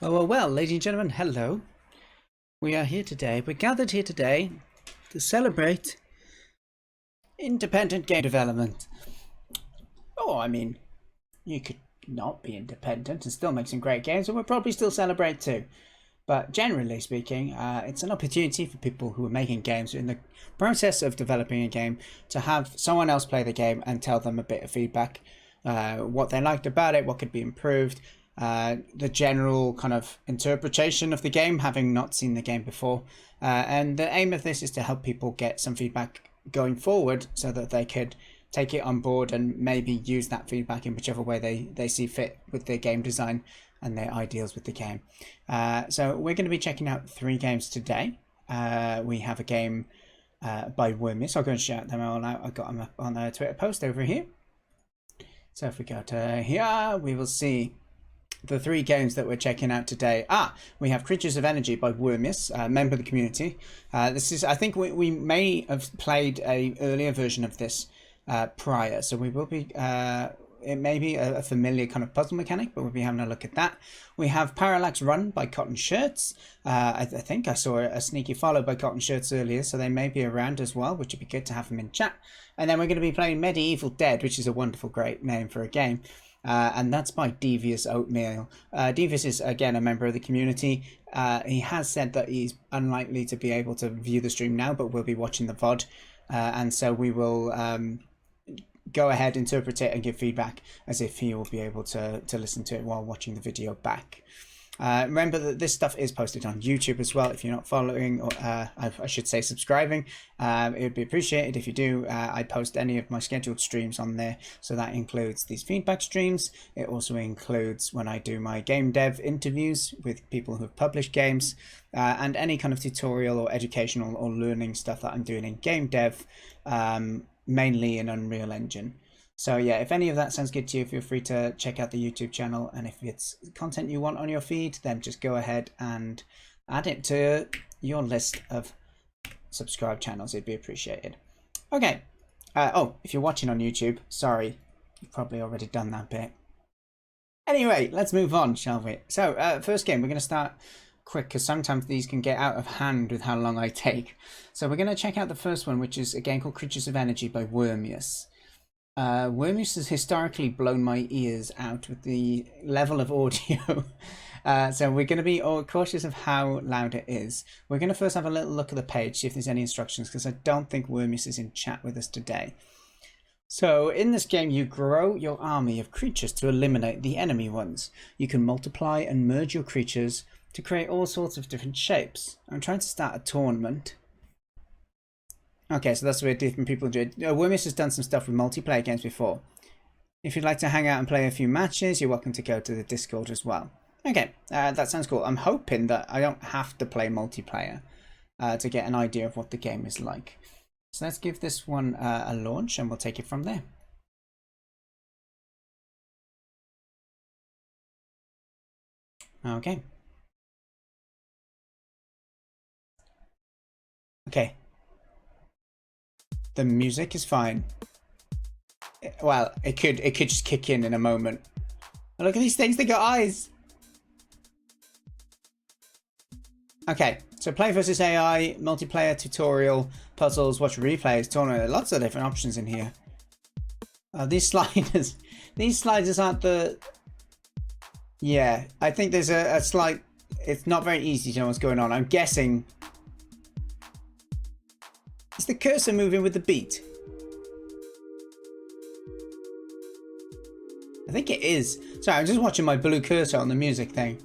Well, ladies and gentlemen, hello. We are here today. We're gathered here today to celebrate independent game development. Oh, I mean, you could not be independent and still make some great games, and we'll probably still celebrate too. But generally speaking, it's an opportunity for people who are making games in the process of developing a game to have someone else play the game and tell them a bit of feedback, what they liked about it, what could be improved, the general kind of interpretation of the game, having not seen the game before. And the aim of this is to help people get some feedback going forward so that they could take it on board and maybe use that feedback in whichever way they see fit with their game design and their ideals with the game. So we're going to be checking out 3 games today. We have a game by Wormius. I'll go and shout them all out. I got them up on a Twitter post over here. So if we go to here, we will see the 3 games that we're checking out today. We have Creatures of Energy by Wormius, a member of the community. This is, I think we may have played a earlier version of this prior, so we will be it may be a familiar kind of puzzle mechanic, but we'll be having a look at that. We have ParallaxRun by cottonshirtz. I think I saw a sneaky follow by cottonshirtz earlier, so they may be around as well, which would be good to have them in chat. And then we're going to be playing Medieval Dead, which is a wonderful, great name for a game. And that's by Devious Oatmeal. Devious is, again, a member of the community. He has said that he's unlikely to be able to view the stream now, but we'll be watching the VOD. And so we will go ahead, interpret it, and give feedback as if he will be able to listen to it while watching the video back. Remember that this stuff is posted on YouTube as well. If you're not following, or I should say subscribing, it would be appreciated if you do. I post any of my scheduled streams on there, so that includes these feedback streams. It also includes when I do my game dev interviews with people who have published games, and any kind of tutorial or educational or learning stuff that I'm doing in game dev, mainly in Unreal Engine. So yeah, if any of that sounds good to you, feel free to check out the YouTube channel, and if it's content you want on your feed, then just go ahead and add it to your list of subscribed channels. It'd be appreciated. Okay. If you're watching on YouTube, sorry, you've probably already done that bit. Anyway, let's move on, shall we? So first game, we're going to start quick because sometimes these can get out of hand with how long I take. So we're going to check out the first one, which is a game called Creatures of Energy by Wormius. Wormius has historically blown my ears out with the level of audio. So we're going to be cautious of how loud it is. We're going to first have a little look at the page, see if there's any instructions, because I don't think Wormius is in chat with us today. So in this game, you grow your army of creatures to eliminate the enemy ones. You can multiply and merge your creatures to create all sorts of different shapes. I'm trying to start a tournament. Okay, so that's where different people do it. Wormius has done some stuff with multiplayer games before. If you'd like to hang out and play a few matches, you're welcome to go to the Discord as well. Okay, that sounds cool. I'm hoping that I don't have to play multiplayer to get an idea of what the game is like. So let's give this one a launch and we'll take it from there. Okay. Okay. The music is fine. Well, it could just kick in a moment. Oh, look at these things, they got eyes. Okay, so play versus AI, multiplayer, tutorial, puzzles, watch replays, tournament. Lots of different options in here. These sliders aren't the... Yeah, I think there's a slight... It's not very easy to know what's going on. I'm guessing... Is the cursor moving with the beat? I think it is. Sorry, I'm just watching my blue cursor on the music thing.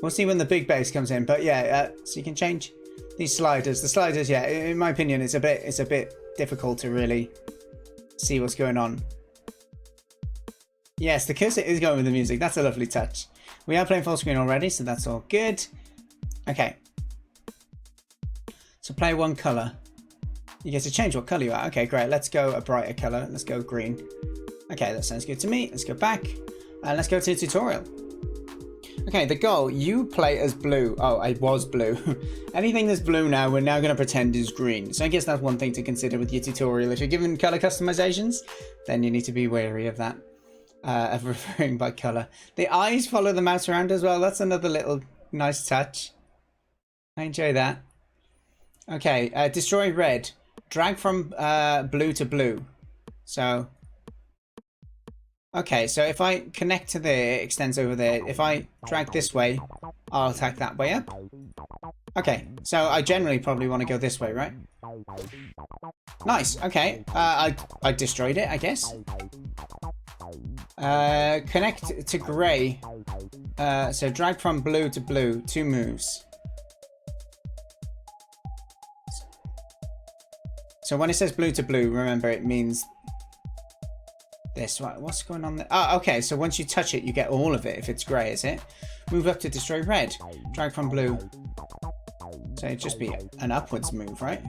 We'll see when the big bass comes in, but yeah, so you can change these sliders. The sliders, yeah, in my opinion, it's a bit difficult to really see what's going on. Yes, the cursor is going with the music. That's a lovely touch. We are playing full screen already, so that's all good. Okay. So play one color. You get to change what color you are. Okay, great. Let's go a brighter color. Let's go green. Okay, that sounds good to me. Let's go back and let's go to the tutorial. Okay, the goal, you play as blue. Oh, I was blue. Anything that's blue now, we're now going to pretend is green. So I guess that's one thing to consider with your tutorial. If you're given color customizations, then you need to be wary of that. of referring by color. The eyes follow the mouse around as well. That's another little nice touch. I enjoy that. Okay, destroy red. Drag from blue to blue. So, okay, so if I connect to there, it extends over there. If I drag this way, I'll attack that way up. Okay, so I generally probably want to go this way, right? Nice, okay. I destroyed it, I guess. Connect to grey. So drag from blue to blue, 2 moves. So when it says blue to blue, remember it means this. What's going on there? Oh, okay, so once you touch it, you get all of it if it's grey, is it? Move up to destroy red. Drag from blue. So it'd just be an upwards move, right?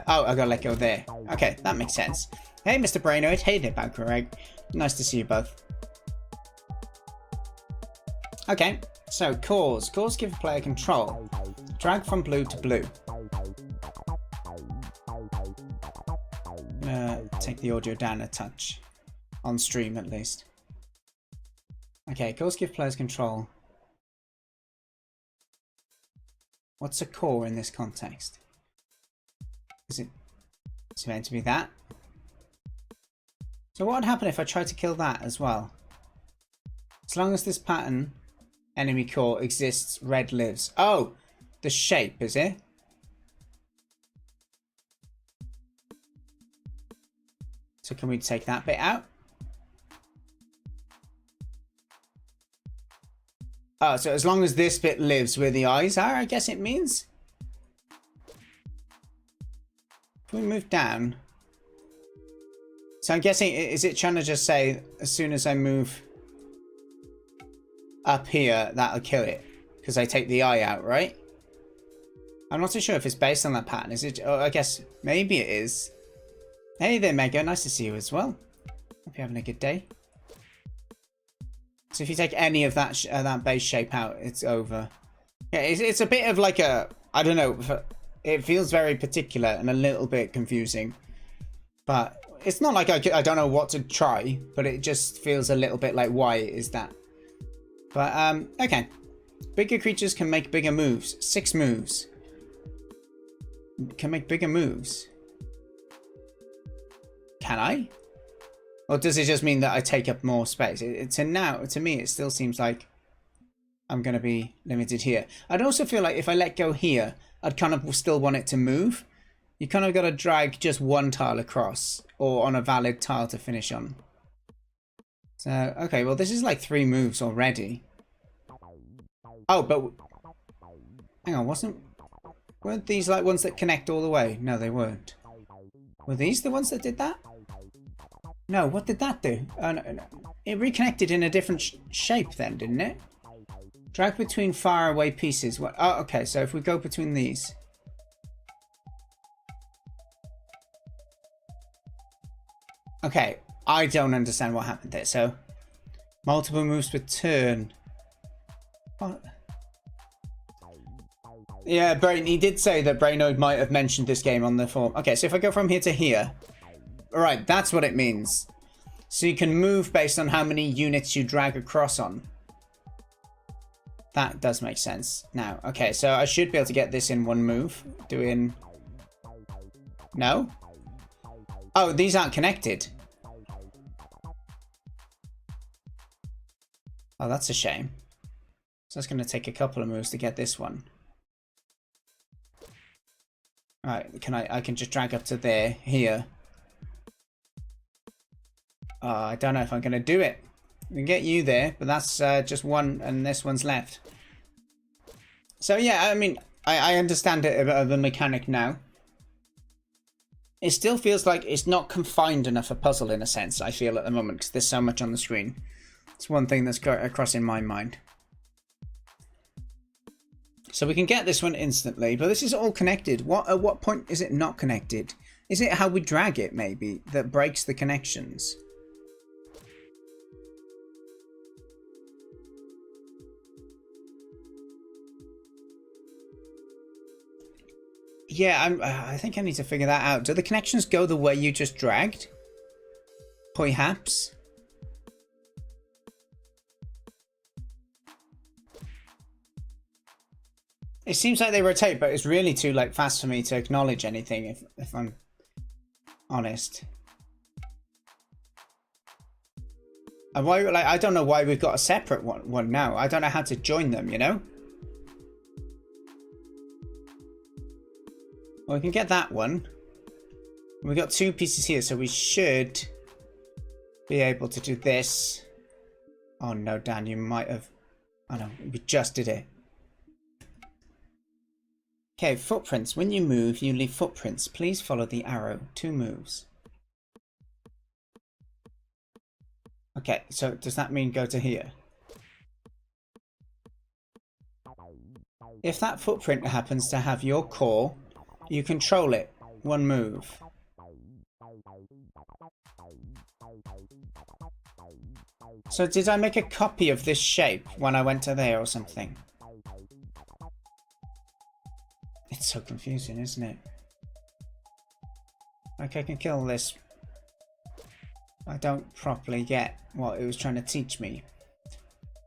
Oh, I gotta let go there. Okay, that makes sense. Hey, Mr. Brainoid. Hey there, Bagcorreg. Nice to see you both. Okay, so cores. Cores give player control. Drag from blue to blue. Take the audio down a touch. On stream, at least. Okay, cores give players control. What's a core in this context? Is it meant to be that? So what would happen if I tried to kill that as well? As long as this pattern, enemy core, exists, red lives. Oh, the shape, is it? So can we take that bit out? Oh, so as long as this bit lives where the eyes are, I guess it means? If we move down... So I'm guessing, is it trying to just say, as soon as I move up here, that'll kill it? Because I take the eye out, right? I'm not too sure if it's based on that pattern. Is it? Oh, I guess maybe it is. Hey there, Mega. Nice to see you as well. Hope you're having a good day. So if you take any of that that base shape out, it's over. Yeah, it's a bit of like a... I don't know. It feels very particular and a little bit confusing. But it's not like I don't know what to try. But it just feels a little bit like, why is that? But, okay. Bigger creatures can make bigger moves. 6 moves. Can make bigger moves. Can I? Or does it just mean that I take up more space? To me, it still seems like I'm going to be limited here. I'd also feel like if I let go here, I'd kind of still want it to move. You kind of got to drag just one tile across or on a valid tile to finish on. So, okay, well, this is like 3 moves already. Oh, but... Hang on, weren't these like ones that connect all the way? No, they weren't. Were these the ones that did that? No, what did that do? No. It reconnected in a different shape then, didn't it? Drag between far away pieces. What? Oh, okay, so if we go between these. Okay, I don't understand what happened there. So, multiple moves per turn. What? Yeah, Brain, he did say that Brainoid might have mentioned this game on the forum. Okay, so if I go from here to here. Alright, that's what it means. So you can move based on how many units you drag across on. That does make sense. Now, okay, so I should be able to get this in 1 move. Doing... No? Oh, these aren't connected. Oh, that's a shame. So it's going to take a couple of moves to get this one. Alright, I can just drag up to there, here. I don't know if I'm going to do it. We can get you there, but that's just one, and this one's left. So yeah, I mean, I understand it of the mechanic now. It still feels like it's not confined enough a puzzle in a sense, I feel at the moment, because there's so much on the screen. It's one thing that's across in my mind. So we can get this one instantly, but this is all connected. At what point is it not connected? Is it how we drag it, maybe, that breaks the connections? Yeah, I think I need to figure that out. Do the connections go the way you just dragged? Perhaps? It seems like they rotate, but it's really too like fast for me to acknowledge anything. If I'm honest. And why? Like I don't know why we've got a separate one now. I don't know how to join them. You know. Well, we can get that one. We got 2 pieces here, so we should be able to do this. Oh no, Dan, you might have... Oh no, we just did it. Okay, footprints. When you move, you leave footprints. Please follow the arrow. 2 moves. Okay, so does that mean go to here? If that footprint happens to have your core, you control it. 1 move. So did I make a copy of this shape when I went to there or something? It's so confusing, isn't it? Like I can kill this. I don't properly get what it was trying to teach me.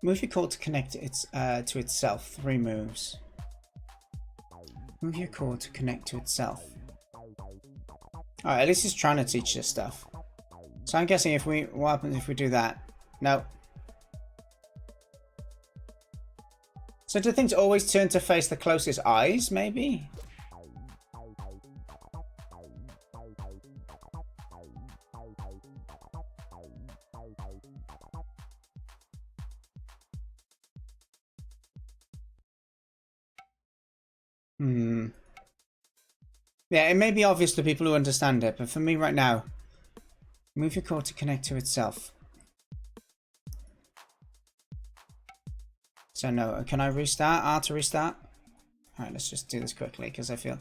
Move your core to connect it to itself. 3 moves. Move your core to connect to itself. Alright, at least it's trying to teach us stuff. So I'm guessing if we... What happens if we do that? No. So do things always turn to face the closest eyes, maybe? Yeah, it may be obvious to people who understand it, but for me right now, move your core to connect to itself. So no, can I restart? R to restart? Alright, let's just do this quickly because I feel...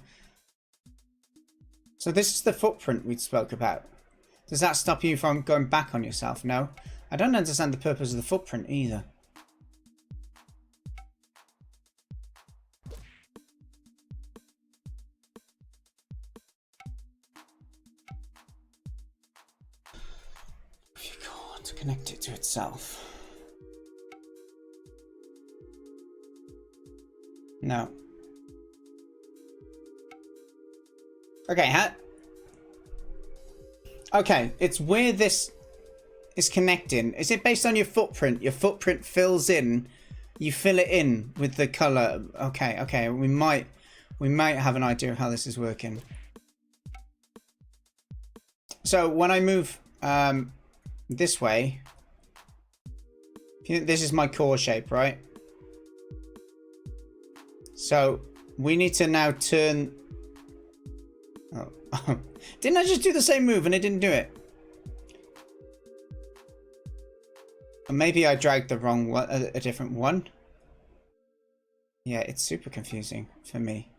So this is the footprint we spoke about. Does that stop you from going back on yourself? No. I don't understand the purpose of the footprint either. Move your core to connect it to itself. No. Okay, okay, it's where this is connecting. Is it based on your footprint? Your footprint fills in. You fill it in with the color. Okay, okay. We might have an idea of how this is working. So when I move this way, this is my core shape, right? So we need to now turn... Oh. Didn't I just do the same move and it didn't do it? Or maybe I dragged the wrong one, a different one. Yeah, it's super confusing for me.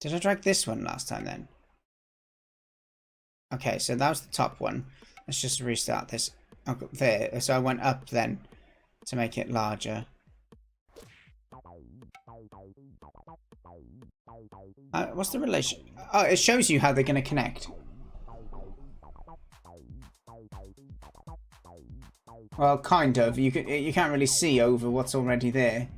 Did I drag this one last time then? Okay, so that was the top one. Let's just restart this. Oh, there. So I went up then to make it larger. What's the relation? Oh, it shows you how they're going to connect. Well, kind of. You can't really see over what's already there.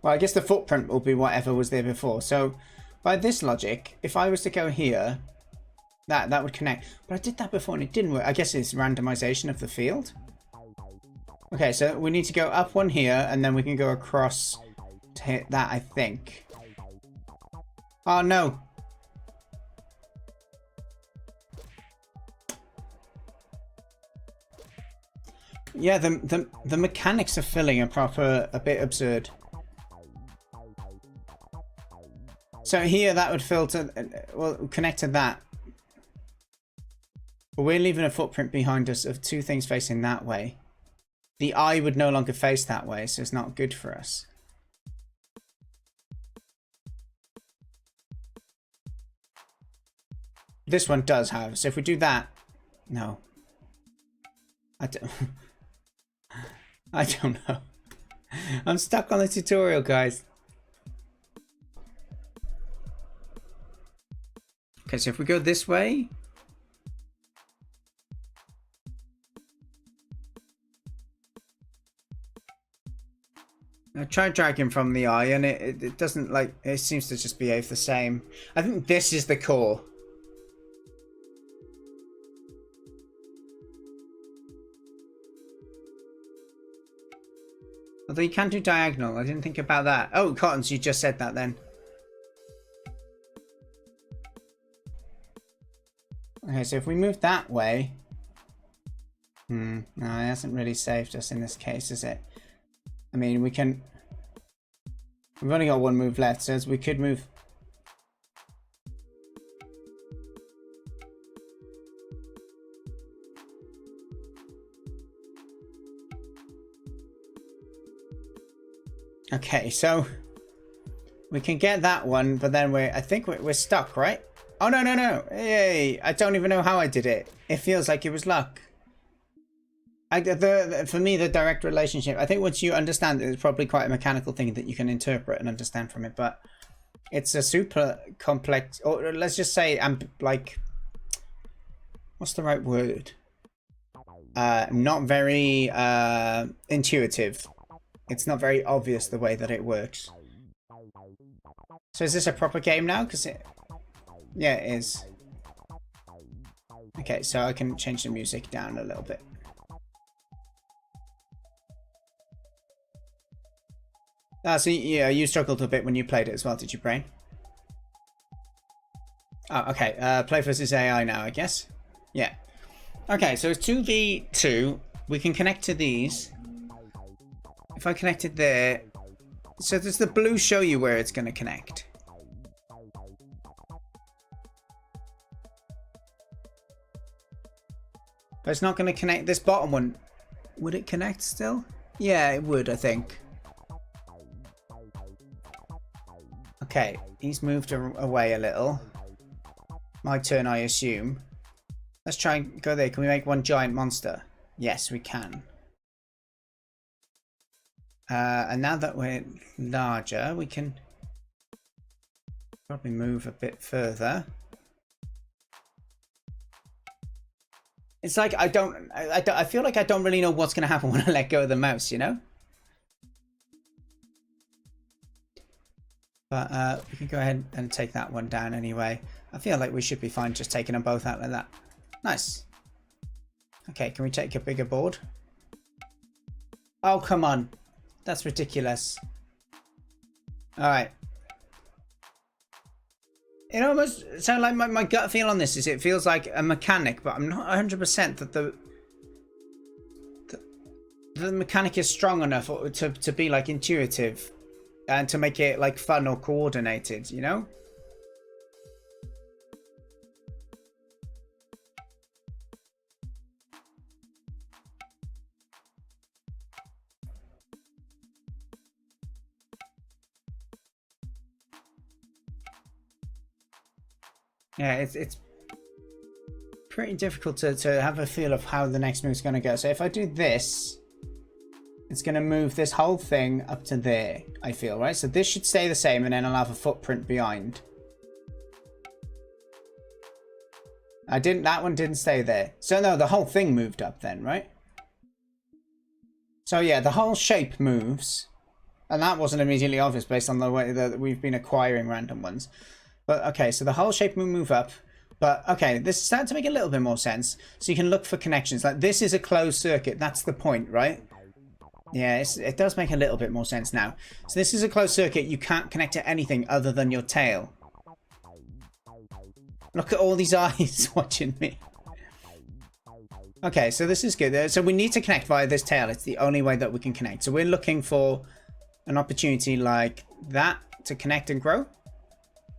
Well, I guess the footprint will be whatever was there before. So, by this logic, if I was to go here, that would connect. But I did that before and it didn't work. I guess it's randomization of the field. Okay, so we need to go up one here, and then we can go across to hit that, I think. Oh, no. Yeah, the mechanics of filling are a bit absurd. So here, that would filter, well, connect to that. But we're leaving a footprint behind us of 2 things facing that way. The eye would no longer face that way, so it's not good for us. This one does have, so if we do that... No. I don't... I don't know. I'm stuck on the tutorial, guys. Okay, so if we go this way... I tried dragging from the eye and it doesn't, like, it seems to just behave the same. I think this is the core. Although you can do diagonal, I didn't think about that. Oh, Cottons, you just said that then. Okay, so if we move that way... no, it hasn't really saved us in this case, is it? I mean, we can... We've only got one move left, so we could move... Okay, so... We can get that one, but then I think we're stuck, right? Oh, no, no, no. Hey, I don't even know how I did it. It feels like it was luck. For me, the direct relationship, I think once you understand it, it's probably quite a mechanical thing that you can interpret and understand from it, but it's a super complex, or let's just say, like, what's the right word? Not very intuitive. It's not very obvious the way that it works. So is this a proper game now? Because yeah, it is. Okay, so I can change the music down a little bit. So yeah, you struggled a bit when you played it as well, did you, Brain? Oh, okay. Play versus AI now, I guess. Yeah. Okay, so it's 2v2. We can connect to these. If I connected there... So does the blue show you where it's going to connect? But it's not going to connect this bottom one. Would it connect still? Yeah, it would, I think. Okay, he's moved away a little. My turn, I assume. Let's try and go there. Can we make one giant monster? Yes, we can. And now that we're larger, we can probably move a bit further. It's like I feel like I don't really know what's going to happen when I let go of the mouse, you know? But we can go ahead and take that one down anyway. I feel like we should be fine just taking them both out like that. Nice. Okay, can we take a bigger board? Oh, come on. That's ridiculous. Alright. It almost sounds like my gut feel on this is it feels like a mechanic, but I'm not 100% that the mechanic is strong enough to be like intuitive and to make it like fun or coordinated, you know? Yeah, it's pretty difficult to have a feel of how the next move is going to go. So if I do this, it's going to move this whole thing up to there, I feel, right? So this should stay the same, and then I'll have a footprint behind. That one didn't stay there. So no, the whole thing moved up then, right? So yeah, the whole shape moves. And that wasn't immediately obvious based on the way that we've been acquiring random ones. But okay, so the whole shape will move up. But okay, this is starting to make a little bit more sense. So you can look for connections. Like this is a closed circuit. That's the point, right? Yeah, it does make a little bit more sense now. So this is a closed circuit. You can't connect to anything other than your tail. Look at all these eyes watching me. Okay, so this is good. So we need to connect via this tail. It's the only way that we can connect. So we're looking for an opportunity like that to connect and grow.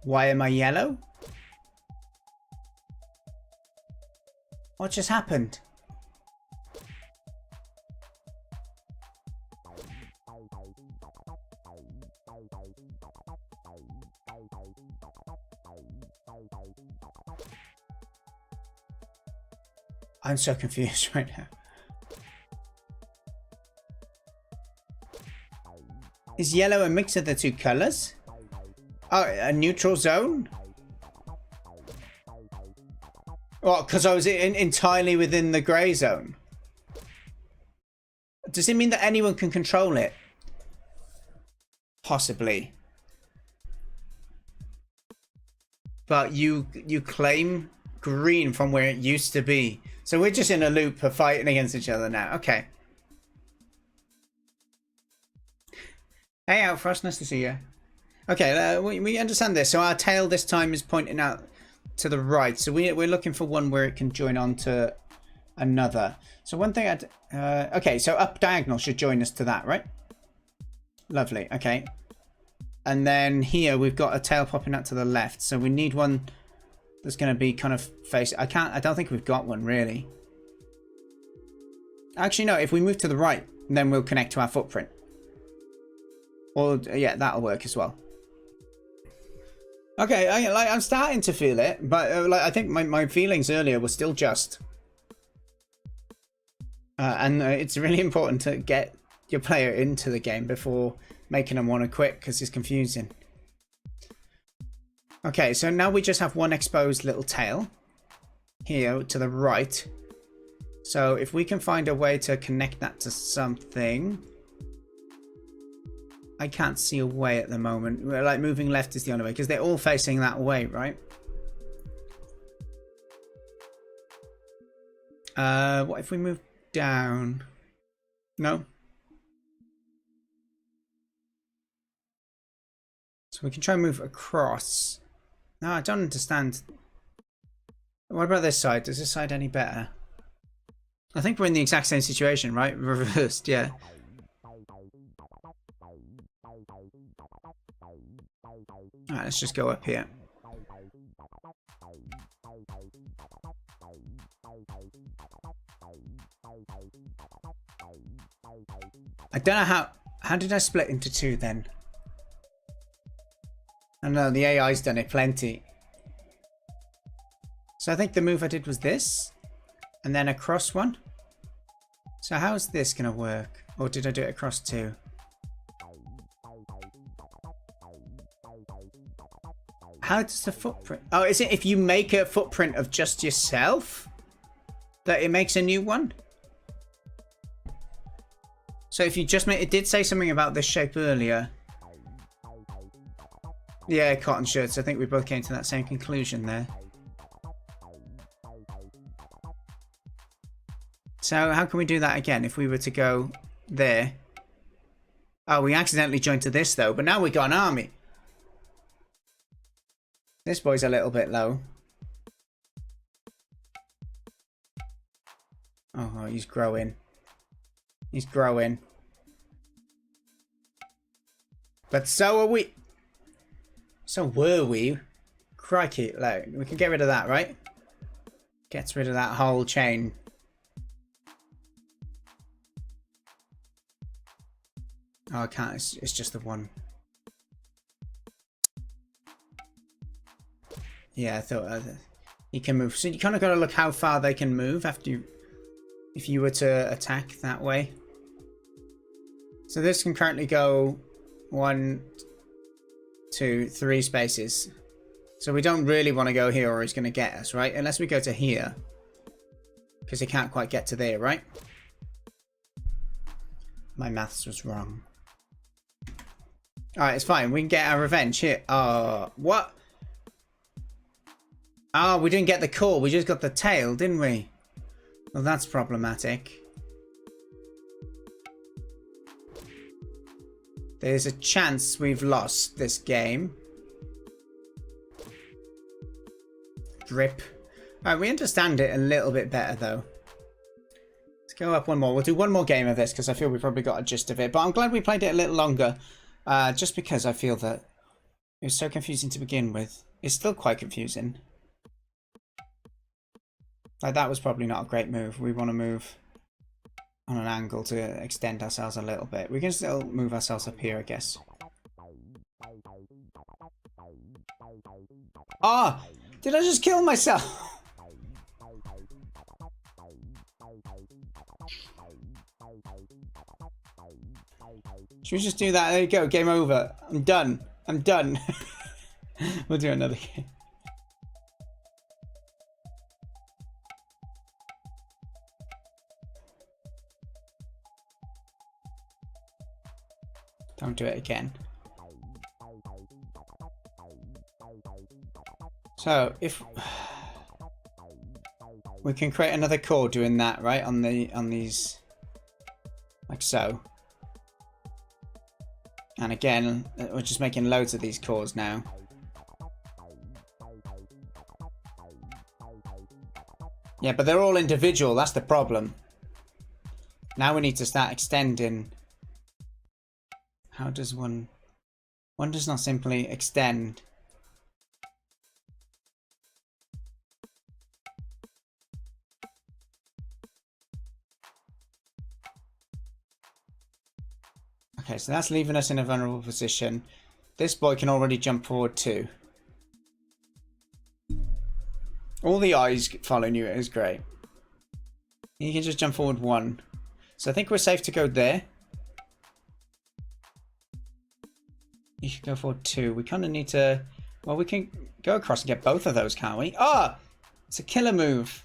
Why am I yellow? What just happened? I'm so confused right now. Is yellow a mix of the two colors? Oh, a neutral zone? Well, because I was entirely within the grey zone. Does it mean that anyone can control it? Possibly. But you claim green from where it used to be. So we're just in a loop of fighting against each other now. Okay. Hey, Outfrost, nice to see you. Okay, we understand this. So our tail this time is pointing out to the right. So we're looking for one where it can join on to another. So one thing okay, so up diagonal should join us to that, right? Lovely, okay. And then here we've got a tail popping out to the left. So we need one that's going to be kind of face. I don't think we've got one really. Actually, no, if we move to the right, then we'll connect to our footprint. Or, yeah, that'll work as well. Okay, I'm starting to feel it, but like I think my feelings earlier were still just. And it's really important to get your player into the game before making them want to quit, because it's confusing. Okay, so now we just have one exposed little tail here to the right. So if we can find a way to connect that to something. I can't see a way at the moment. Like moving left is the only way, because they're all facing that way, right? What if we move down? No. So we can try and move across. No, I don't understand. What about this side? Does this side any better? I think we're in the exact same situation, right? Reversed, yeah. Alright, let's just go up here. I don't know how did I split into two then? I don't know, the AI's done it plenty. So I think the move I did was this, and then across one. So how's this gonna work? Or did I do it across two? How does the footprint... Oh, is it if you make a footprint of just yourself that it makes a new one? So if you just make... It did say something about this shape earlier. Yeah, cottonshirtz. I think we both came to that same conclusion there. So how can we do that again if we were to go there? Oh, we accidentally joined to this though, but now we got an army. This boy's a little bit low. Oh, he's growing. He's growing. But so are we. So were we. Crikey, like, we can get rid of that, right? Gets rid of that whole chain. Oh, I can't. It's just the one. Yeah, I thought he can move. So you kind of got to look how far they can move after you, if you were to attack that way. So this can currently go 1, 2, 3 spaces. So we don't really want to go here or he's going to get us, right? Unless we go to here. Because he can't quite get to there, right? My maths was wrong. Alright, it's fine. We can get our revenge here. What? Oh, we didn't get the core. We just got the tail, didn't we? Well, that's problematic. There's a chance we've lost this game. Drip. Alright, we understand it a little bit better, though. Let's go up one more. We'll do one more game of this, because I feel we probably got a gist of it. But I'm glad we played it a little longer. Just because I feel that it was so confusing to begin with. It's still quite confusing. Like, that was probably not a great move. We want to move on an angle to extend ourselves a little bit. We can still move ourselves up here, I guess. Ah! Did I just kill myself? Should we just do that? There you go. Game over. I'm done. I'm done. We'll do another game. Don't do it again. So if we can create another core doing that, right? On these, like so. And again, we're just making loads of these cores now. Yeah, but they're all individual. That's the problem. Now we need to start extending. How does one does not simply extend. Okay, so that's leaving us in a vulnerable position. This boy can already jump forward too. All the eyes following you is great. You can just jump forward 1. So I think we're safe to go there. You should go forward 2. We kind of need to... Well, we can go across and get both of those, can't we? Ah! It's a killer move.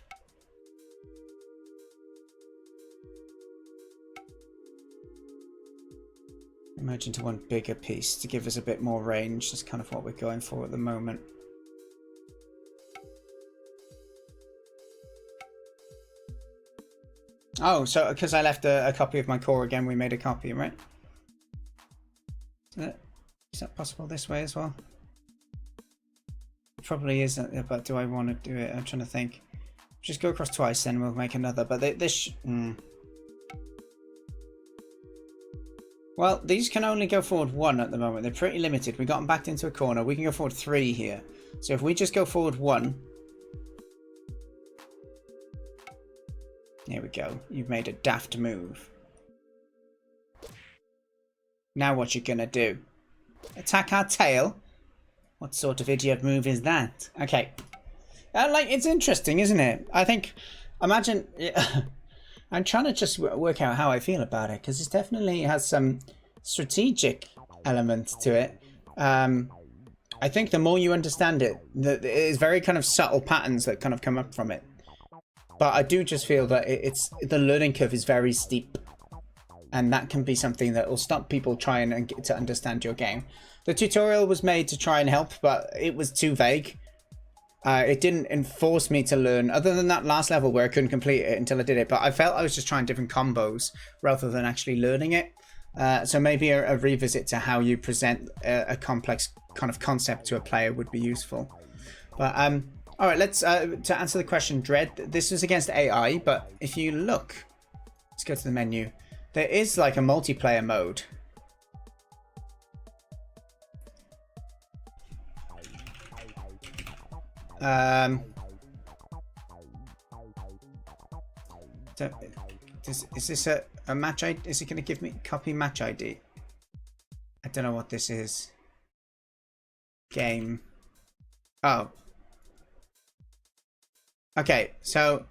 Merge into one bigger piece to give us a bit more range. That's kind of what we're going for at the moment. Oh, so because I left a copy of my core again, we made a copy, right? Is that possible this way as well? It probably isn't, but do I want to do it? I'm trying to think. Just go across twice, then we'll make another. But this... Well, these can only go forward 1 at the moment. They're pretty limited. We got them backed into a corner. We can go forward 3 here. So if we just go forward 1... There we go. You've made a daft move. Now what you gonna do? Attack our tail? What sort of idiot move is that? Okay. Like, it's interesting, isn't it? I think... Imagine... I'm trying to just work out how I feel about it, because it definitely has some strategic element to it. I think the more you understand it, it is very kind of subtle patterns that kind of come up from it. But I do just feel that the learning curve is very steep, and that can be something that will stop people trying and get to understand your game. The tutorial was made to try and help, but it was too vague. It didn't enforce me to learn, other than that last level where I couldn't complete it until I did it. But I felt I was just trying different combos rather than actually learning it. So maybe a revisit to how you present a complex kind of concept to a player would be useful. But all right, let's to answer the question, Dread. This is against AI, but if you look, let's go to the menu. There is like a multiplayer mode. So is this a match ID? Is it going to give me copy match ID? I don't know what this is. Game. Oh. Okay, so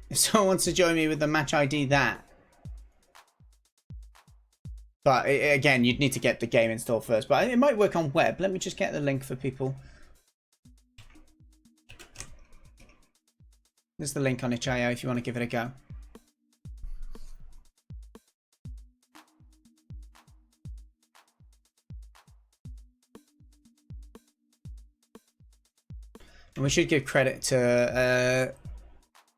if someone wants to join me with the match ID, that. But again, you'd need to get the game installed first. But it might work on web. Let me just get the link for people. There's the link on itch.io if you want to give it a go. And we should give credit to...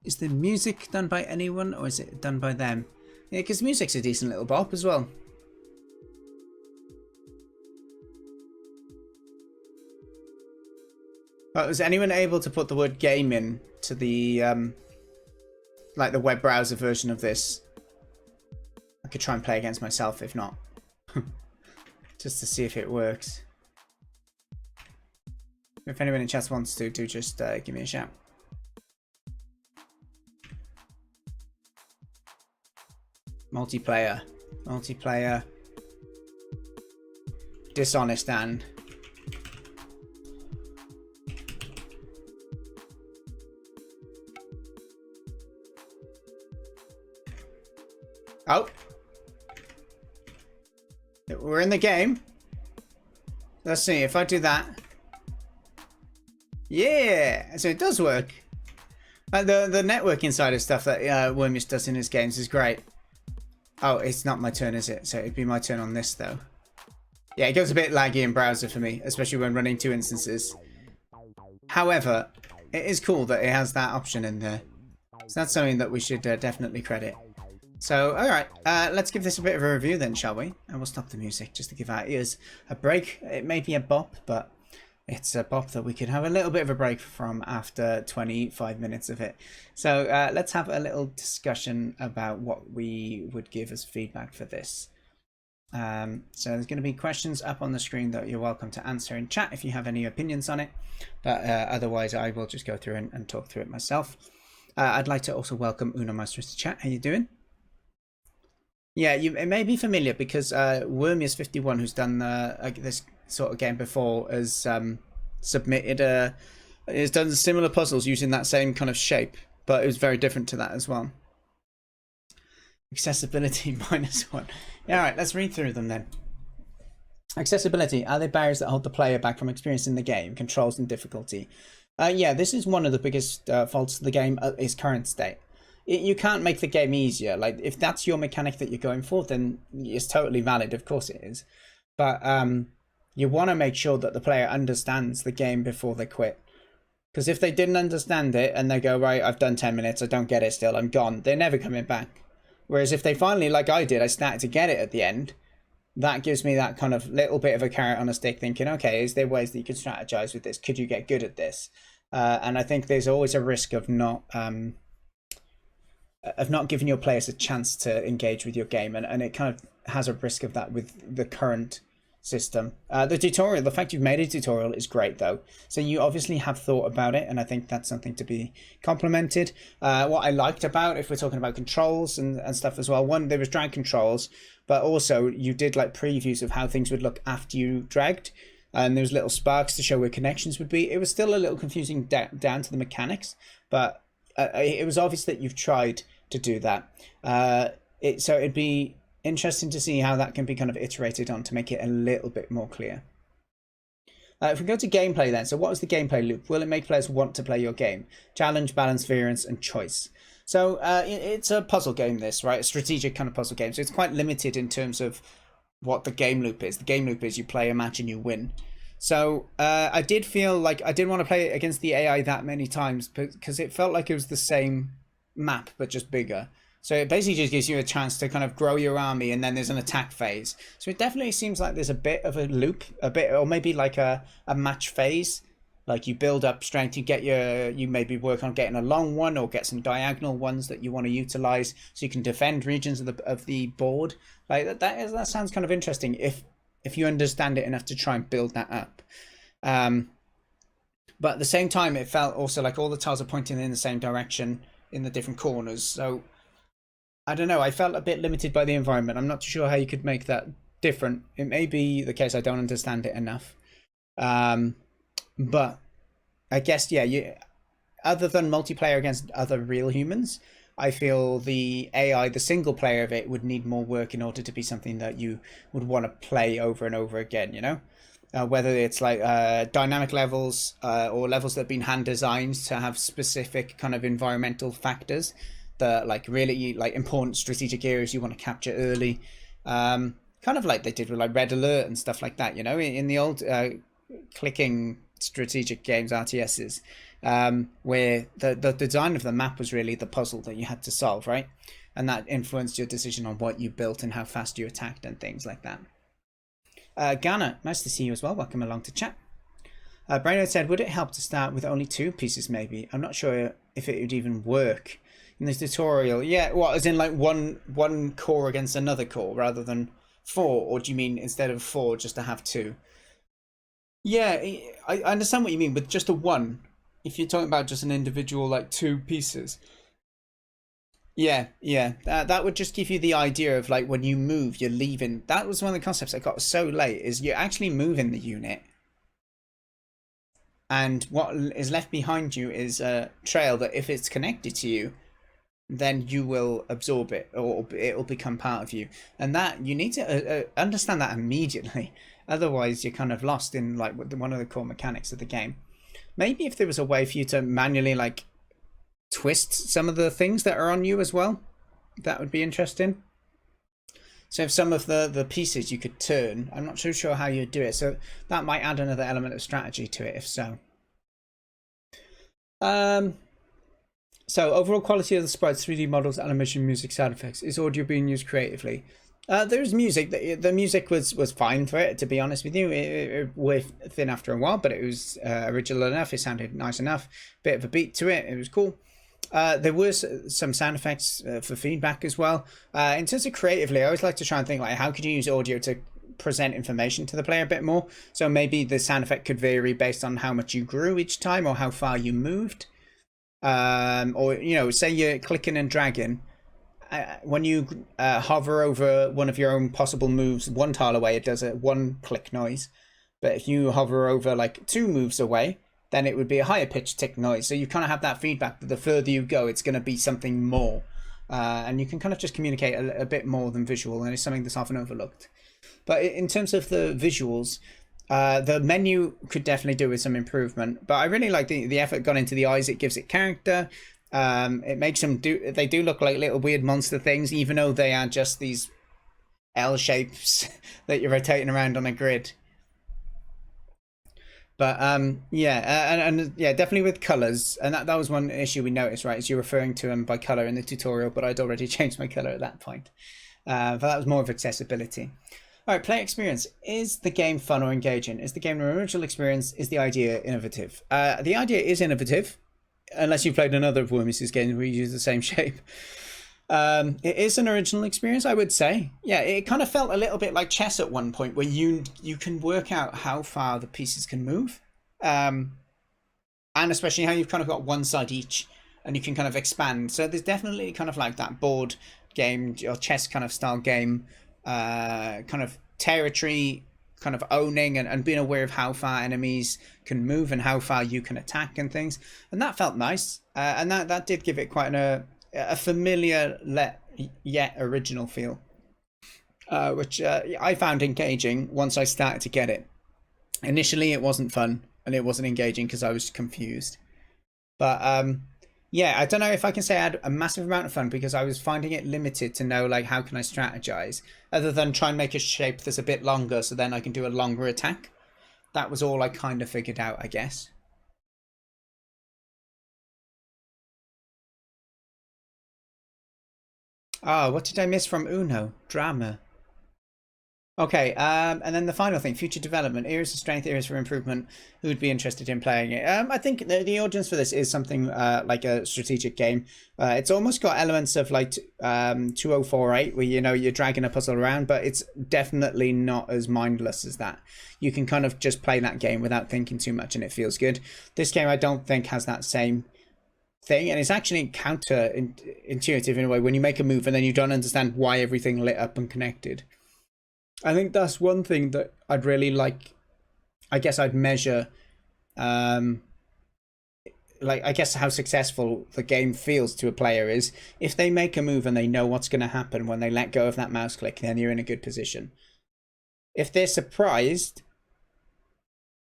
is the music done by anyone or is it done by them? Yeah, because music's a decent little bop as well. But was anyone able to put the word game in to the like the web browser version of this? I could try and play against myself if not. Just to see if it works. If anyone in chat wants to, do just give me a shout. Multiplayer. Multiplayer. Dishonest and... Oh. We're in the game. Let's see if I do that. Yeah, so it does work. The networking side of stuff that Wormish does in his games is great. Oh, it's not my turn, is it? So it'd be my turn on this, though. Yeah, it goes a bit laggy in browser for me, especially when running 2 instances. However, it is cool that it has that option in there. So that's something that we should definitely credit. So, alright, let's give this a bit of a review then, shall we? And we'll stop the music just to give our ears a break. It may be a bop, but it's a bop that we could have a little bit of a break from after 25 minutes of it. So let's have a little discussion about what we would give as feedback for this. So there's going to be questions up on the screen that you're welcome to answer in chat if you have any opinions on it. But otherwise, I will just go through and talk through it myself. I'd like to also welcome Uno Masters to chat. How you doing? Yeah, it may be familiar because Wormius51, who's done this sort of game before, has submitted has done similar puzzles using that same kind of shape, but it was very different to that as well. Accessibility -1. Yeah, all right, let's read through them then. Accessibility. Are there barriers that hold the player back from experiencing the game? Controls and difficulty. Yeah, this is one of the biggest faults of the game at its current state. You can't make the game easier. Like, if that's your mechanic that you're going for, then it's totally valid. Of course it is. But you want to make sure that the player understands the game before they quit. Because if they didn't understand it and they go, right, I've done 10 minutes, I don't get it still, I'm gone, they're never coming back. Whereas if they finally, like I did, I started to get it at the end, that gives me that kind of little bit of a carrot on a stick thinking, okay, is there ways that you could strategize with this? Could you get good at this? And I think there's always a risk of not giving your players a chance to engage with your game, and it kind of has a risk of that with the current system. The fact you've made a tutorial is great though, so you obviously have thought about it, and I think that's something to be complimented. What I liked about, if we're talking about controls and stuff as well, one, there was drag controls, but also you did like previews of how things would look after you dragged, and there was little sparks to show where connections would be. It was still a little confusing down to the mechanics, but it was obvious that you've tried to do that. So it'd be interesting to see how that can be kind of iterated on to make it a little bit more clear. If we go to gameplay then, so what is the gameplay loop? Will it make players want to play your game? Challenge, balance, variance, and choice. So it's a puzzle game, this, right? A strategic kind of puzzle game. So it's quite limited in terms of what the game loop is. The game loop is you play a match and you win. So I did feel like I didn't want to play it against the AI that many times because it felt like it was the same map but just bigger. So it basically just gives you a chance to kind of grow your army, and then there's an attack phase. So it definitely seems like there's a bit of a loop, or maybe like a match phase. Like you build up strength, you maybe work on getting a long one or get some diagonal ones that you want to utilize so you can defend regions of the board. Like that sounds kind of interesting if you understand it enough to try and build that up. But at the same time, it felt also like all the tiles are pointing in the same direction in the different corners. So I don't know, I felt a bit limited by the environment. I'm not too sure how you could make that different. It may be the case I don't understand it enough. But I guess, yeah, other than multiplayer against other real humans, I feel the AI, the single player of it, would need more work in order to be something that you would want to play over and over again, you know? Whether it's like dynamic levels or levels that have been hand designed to have specific kind of environmental factors that like really like important strategic areas you want to capture early, kind of like they did with like Red Alert and stuff like that, you know, in the old clicking strategic games, RTSs, where the design of the map was really the puzzle that you had to solve, right? And that influenced your decision on what you built and how fast you attacked and things like that. Ghana, nice to see you as well. Welcome along to chat. Brainerd said, would it help to start with only 2 pieces maybe? I'm not sure if it would even work in this tutorial. Yeah, what, as in like one core against another core rather than 4? Or do you mean instead of 4 just to have 2? Yeah, I understand what you mean with just a 1. If you're talking about just an individual like 2 pieces. Yeah, that would just give you the idea of like when you move, you're leaving. That was one of the concepts I got so late, is you're actually moving the unit, and what is left behind you is a trail that if it's connected to you, then you will absorb it or it will become part of you, and that you need to understand that immediately. Otherwise you're kind of lost in like one of the core mechanics of the game. Maybe if there was a way for you to manually like twist some of the things that are on you as well, that would be interesting. So if some of the pieces you could turn, I'm not too sure how you'd do it, so that might add another element of strategy to it if so. So overall quality of the sprites, 3D models, animation, music, sound effects. Is audio being used creatively? There's music. The music was fine for it, to be honest with you. It wore thin after a while, but it was original enough. It sounded nice enough. Bit of a beat to it. It was cool. There was some sound effects for feedback as well. In terms of creatively, I always like to try and think like, how could you use audio to present information to the player a bit more? So maybe the sound effect could vary based on how much you grew each time or how far you moved. Or, you know, say you're clicking and dragging. When you hover over one of your own possible moves one tile away, it does a one click noise. But if you hover over like 2 moves away, then it would be a higher pitched tick noise. So you kind of have that feedback that the further you go, it's going to be something more. And you can kind of just communicate a bit more than visual, and it's something that's often overlooked. But in terms of the visuals, the menu could definitely do with some improvement. But I really like the effort gone into the eyes. It gives it character. It makes them they do look like little weird monster things, even though they are just these L shapes that you're rotating around on a grid. But yeah, and yeah, definitely with colors, and that was one issue we noticed, right? Is you're referring to them by color in the tutorial, but I'd already changed my color at that point. But that was more of accessibility. All right, play experience. Is the game fun or engaging? Is the game an original experience? Is the idea innovative? The idea is innovative, unless you've played another of Wormy's games where you use the same shape. It is an original experience, I would say. Yeah, it kind of felt a little bit like chess at one point, where you can work out how far the pieces can move, and especially how you've kind of got one side each, and you can kind of expand. So there's definitely kind of like that board game or chess kind of style game, kind of territory kind of owning and being aware of how far enemies can move and how far you can attack and things, and that felt nice, and that did give it quite a familiar yet original feel, which I found engaging once I started to get it. Initially it wasn't fun and it wasn't engaging because I was confused, but yeah, I don't know if I can say I had a massive amount of fun because I was finding it limited to know like how can I strategize other than try and make a shape that's a bit longer so then I can do a longer attack. That was all I kind of figured out, I guess. Oh, what did I miss from Uno? Drama. Okay, and then the final thing, future development, areas of strength, areas for improvement. Who would be interested in playing it? I think the audience for this is something like a strategic game. It's almost got elements of like 2048, where you know you're dragging a puzzle around, but it's definitely not as mindless as that. You can kind of just play that game without thinking too much, and it feels good. This game, I don't think, has that same thing, and it's actually intuitive in a way when you make a move and then you don't understand why everything lit up and connected. I think that's one thing that I'd really like. I guess I'd measure, like I guess how successful the game feels to a player is if they make a move and they know what's going to happen when they let go of that mouse click. Then you're in a good position. If they're surprised,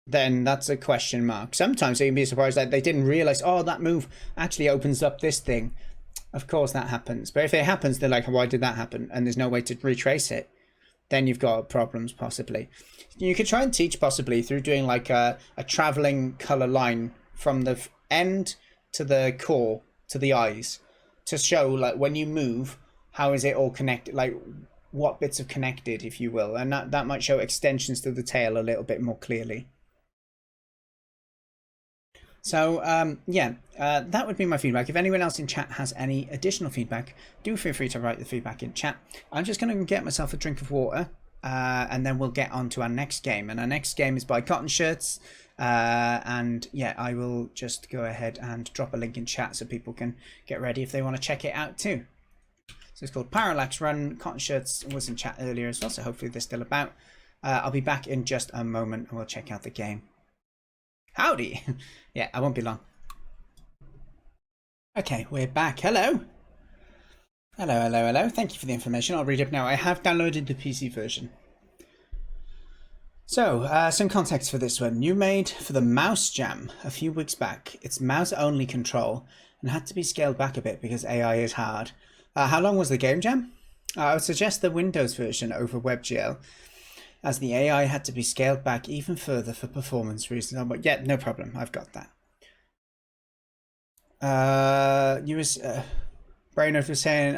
then that's a question mark. Sometimes they can be surprised that they didn't realize, oh, that move actually opens up this thing. Of course that happens. But if it happens, they're like, why did that happen? And there's no way to retrace it. Then you've got problems, possibly. You could try and teach, possibly, through doing like a traveling color line from the end to the core to the eyes to show, like, when you move, how is it all connected? Like, what bits are connected, if you will. And that might show extensions to the tail a little bit more clearly. So, yeah, that would be my feedback. If anyone else in chat has any additional feedback, do feel free to write the feedback in chat. I'm just going to get myself a drink of water, and then we'll get on to our next game. And our next game is by cottonshirtz. And yeah, I will just go ahead and drop a link in chat so people can get ready if they want to check it out too. So it's called ParallaxRun. Cottonshirtz was in chat earlier as well, so hopefully they're still about. I'll be back in just a moment and we'll check out the game. Howdy! Yeah, I won't be long. Okay, we're back. Hello! Hello. Thank you for the information. I'll read it now. I have downloaded the PC version. So, some context for this one. You made for the Mouse Jam a few weeks back. It's mouse-only control and had to be scaled back a bit because AI is hard. How long was the game jam? I would suggest the Windows version over WebGL, as the AI had to be scaled back even further for performance reasons. But yeah, no problem. I've got that. You was Brainerd was saying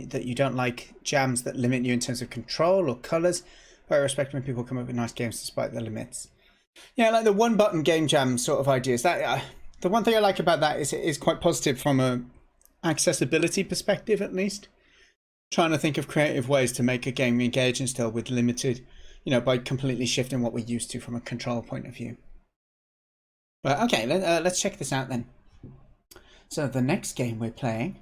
that you don't like jams that limit you in terms of control or colors. But I respect when people come up with nice games despite the limits. Yeah, like the one button game jam sort of ideas. That the one thing I like about that is it is quite positive from a accessibility perspective, at least. Trying to think of creative ways to make a game engaging still with limited, by completely shifting what we're used to from a control point of view. But okay, let's check this out then. So the next game we're playing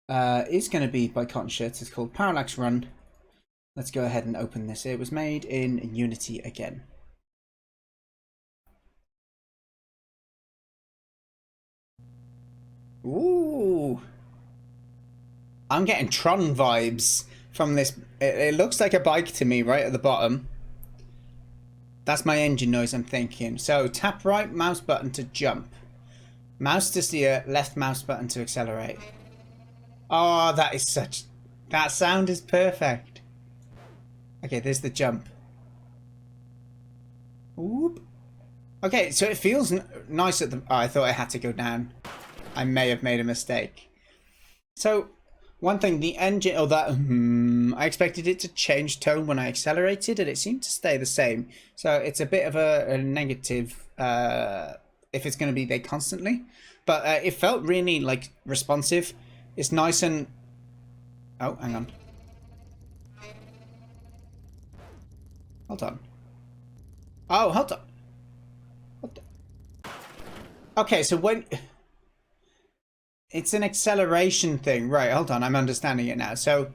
is going to be by cottonshirtz. It's called ParallaxRun. Let's go ahead and open this. It was made in Unity again. Ooh. I'm getting Tron vibes from this. It looks like a bike to me right at the bottom. That's my engine noise I'm thinking. So tap right mouse button to jump. Mouse to steer, left mouse button to accelerate. Oh, that sound is perfect. Okay, there's the jump. Oop. Okay, so it feels nice at the... Oh, I thought I had to go down. I may have made a mistake. So, one thing, the engine... Oh, that... I expected it to change tone when I accelerated, and it seemed to stay the same. So, it's a bit of a negative if it's going to be there constantly. But it felt really, like, responsive. It's nice and... Oh, hang on. Hold on. Oh, hold on. What the... Okay, so when... It's an acceleration thing. Right, hold on. I'm understanding it now. So,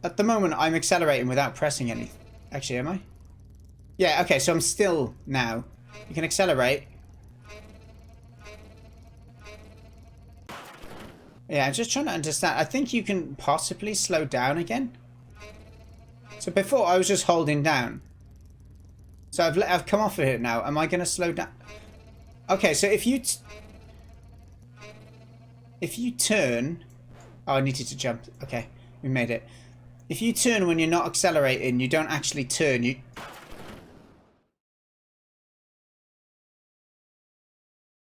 at the moment, I'm accelerating without pressing anything. Actually, am I? Yeah, okay, so I'm still now. You can accelerate. Yeah, I'm just trying to understand. I think you can possibly slow down again. So before, I was just holding down. So I've come off of it now. Am I going to slow down? Okay, so if you turn... Oh, I needed to jump. Okay, we made it. If you turn when you're not accelerating, you don't actually turn.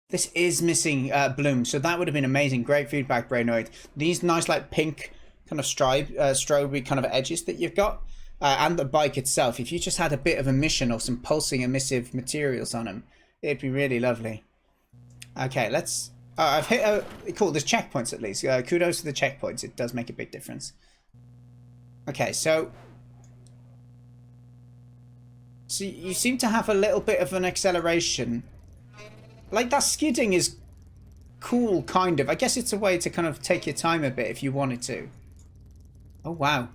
This is missing bloom, so that would have been amazing. Great feedback, Brainoid. These nice, like, pink kind of strobe kind of edges that you've got, and the bike itself, if you just had a bit of emission or some pulsing emissive materials on them, it'd be really lovely. Okay, let's... I've hit cool, there's checkpoints at least. Kudos to the checkpoints. It does make a big difference. Okay, so you seem to have a little bit of an acceleration. Like, that skidding is cool, kind of. I guess it's a way to kind of take your time a bit if you wanted to. Oh, wow.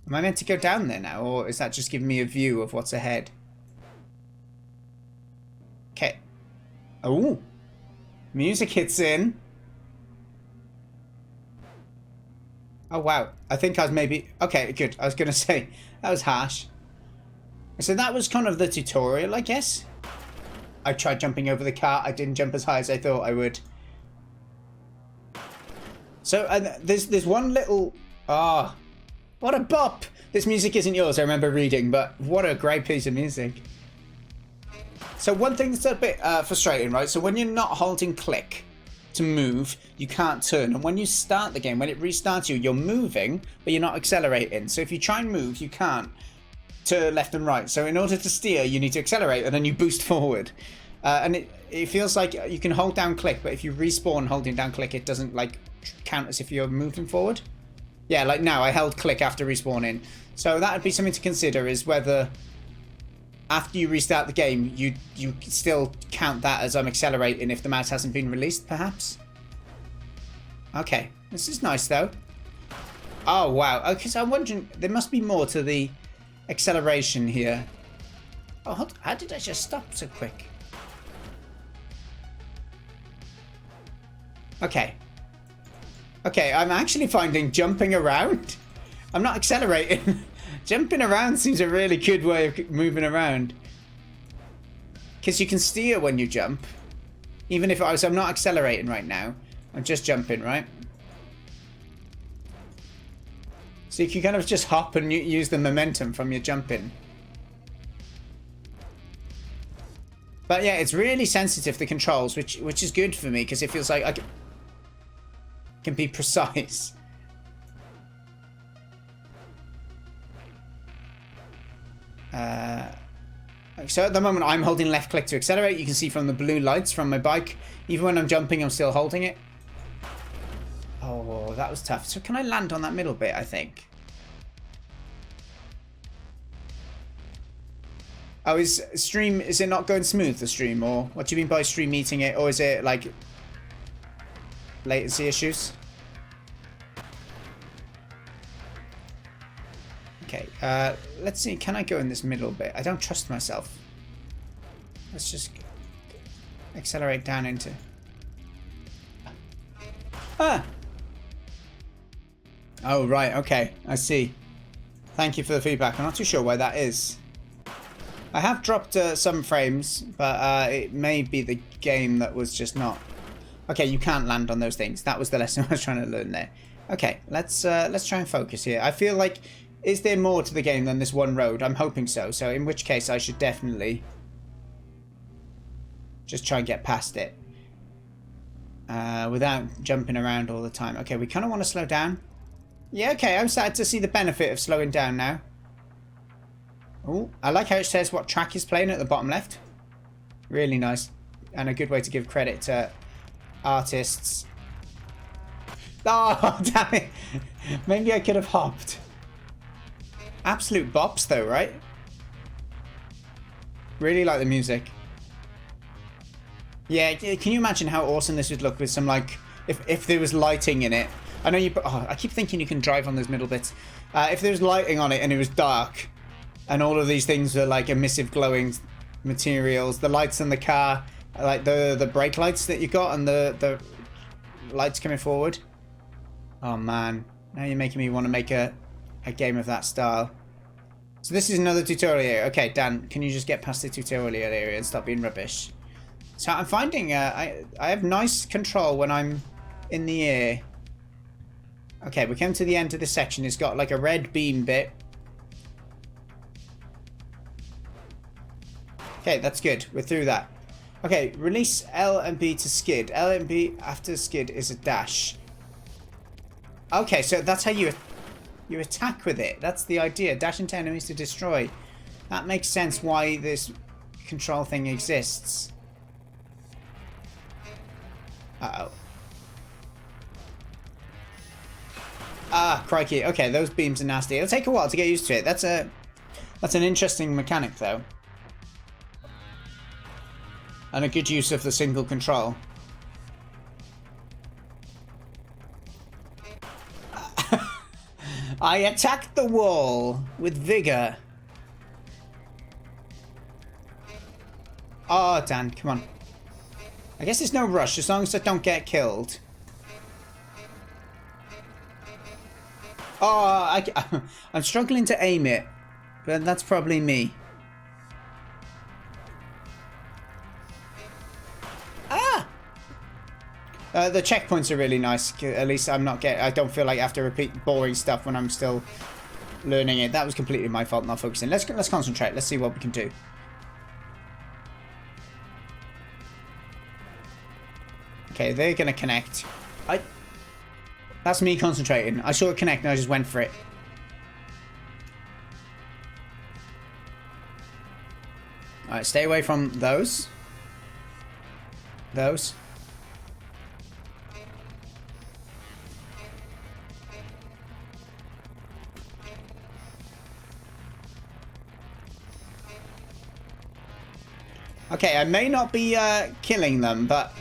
Am I meant to go down there now, or is that just giving me a view of what's ahead? Okay. Oh. Music hits in. Oh, wow. I think I was maybe... Okay, good. I was going to say, that was harsh. So that was kind of the tutorial, I guess. I tried jumping over the car. I didn't jump as high as I thought I would. So there's one little... Ah, what a bop! This music isn't yours, I remember reading, but what a great piece of music. So one thing that's a bit frustrating, right? So when you're not holding click to move, you can't turn. And when you start the game, when it restarts you, you're moving, but you're not accelerating. So if you try and move, you can't to left and right. So in order to steer, you need to accelerate, and then you boost forward. And it feels like you can hold down click, but if you respawn holding down click, it doesn't like count as if you're moving forward. Yeah, like now I held click after respawning. So that would be something to consider, is whether after you restart the game, you still count that as I'm accelerating if the mouse hasn't been released, perhaps. Okay, this is nice though. Oh wow, okay, so I'm wondering, there must be more to the acceleration here. Oh, how did I just stop so quick? Okay. Okay, I'm actually finding jumping around. I'm not accelerating. Jumping around seems a really good way of moving around. Because you can steer when you jump. Even if I'm not accelerating right now. I'm just jumping, right? So you can kind of just hop and use the momentum from your jumping. But yeah, it's really sensitive, the controls, which is good for me because it feels like I can be precise. So at the moment I'm holding left click to accelerate. You can see from the blue lights from my bike. Even when I'm jumping, I'm still holding it. Oh, that was tough. So can I land on that middle bit, I think? Oh, is it not going smooth, the stream? Or what do you mean by stream eating it? Or is it like latency issues? Okay, let's see. Can I go in this middle bit? I don't trust myself. Let's just accelerate down into... Ah! Oh, right. Okay, I see. Thank you for the feedback. I'm not too sure why that is. I have dropped some frames, but it may be the game that was just not... Okay, you can't land on those things. That was the lesson I was trying to learn there. Okay, let's try and focus here. I feel like, is there more to the game than this one road? I'm hoping so. So in which case, I should definitely just try and get past it without jumping around all the time. Okay, we kind of want to slow down. Yeah, okay, I'm starting to see the benefit of slowing down now. Oh, I like how it says what track is playing at the bottom left. Really nice. And a good way to give credit to artists. Oh, damn it. Maybe I could have hopped. Absolute bops though, right? Really like the music. Yeah, can you imagine how awesome this would look with some, like, if there was lighting in it? I know you... Oh, I keep thinking you can drive on those middle bits. If there was lighting on it and it was dark... And all of these things are like emissive glowing materials. The lights in the car, like the brake lights that you got and the lights coming forward. Oh man, now you're making me want to make a game of that style. So this is another tutorial area. Okay, Dan, can you just get past the tutorial area and stop being rubbish? So I'm finding I have nice control when I'm in the air. Okay, we came to the end of this section. It's got like a red beam bit. Okay, that's good. We're through that. Okay, release L and B to skid. L and B after skid is a dash. Okay, so that's how you attack with it. That's the idea. Dash into enemies to destroy. That makes sense why this control thing exists. Uh-oh. Ah, crikey. Okay, those beams are nasty. It'll take a while to get used to it. That's an interesting mechanic, though. And a good use of the single control. I attacked the wall with vigor. Oh, Dan, come on. I guess there's no rush as long as I don't get killed. Oh, I'm struggling to aim it, but that's probably me. The checkpoints are really nice. At least I don't feel like I have to repeat boring stuff when I'm still learning it. That was completely my fault, not focusing. Let's concentrate. Let's see what we can do. Okay, they're gonna connect. That's me concentrating. I saw it connect and I just went for it. Alright, stay away from those. Those. Okay, I may not be killing them, but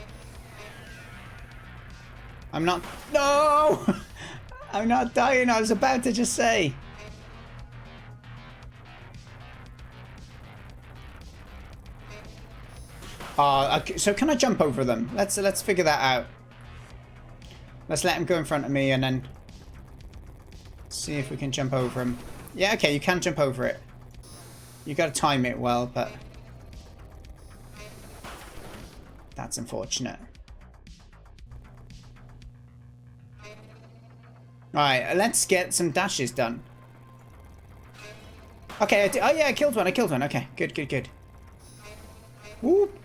I'm not... No! I'm not dying, I was about to just say. Okay, so can I jump over them? Let's figure that out. Let's let him go in front of me and then see if we can jump over him. Yeah, okay, you can jump over it. You got to time it well, but that's unfortunate. Alright, let's get some dashes done. Okay, oh yeah, I killed one. Okay, good. Whoop.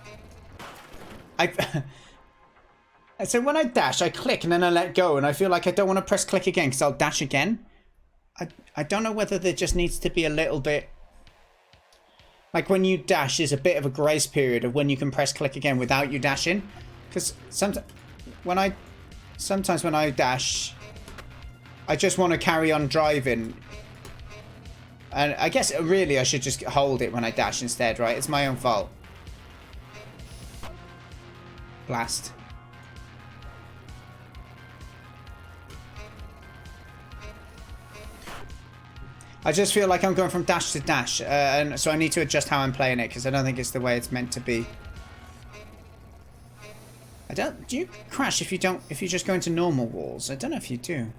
So when I dash, I click and then I let go, and I feel like I don't want to press click again because I'll dash again. I don't know whether there just needs to be a little bit... Like when you dash, there's a bit of a grace period of when you can press click again without you dashing. Because sometimes when I dash, I just want to carry on driving. And I guess really I should just hold it when I dash instead, right? It's my own fault. Blast. I just feel like I'm going from dash to dash, and so I need to adjust how I'm playing it because I don't think it's the way it's meant to be. Do you crash if you just go into normal walls? I don't know if you do.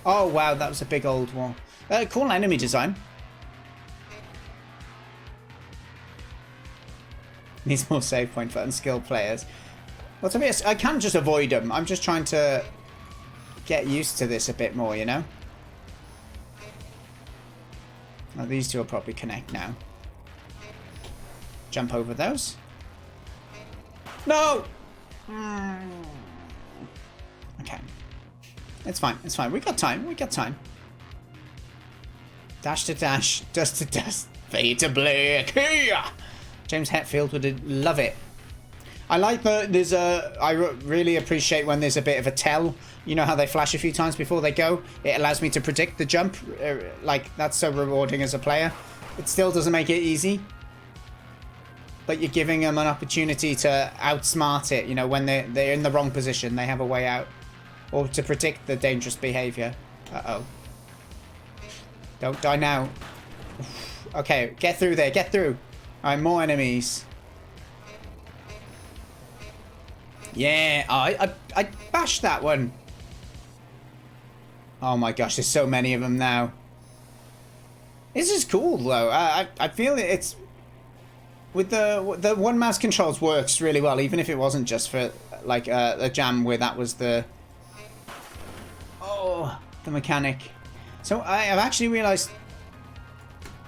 Oh wow, that was a big old wall. Cool enemy design. Needs more save point for unskilled players. Well, to be honest, I can just avoid them. I'm just trying to get used to this a bit more, you know? Well, these two will probably connect now. Jump over those. No! Okay. It's fine. It's fine. We got time. We got time. Dash to dash. Dust to dust. Fade to black. James Hetfield would love it. I like that there's a... I really appreciate when there's a bit of a tell. You know how they flash a few times before they go? It allows me to predict the jump. Like, that's so rewarding as a player. It still doesn't make it easy. But you're giving them an opportunity to outsmart it. You know, when they're in the wrong position, they have a way out. Or to predict the dangerous behavior. Uh-oh. Don't die now. Okay, get through there. Get through. Alright, more enemies. Yeah, I bashed that one. Oh my gosh, there's so many of them now. This is cool though. I feel it's with the one mouse controls works really well, even if it wasn't just for like a jam where that was the the mechanic. So I've actually realized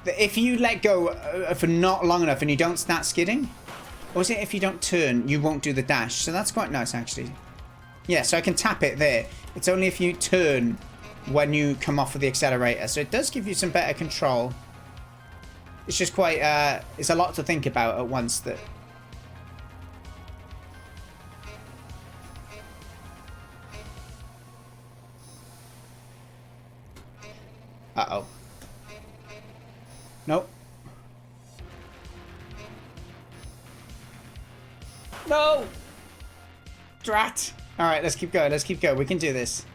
that if you let go for not long enough and you don't start skidding, or is it if you don't turn, you won't do the dash? So that's quite nice, actually. Yeah, so I can tap it there. It's only if you turn when you come off of the accelerator. So it does give you some better control. It's just quite... it's a lot to think about at once. That. Uh-oh. Nope. No! Drat! Alright, let's keep going. Let's keep going. We can do this.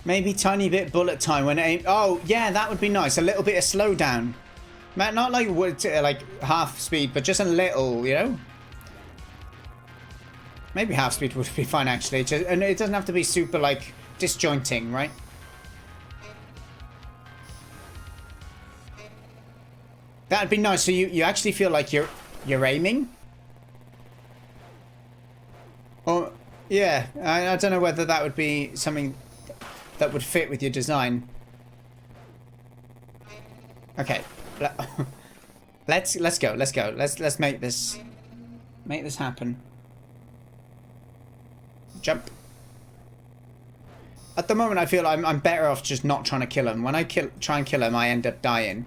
Maybe tiny bit bullet time when aim... Oh, yeah, that would be nice. A little bit of slowdown. Not like half speed, but just a little, you know? Maybe half speed would be fine, actually. And it doesn't have to be super, like, disjointing, right? That'd be nice. So you actually feel like you're aiming? Or, yeah, I don't know whether that would be something that would fit with your design. Okay. Let's go. Let's go. Let's make this happen. Jump. At the moment, I feel I'm better off just not trying to kill him. When I try and kill him, I end up dying.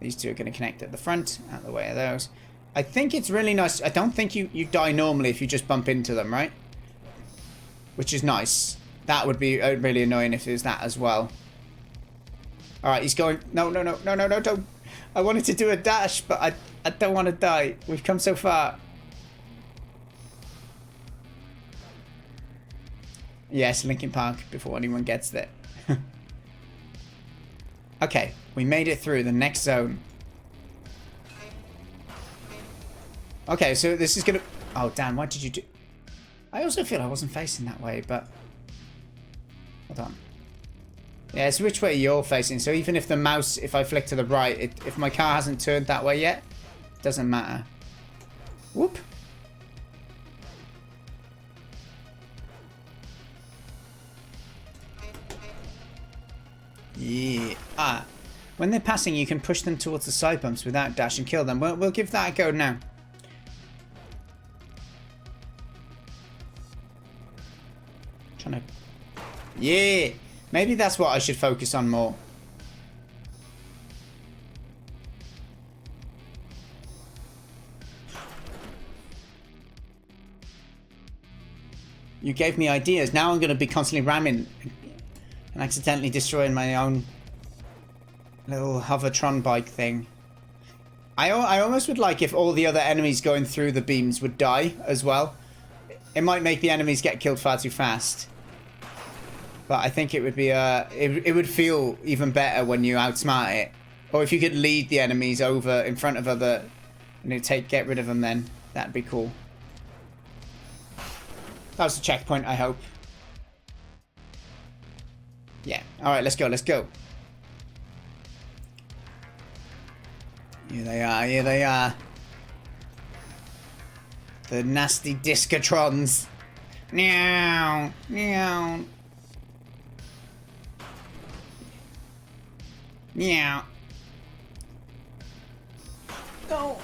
These two are going to connect at the front, out of the way of those. I think it's really nice. I don't think you die normally if you just bump into them, right? Which is nice. That would be really annoying if it was that as well. Alright, he's going... No, don't. I wanted to do a dash, but I don't want to die. We've come so far. Yes, Linkin Park, before anyone gets there. Okay, we made it through the next zone. Okay, so this is gonna... Oh, damn, what did you do? I also feel I wasn't facing that way, but... Hold on. Yeah, it's which way you're facing. So even if the mouse, if I flick to the right, if my car hasn't turned that way yet, it doesn't matter. Whoop. Yeah. When they're passing, you can push them towards the side bumps without dash and kill them. We'll give that a go now. Trying to... Yeah! Maybe that's what I should focus on more. You gave me ideas. Now I'm going to be constantly ramming and accidentally destroying my own little hovertron bike thing. I almost would like if all the other enemies going through the beams would die as well. It might make the enemies get killed far too fast. But I think it would be it would feel even better when you outsmart it. Or if you could lead the enemies over in front of other and get rid of them, then that'd be cool. That was the checkpoint, I hope. Yeah. Alright, let's go, let's go. Here they are, here they are. The nasty Discatrons. Meow, meow. Meow. Oh,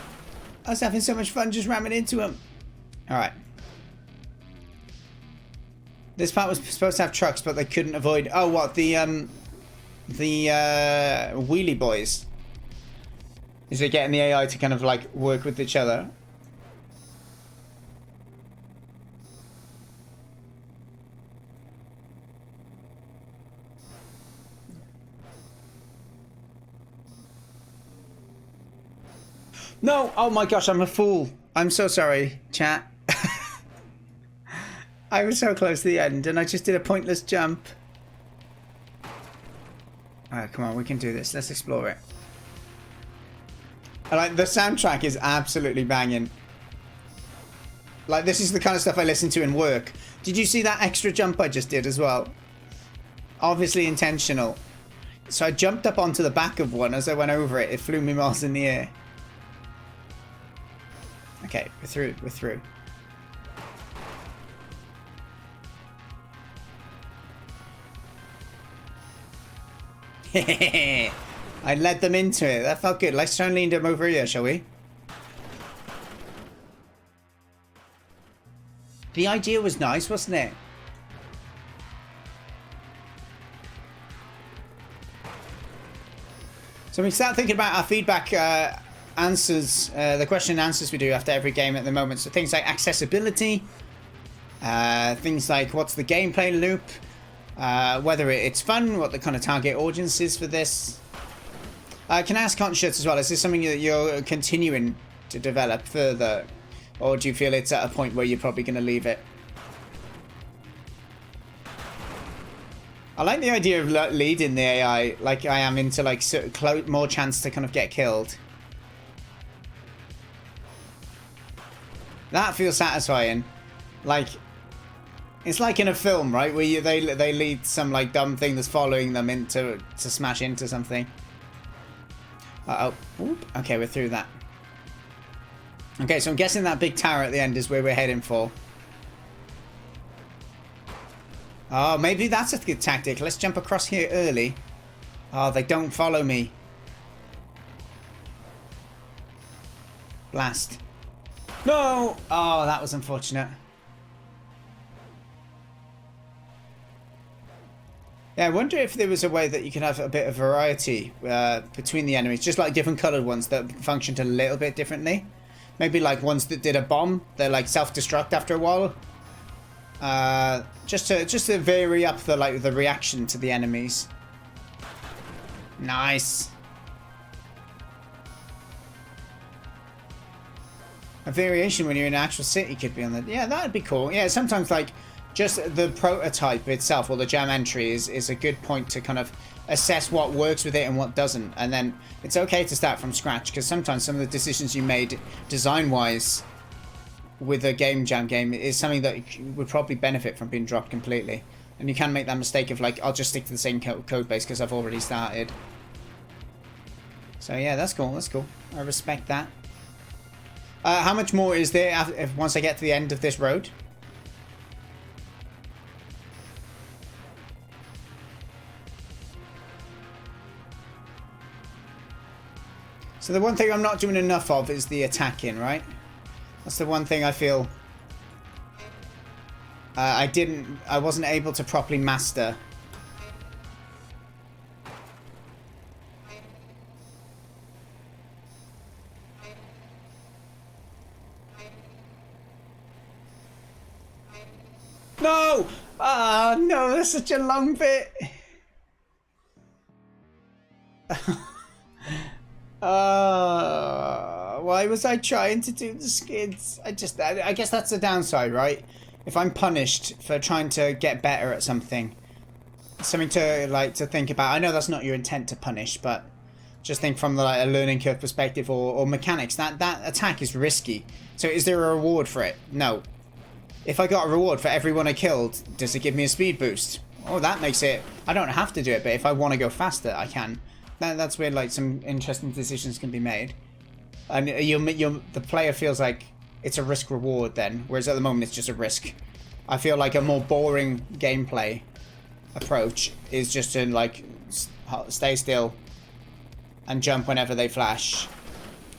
I was having so much fun just ramming into him. Alright. This part was supposed to have trucks, but they couldn't avoid... Oh, what? The wheelie boys. Is it getting the AI to kind of, like, work with each other? No! Oh my gosh, I'm a fool. I'm so sorry, chat. I was so close to the end and I just did a pointless jump. Alright, come on, we can do this. Let's explore it. Like, the soundtrack is absolutely banging. Like, this is the kind of stuff I listen to in work. Did you see that extra jump I just did as well? Obviously intentional. So I jumped up onto the back of one as I went over it. It flew me miles in the air. Okay, we're through, we're through. I led them into it. That felt good. Let's try and lead them over here, shall we? The idea was nice, wasn't it? So we start thinking about our feedback answers, the question and answers we do after every game at the moment. So things like accessibility, things like what's the gameplay loop, whether it's fun, what the kind of target audience is for this. Can I ask cottonshirtz as well, is this something that you're continuing to develop further, or do you feel it's at a point where you're probably going to leave it? I like the idea of leading the AI like I am into like more chance to kind of get killed. That feels satisfying. Like, it's like in a film, right, where they lead some like dumb thing that's following them to smash into something. Uh-oh. Oop. Okay, we're through that. Okay, so I'm guessing that big tower at the end is where we're heading for. Oh, maybe that's a good tactic. Let's jump across here early. Oh, they don't follow me. Blast. No! Oh, that was unfortunate. Yeah, I wonder if there was a way that you could have a bit of variety between the enemies. Just like different coloured ones that functioned a little bit differently. Maybe like ones that did a bomb. They're like self-destruct after a while. Just to vary up the reaction to the enemies. Nice. A variation when you're in an actual city could be on the... Yeah, that'd be cool. Yeah, sometimes like just the prototype itself or the jam entry is a good point to kind of assess what works with it and what doesn't. And then it's okay to start from scratch because sometimes some of the decisions you made design-wise with a jam game is something that would probably benefit from being dropped completely. And you can make that mistake of like, I'll just stick to the same code base because I've already started. So yeah, that's cool, that's cool. I respect that. How much more is there once I get to the end of this road? So the one thing I'm not doing enough of is the attacking, right? That's the one thing I feel I wasn't able to properly master. No! Ah, no, that's such a long bit. Why was I trying to do the skids? I guess that's the downside, right? If I'm punished for trying to get better at something to think about. I know that's not your intent to punish, but just think from the, a learning curve perspective or mechanics. That attack is risky. So is there a reward for it? No. If I got a reward for everyone I killed, does it give me a speed boost? Oh, that makes it... I don't have to do it, but if I want to go faster, I can. That's where like some interesting decisions can be made. And the player feels like it's a risk reward then, whereas at the moment it's just a risk. I feel like a more boring gameplay approach is just to like stay still and jump whenever they flash.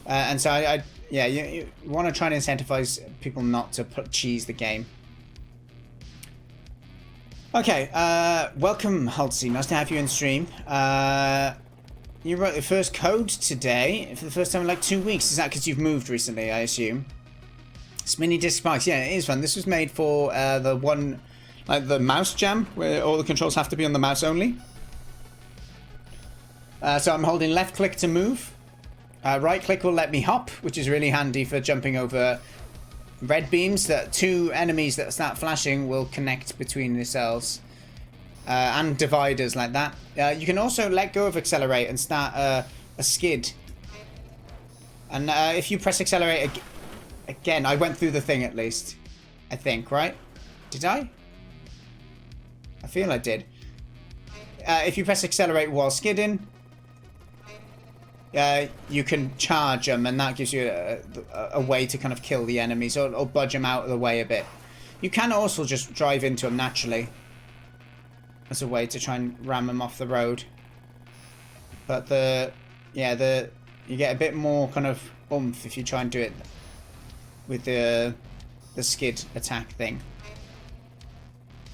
And so yeah, you want to try and incentivize people not to cheese the game. Okay, welcome, Halsey. Nice to have you in stream. You wrote the first code today for the first time in like 2 weeks. Is that because you've moved recently, I assume? It's mini disc spikes. Yeah, it is fun. This was made for the one, like the mouse jam, where all the controls have to be on the mouse only. So I'm holding left click to move. Right click will let me hop, which is really handy for jumping over red beams. That two enemies that start flashing will connect between the cells. And dividers like that. You can also let go of accelerate and start a skid. And if you press accelerate again, I went through the thing at least. I think, right? Did I? I feel I did. If you press accelerate while skidding, you can charge them, and that gives you a way to kind of kill the enemies or budge them out of the way a bit. You can also just drive into them naturally as a way to try and ram them off the road. But you get a bit more kind of oomph if you try and do it with the skid attack thing.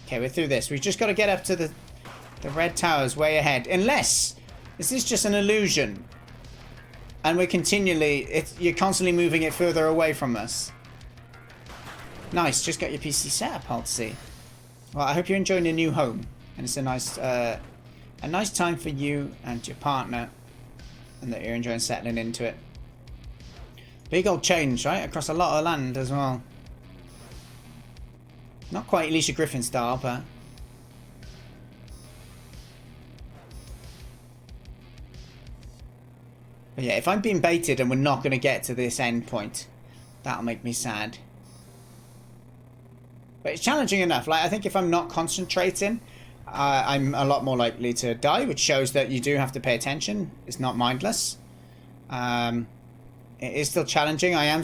Okay, we're through this. We've just got to get up to the red towers way ahead. Unless this is just an illusion, and we're you're constantly moving it further away from us. Nice, just got your PC set up, I'll see. Well, I hope you're enjoying your new home. And it's a nice time for you and your partner, and that you're enjoying settling into it. Big old change, right? Across a lot of land as well. Not quite Alicia Griffin style, but... But yeah, if I'm being baited and we're not going to get to this end point, that'll make me sad. But it's challenging enough. Like, I think if I'm not concentrating, I'm a lot more likely to die, which shows that you do have to pay attention. It's not mindless. It is still challenging. I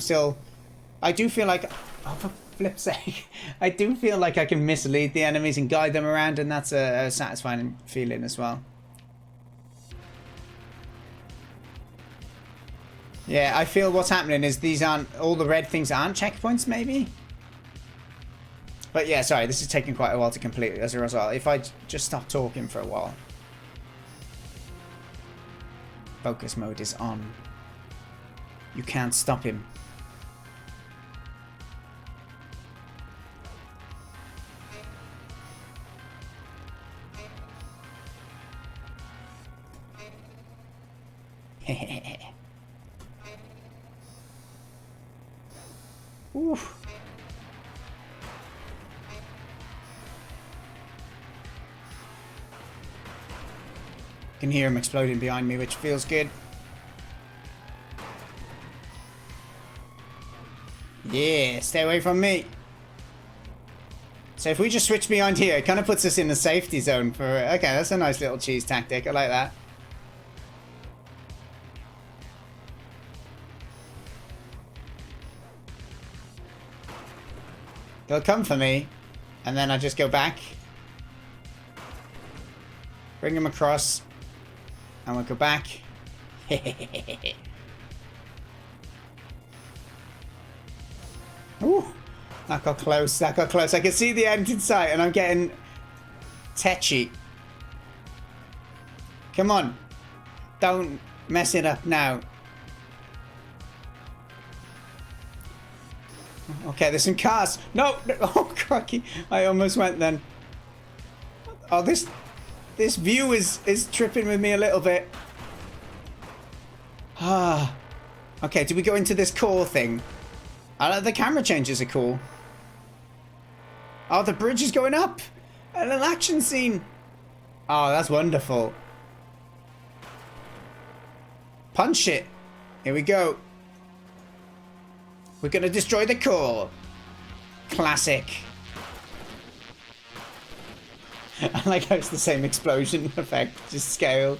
do feel like, oh, for flip's sake, I do feel like I can mislead the enemies and guide them around, and that's a satisfying feeling as well. Yeah, I feel what's happening is all the red things aren't checkpoints, maybe? But yeah, sorry, this is taking quite a while to complete as a result. If I just stop talking for a while. Focus mode is on. You can't stop him. Oof. Can hear him exploding behind me, which feels good. Yeah, stay away from me. So if we just switch behind here, it kind of puts us in the safety zone for... Okay, that's a nice little cheese tactic. I like that. They'll come for me, and then I just go back. Bring them across. And we'll go back. Ooh, that got close. That got close. I can see the end in sight, and I'm getting tetchy. Come on. Don't mess it up now. Okay, there's some cars. No! Oh, crikey. I almost went then. Oh, this view is tripping with me a little bit. Ah. Okay, do we go into this core thing? The camera changes are cool. Oh, the bridge is going up. And an action scene. Oh, that's wonderful. Punch it. Here we go. We're going to destroy the core. Classic. I like how it's the same explosion effect, just scaled.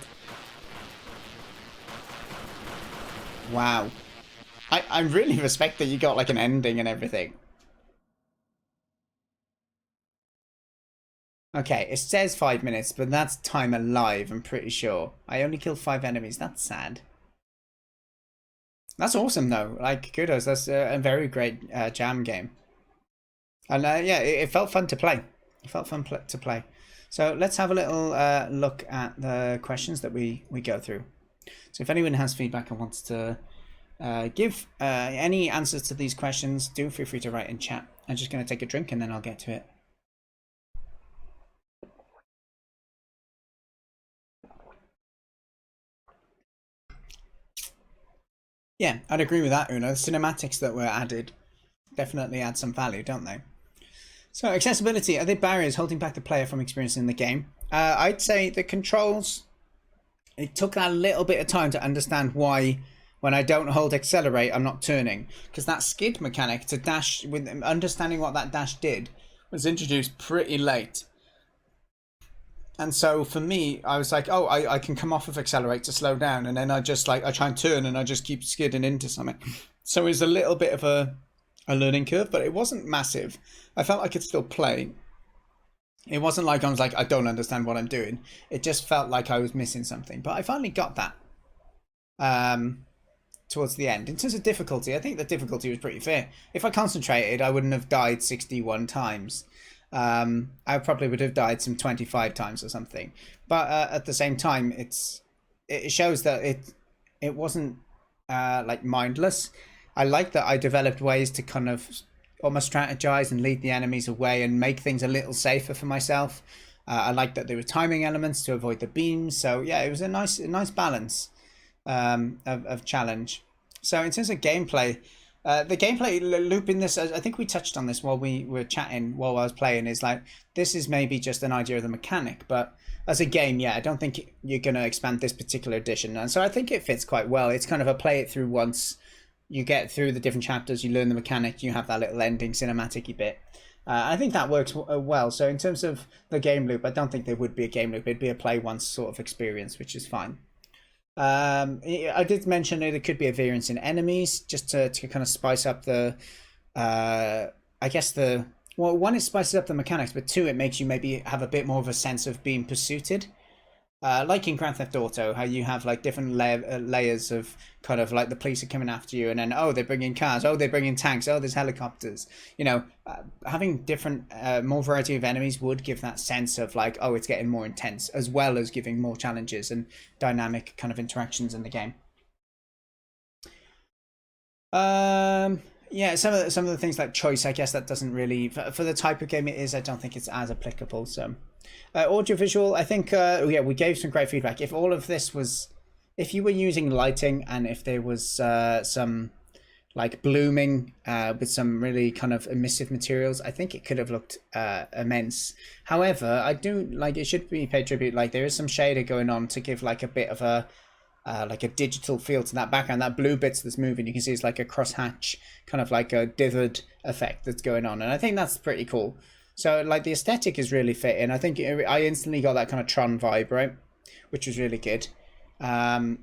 Wow. I really respect that you got like an ending and everything. Okay, it says 5 minutes, but that's time alive, I'm pretty sure. I only killed 5 enemies. That's sad. That's awesome, though. Like, kudos. That's a very great jam game. And yeah, it felt fun to play. It felt fun to play. So let's have a little look at the questions that we go through. So if anyone has feedback and wants to give any answers to these questions, do feel free to write in chat. I'm just going to take a drink and then I'll get to it. Yeah, I'd agree with that, Una. The cinematics that were added definitely add some value, don't they? So, accessibility. Are there barriers holding back the player from experiencing the game? I'd say the controls, it took that little bit of time to understand why when I don't hold accelerate, I'm not turning. Because that skid mechanic to dash, with understanding what that dash did, was introduced pretty late. And so for me, I was like, oh, I can come off of accelerate to slow down. And then I just like, I try and turn and I just keep skidding into something. So it was a little bit of a learning curve, but it wasn't massive. I felt I could still play. It wasn't like I was like, I don't understand what I'm doing. It just felt like I was missing something. But I finally got that towards the end. In terms of difficulty, I think the difficulty was pretty fair. If I concentrated, I wouldn't have died 61 times. I probably would have died some 25 times or something, but at the same time, it shows that it wasn't like mindless. I like that I developed ways to kind of almost strategize and lead the enemies away and make things a little safer for myself. I like that there were timing elements to avoid the beams. So yeah, it was a nice balance of challenge. So in terms of gameplay. The gameplay loop in this, I think we touched on this while we were chatting, while I was playing, is like, this is maybe just an idea of the mechanic, but as a game, yeah, I don't think you're going to expand this particular edition. And so I think it fits quite well. It's kind of a play it through once, you get through the different chapters, you learn the mechanic, you have that little ending cinematic-y bit. I think that works well. So in terms of the game loop, I don't think there would be a game loop. It'd be a play once sort of experience, which is fine. I did mention that it could be a variance in enemies, just to kind of spice up the, I guess well, one, it spices up the mechanics, but two, it makes you maybe have a bit more of a sense of being pursued. Like in Grand Theft Auto, how you have like different layers of kind of like the police are coming after you, and then, oh, they're bringing cars, oh, they're bringing tanks, oh, there's helicopters. You know, having different, more variety of enemies would give that sense of like, oh, it's getting more intense, as well as giving more challenges and dynamic kind of interactions in the game. Yeah, some of the things like choice, I guess that doesn't really, for the type of game it is, I don't think it's as applicable. So audiovisual, I think yeah, we gave some great feedback. If all of this was, if you were using lighting and if there was some like blooming with some really kind of emissive materials, I think it could have looked immense. However, I do like, it should be paid tribute, like there is some shader going on to give like a bit of a like a digital feel to that background. That blue bits that's moving, you can see it's like a crosshatch, kind of like a dithered effect that's going on, and I think that's pretty cool. So like the aesthetic is really fitting. I think I instantly got that kind of Tron vibe, right, which was really good. And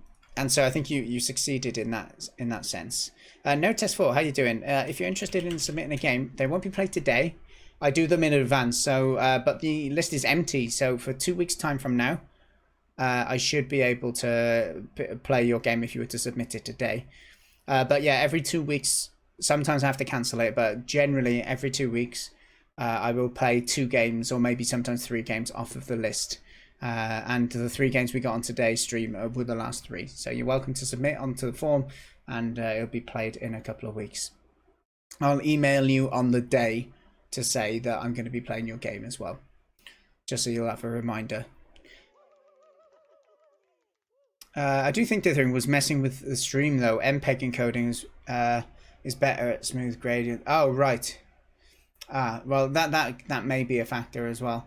so I think you succeeded in that sense. No Test 4, how you doing? If you're interested in submitting a game, they won't be played today. I do them in advance, so but the list is empty. So for 2 weeks time from now, I should be able to play your game if you were to submit it today. But yeah, every 2 weeks sometimes I have to cancel it, but generally every 2 weeks I will play 2 games or maybe sometimes 3 games off of the list. And the 3 games we got on today's stream were the last 3. So you're welcome to submit onto the form, and it'll be played in a couple of weeks. I'll email you on the day to say that I'm going to be playing your game as well, just so you'll have a reminder. I do think Dithering was messing with the stream though. MPEG encoding is better at smooth gradient. Oh right. Well that may be a factor as well.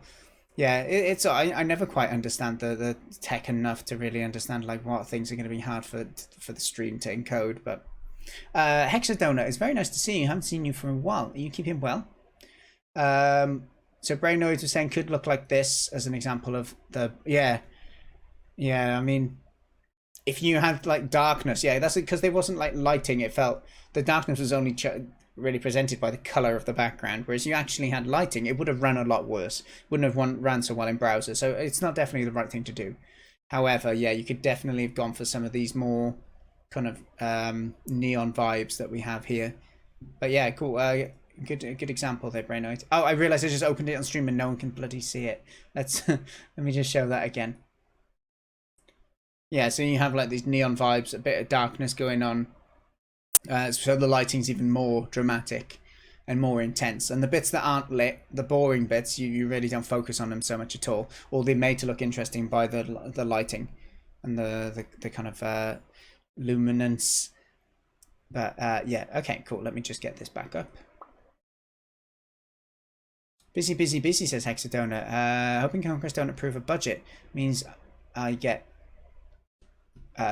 Yeah, I never quite understand the tech enough to really understand like what things are going to be hard for the stream to encode. But Hexadonut, it's very nice to see you. I haven't seen you for a while. Are you keeping well? So Brainoid was saying could look like this as an example of the yeah. I mean, if you had like darkness, yeah, that's because there wasn't like lighting. It felt the darkness was only really presented by the color of the background, whereas you actually had lighting, it would have run a lot worse. Wouldn't have ran so well in browser. So it's not definitely the right thing to do. However, yeah, you could definitely have gone for some of these more kind of neon vibes that we have here. But yeah, cool. Good example there, Brainoid. Oh, I realized I just opened it on stream and no one can bloody see it. Let's let me just show that again. Yeah, so you have like these neon vibes, a bit of darkness going on. So the lighting's even more dramatic and more intense. And the bits that aren't lit, the boring bits, you really don't focus on them so much at all. Or they're made to look interesting by the lighting and the kind of luminance. But yeah, okay, cool. Let me just get this back up. Busy, says Hexadonut. Hoping Conquest don't approve a budget means I get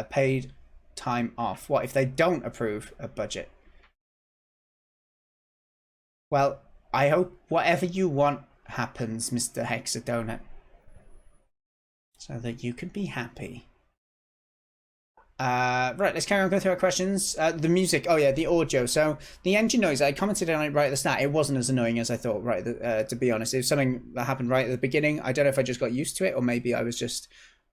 paid time off. What if they don't approve a budget? Well, I hope whatever you want happens, Mr. Hexadonut, so that you can be happy. Right, let's carry on going through our questions. The music, oh yeah, the audio. So the engine noise, I commented on it right at the start. It wasn't as annoying as I thought, right, to be honest. It was something that happened right at the beginning. I don't know if I just got used to it or maybe I was just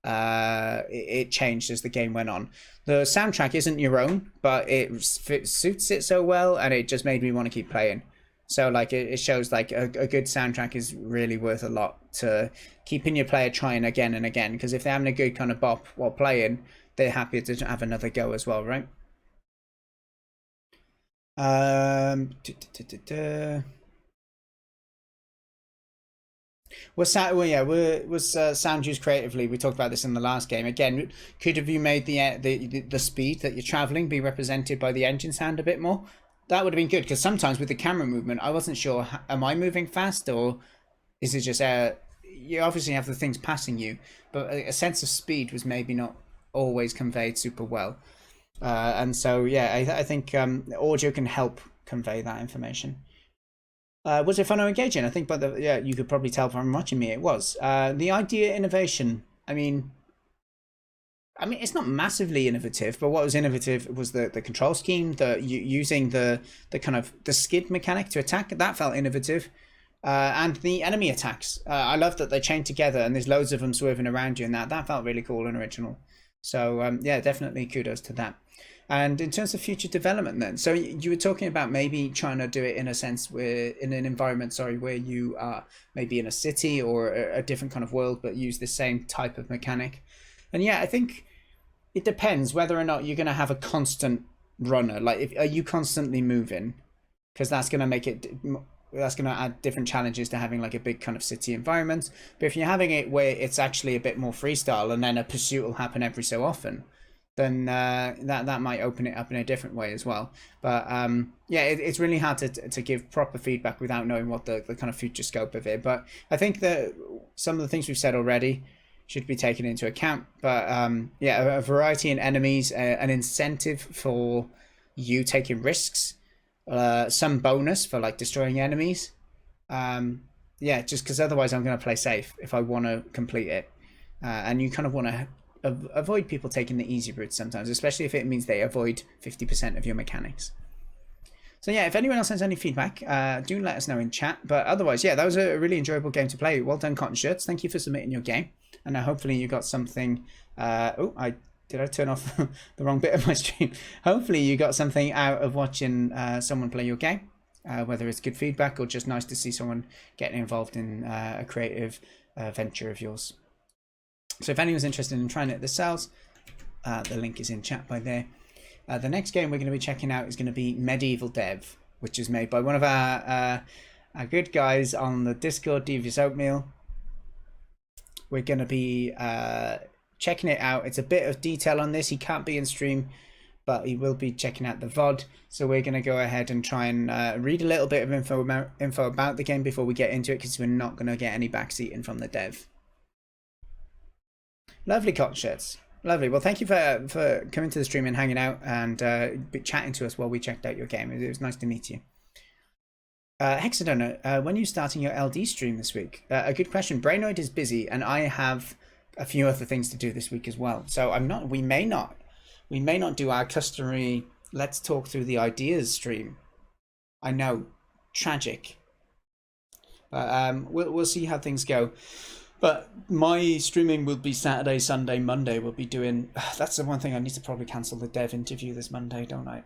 it changed as the game went on. The soundtrack isn't your own, but it suits it so well, and it just made me want to keep playing. So like it shows like a good soundtrack is really worth a lot to keeping your player trying again and again, because if they're having a good kind of bop while playing, they're happy to have another go as well, right? Was sound used creatively? We talked about this in the last game. Again, could have you made the speed that you're traveling be represented by the engine sound a bit more? That would have been good, because sometimes with the camera movement, I wasn't sure, am I moving fast or is it just you obviously have the things passing you, but a sense of speed was maybe not always conveyed super well. And so yeah, I think audio can help convey that information. Was it fun or engaging? I think, yeah, you could probably tell from watching me, it was. The idea innovation. I mean, it's not massively innovative, but what was innovative was the control scheme, using the kind of the skid mechanic to attack. That felt innovative, and the enemy attacks. I love that they chain together and there's loads of them swerving around you, and that felt really cool and original. So yeah, definitely kudos to that. And in terms of future development then, so you were talking about maybe trying to do it in a sense where in an environment, where you are maybe in a city or a different kind of world, but use the same type of mechanic. And yeah, I think it depends whether or not you're going to have a constant runner. Like, are you constantly moving? Because that's going to add different challenges to having like a big kind of city environment. But if you're having it where it's actually a bit more freestyle and then a pursuit will happen every so often, then that might open it up in a different way as well. But yeah, it's really hard to give proper feedback without knowing what the kind of future scope of it. But I think that some of the things we've said already should be taken into account. But yeah, a variety in enemies, an incentive for you taking risks, some bonus for like destroying enemies. Yeah, just because otherwise I'm going to play safe if I want to complete it. And you kind of want to avoid people taking the easy route sometimes, especially if it means they avoid 50% of your mechanics. So yeah, if anyone else has any feedback, do let us know in chat. But otherwise, yeah, that was a really enjoyable game to play. Well done, cottonshirtz. Thank you for submitting your game. And hopefully you got something. Oh, I did I turn off the wrong bit of my stream? Hopefully you got something out of watching someone play your game, whether it's good feedback or just nice to see someone getting involved in a creative venture of yours. So if anyone's interested in trying it themselves, the link is in chat by there. The next game we're going to be checking out is going to be Medieval Dev, which is made by one of our good guys on the Discord, Devious Oatmeal. We're going to be checking it out. It's a bit of detail on this. He can't be in stream, but he will be checking out the VOD. So we're going to go ahead and try and read a little bit of info about the game before we get into it, because we're not going to get any backseating from the dev. Lovely cottonshirtz. Lovely. Well, thank you for coming to the stream and hanging out and chatting to us while we checked out your game. It was nice to meet you. Hexadonor, when are you starting your LD stream this week? A good question. Brainoid is busy, and I have a few other things to do this week as well. So we may not do our customary let's talk through the ideas stream. I know, tragic. But we'll see how things go. But my streaming will be Saturday, Sunday, Monday. We'll be doing. That's the one thing I need to probably cancel the dev interview this Monday, don't I?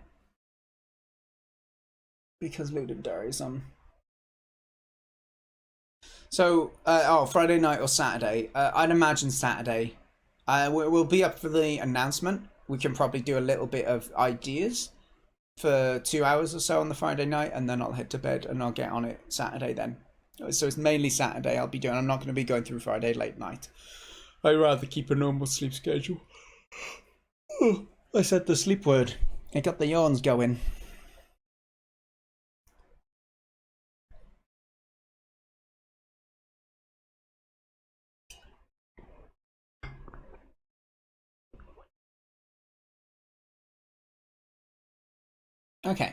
Because Ludum Dare is on. So, Friday night or Saturday. I'd imagine Saturday. We'll be up for the announcement. We can probably do a little bit of ideas for 2 hours or so on the Friday night, and then I'll head to bed and I'll get on it Saturday then. So it's mainly Saturday I'll be doing. I'm not going to be going through Friday late night. I'd rather keep a normal sleep schedule. Oh, I said the sleep word. I got the yawns going. Okay.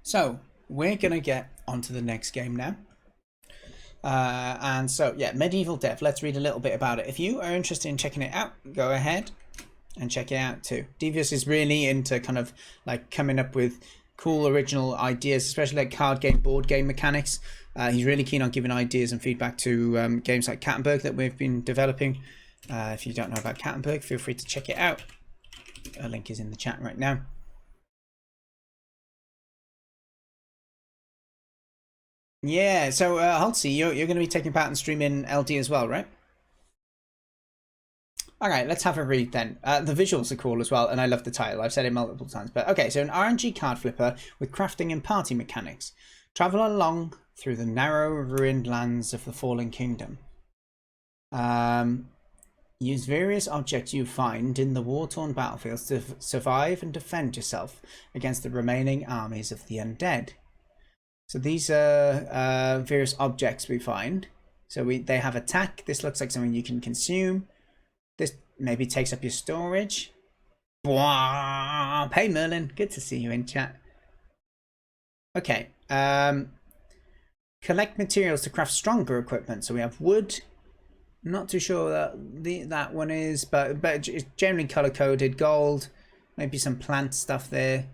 So we're going to get onto the next game now. And so, yeah, Medieval Dev. Let's read a little bit about it. If you are interested in checking it out, go ahead and check it out too. Devious is really into kind of like coming up with cool original ideas, especially like card game, board game mechanics. He's really keen on giving ideas and feedback to games like Cattenberg that we've been developing. If you don't know about Cattenberg, feel free to check it out. A link is in the chat right now. Yeah, so Halsey, you're going to be taking part in streaming LD as well, right? All right, let's have a read then. The visuals are cool as well, and I love the title. I've said it multiple times, but okay. So an RNG card flipper with crafting and party mechanics. Travel along through the narrow, ruined lands of the Fallen Kingdom. Use various objects you find in the war-torn battlefields to survive and defend yourself against the remaining armies of the undead. So these are various objects we find. So they have attack. This looks like something you can consume. This maybe takes up your storage. Bwah! Hey Merlin, good to see you in chat. Okay. Collect materials to craft stronger equipment. So we have wood. Not too sure that one is, but it's generally color coded. Gold, maybe some plant stuff there.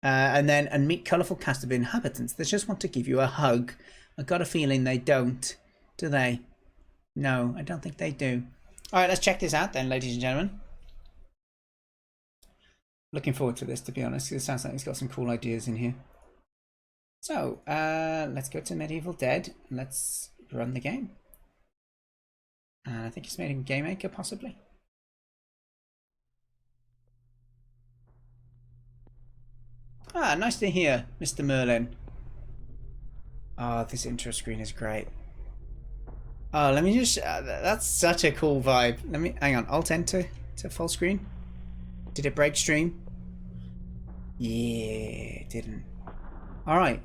And meet colourful cast of inhabitants that just want to give you a hug. I got a feeling they don't, do they? No, I don't think they do. All right, let's check this out then, ladies and gentlemen. Looking forward to this, to be honest. It sounds like it's got some cool ideas in here. So, let's go to Medieval Dead. Let's run the game. And I think it's made in Game Maker, possibly. Ah, nice to hear, Mr. Merlin. Oh, this intro screen is great. Oh, let me just... that's such a cool vibe. Let me... Hang on, Alt-Enter to full screen. Did it break stream? Yeah, it didn't. Alright.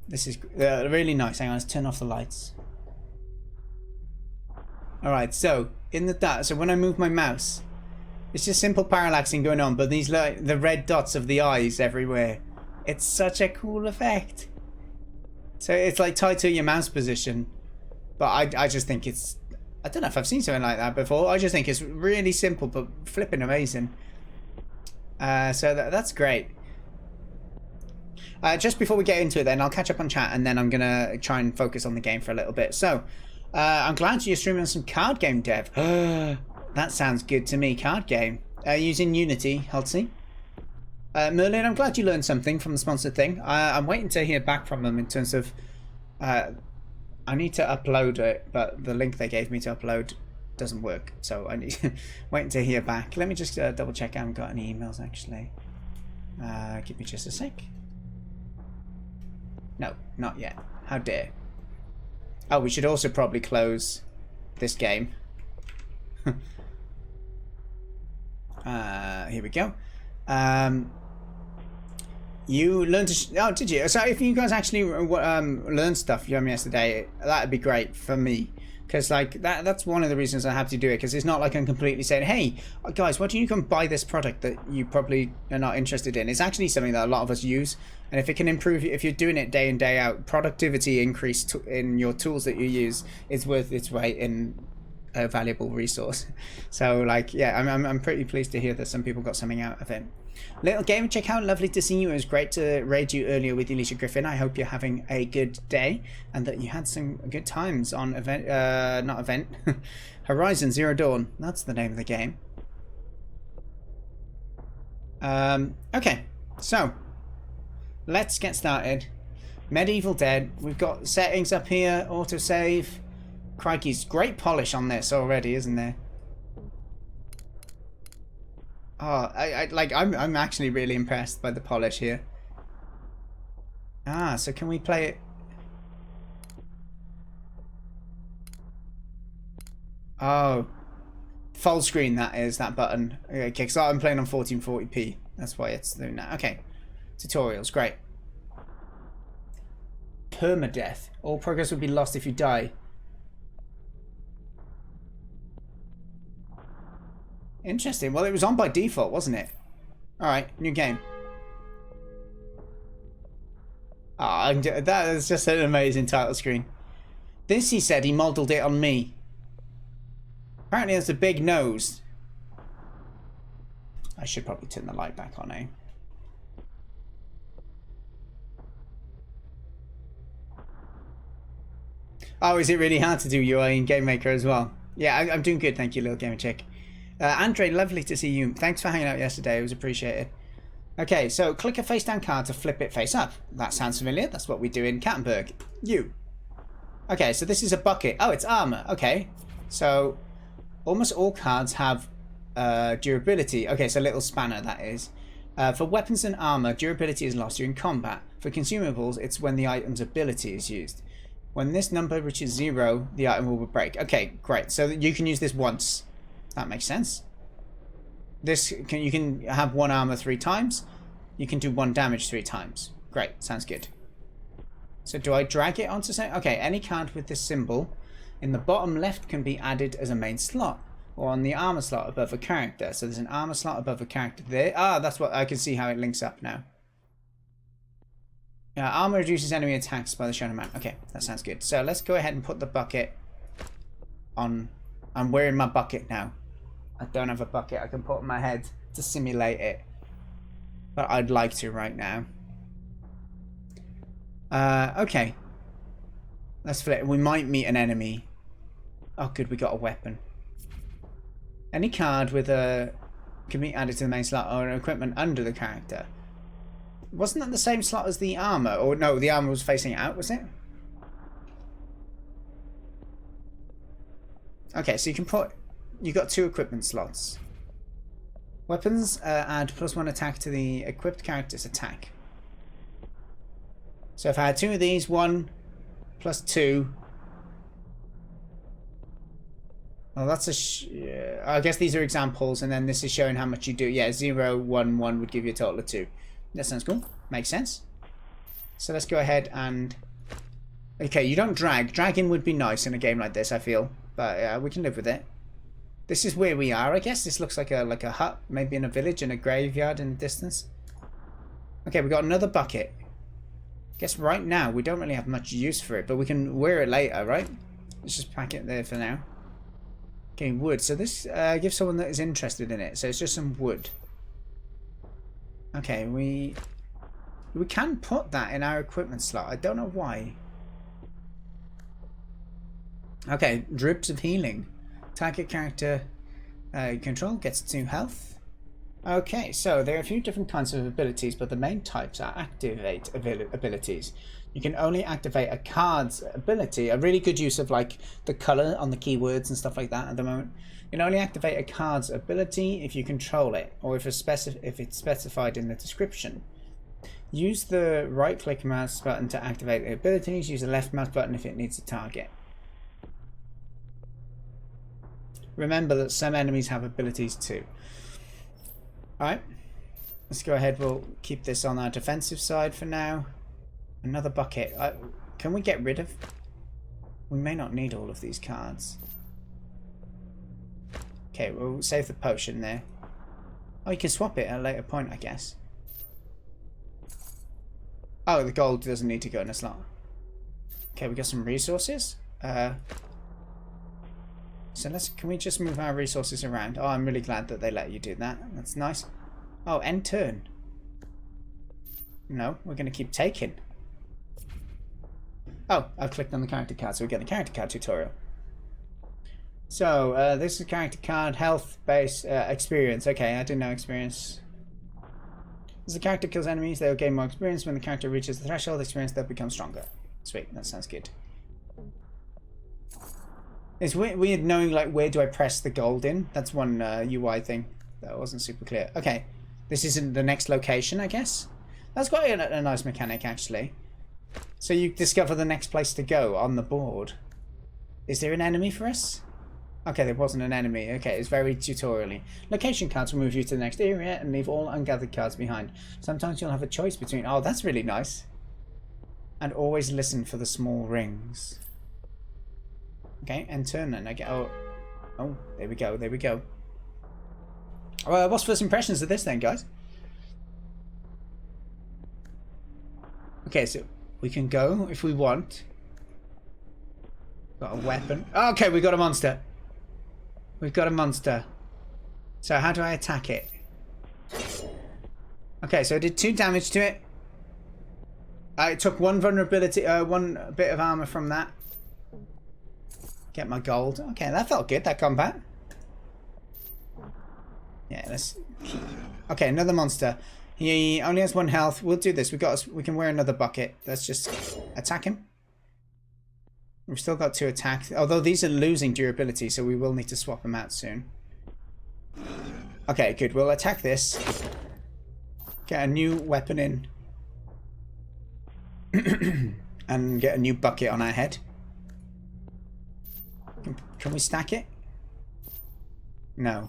This is really nice. Hang on, let's turn off the lights. Alright, so, in the dark... So when I move my mouse... It's just simple parallaxing going on, but these like the red dots of the eyes everywhere. It's such a cool effect. So it's like tied to your mouse position. But I just think it's... I don't know if I've seen something like that before. I just think it's really simple, but flipping amazing. So that's great. Just before we get into it then, I'll catch up on chat and then I'm going to try and focus on the game for a little bit. So, I'm glad you're streaming some card game dev. That sounds good to me. Card game. Using Unity, Halsey. Merlin, I'm glad you learned something from the sponsored thing. I'm waiting to hear back from them in terms of... I need to upload it, but the link they gave me to upload doesn't work. So I need waiting to hear back. Let me just double check I haven't got any emails, actually. Give me just a sec. No, not yet. How dare. Oh, we should also probably close this game. Here we go. You learned to... oh, did you? So if you guys actually learned stuff from yesterday, that'd be great for me. Because like that's one of the reasons I have to do it. Because it's not like I'm completely saying, hey, guys, why don't you come buy this product that you probably are not interested in? It's actually something that a lot of us use. And if it can improve, if you're doing it day in, day out, productivity increase in your tools that you use is worth its weight in a valuable resource. So like, yeah, I'm pretty pleased to hear that some people got something out of it. Little Gamer Check out, lovely to see you. It was great to raid you earlier with Alicia Griffin. I hope you're having a good day and that you had some good times on Horizon Zero Dawn. That's the name of the game. Okay, so let's get started. Medieval Dead. We've got settings up here, autosave. Crikey's great polish on this already, isn't there? Oh, I'm actually really impressed by the polish here. Ah, so can we play it? Oh, full screen, that is, that button. Okay, because I'm playing on 1440p. That's why it's doing that. Okay, tutorials, great. Permadeath. All progress will be lost if you die. Interesting. Well, it was on by default, wasn't it? Alright, new game. Ah, that is just an amazing title screen. This, he said, he modelled it on me. Apparently has a big nose. I should probably turn the light back on, eh? Oh, is it really hard to do UI in Game Maker as well? Yeah, I'm doing good, thank you, little gamer chick. Andre, lovely to see you. Thanks for hanging out yesterday. It was appreciated. Okay, so click a face down card to flip it face up. That sounds familiar. That's what we do in Cattenburg. You. Okay, so this is a bucket. Oh, it's armor. Okay, so almost all cards have durability. Okay, so little spanner, that is. For weapons and armor, durability is lost during combat. For consumables, it's when the item's ability is used. When this number reaches 0, the item will break. Okay, great. So you can use this once. That makes sense. You can have 1 armor 3 times. You can do 1 damage 3 times. Great, sounds good. So do I drag it onto something? Okay, any card with this symbol in the bottom left can be added as a main slot or on the armor slot above a character. So there's an armor slot above a character there. Ah, that's what I can see how it links up now. Armor reduces enemy attacks by the shown amount. Okay, that sounds good. So let's go ahead and put the bucket on. I'm wearing my bucket now. I don't have a bucket I can put on my head to simulate it. But I'd like to right now. Okay. Let's flip. We might meet an enemy. Oh good, we got a weapon. Any card with a... can be added to the main slot or an equipment under the character. Wasn't that the same slot as the armor? Or no, the armor was facing out, was it? Okay, so you can put... you got 2 equipment slots. Weapons add +1 attack to the equipped character's attack. So if I had 2 of these, 1 plus 2. Well, that's a... I guess these are examples, and then this is showing how much you do. Yeah, 0, 1, 1 would give you a total of 2. That sounds cool. Makes sense. So let's go ahead and... okay, you don't drag. Dragging would be nice in a game like this, I feel. But we can live with it. This is where we are, I guess. This looks like a hut, maybe in a village, and a graveyard in the distance. Okay, we got another bucket. Guess right now we don't really have much use for it, but we can wear it later, right? Let's just pack it there for now. Okay, wood. So this gives someone that is interested in it. So it's just some wood. Okay, we can put that in our equipment slot. I don't know why. Okay, drips of healing. Target character control gets 2 health. Okay, so there are a few different kinds of abilities, but the main types are activate abilities. You can only activate a card's ability, a really good use of like the color on the keywords and stuff like that at the moment. You can only activate a card's ability if you control it, or if it's specified in the description. Use the right-click mouse button to activate the abilities. Use the left mouse button if it needs a target. Remember that some enemies have abilities too. Alright, let's go ahead. We'll keep this on our defensive side for now. Another bucket. Can we get rid of... We may not need all of these cards. Okay, we'll save the potion there. Oh, you can swap it at a later point, I guess. Oh, the gold doesn't need to go in a slot. Okay, we got some resources. So can we just move our resources around? Oh, I'm really glad that they let you do that. That's nice. Oh, end turn. No, we're going to keep taking. Oh, I clicked on the character card, so we get the character card tutorial. So, this is a character card, health, base, experience. Okay, I didn't know experience. As the character kills enemies, they'll gain more experience. When the character reaches the threshold experience, they'll become stronger. Sweet, that sounds good. It's weird knowing, like, where do I press the gold in? That's one UI thing that wasn't super clear. Okay, this isn't the next location, I guess? That's quite a nice mechanic, actually. So you discover the next place to go on the board. Is there an enemy for us? Okay, there wasn't an enemy. Okay, it's very tutorial-y. Location cards will move you to the next area and leave all ungathered cards behind. Sometimes you'll have a choice between... Oh, that's really nice. And always listen for the small rings. Okay, and turn then. I get... Oh, there we go. There we go. Well, what's first impressions of this then, guys? Okay, so we can go if we want. Got a weapon. Okay, we got a monster. We've got a monster. So how do I attack it? Okay, so I did 2 damage to it. I took 1 vulnerability, 1 bit of armor from that. Get my gold. Okay, that felt good, that combat. Yeah, let's... Okay, another monster. He only has 1 health. We'll do this. We can wear another bucket. Let's just attack him. We've still got 2 attacks. Although these are losing durability, so we will need to swap them out soon. Okay, good. We'll attack this. Get a new weapon in. And get a new bucket on our head. Can we stack it? No.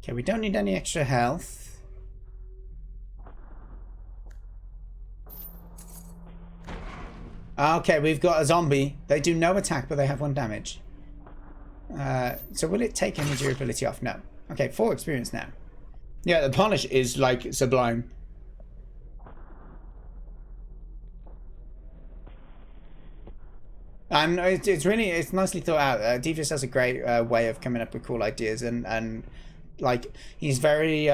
Okay, we don't need any extra health. Okay, we've got a zombie. They do no attack, but they have 1 damage. So will it take any durability off? No. Okay, 4 experience now. Yeah, the polish is like sublime. And it's nicely thought out. Devious has a great way of coming up with cool ideas, and like he's very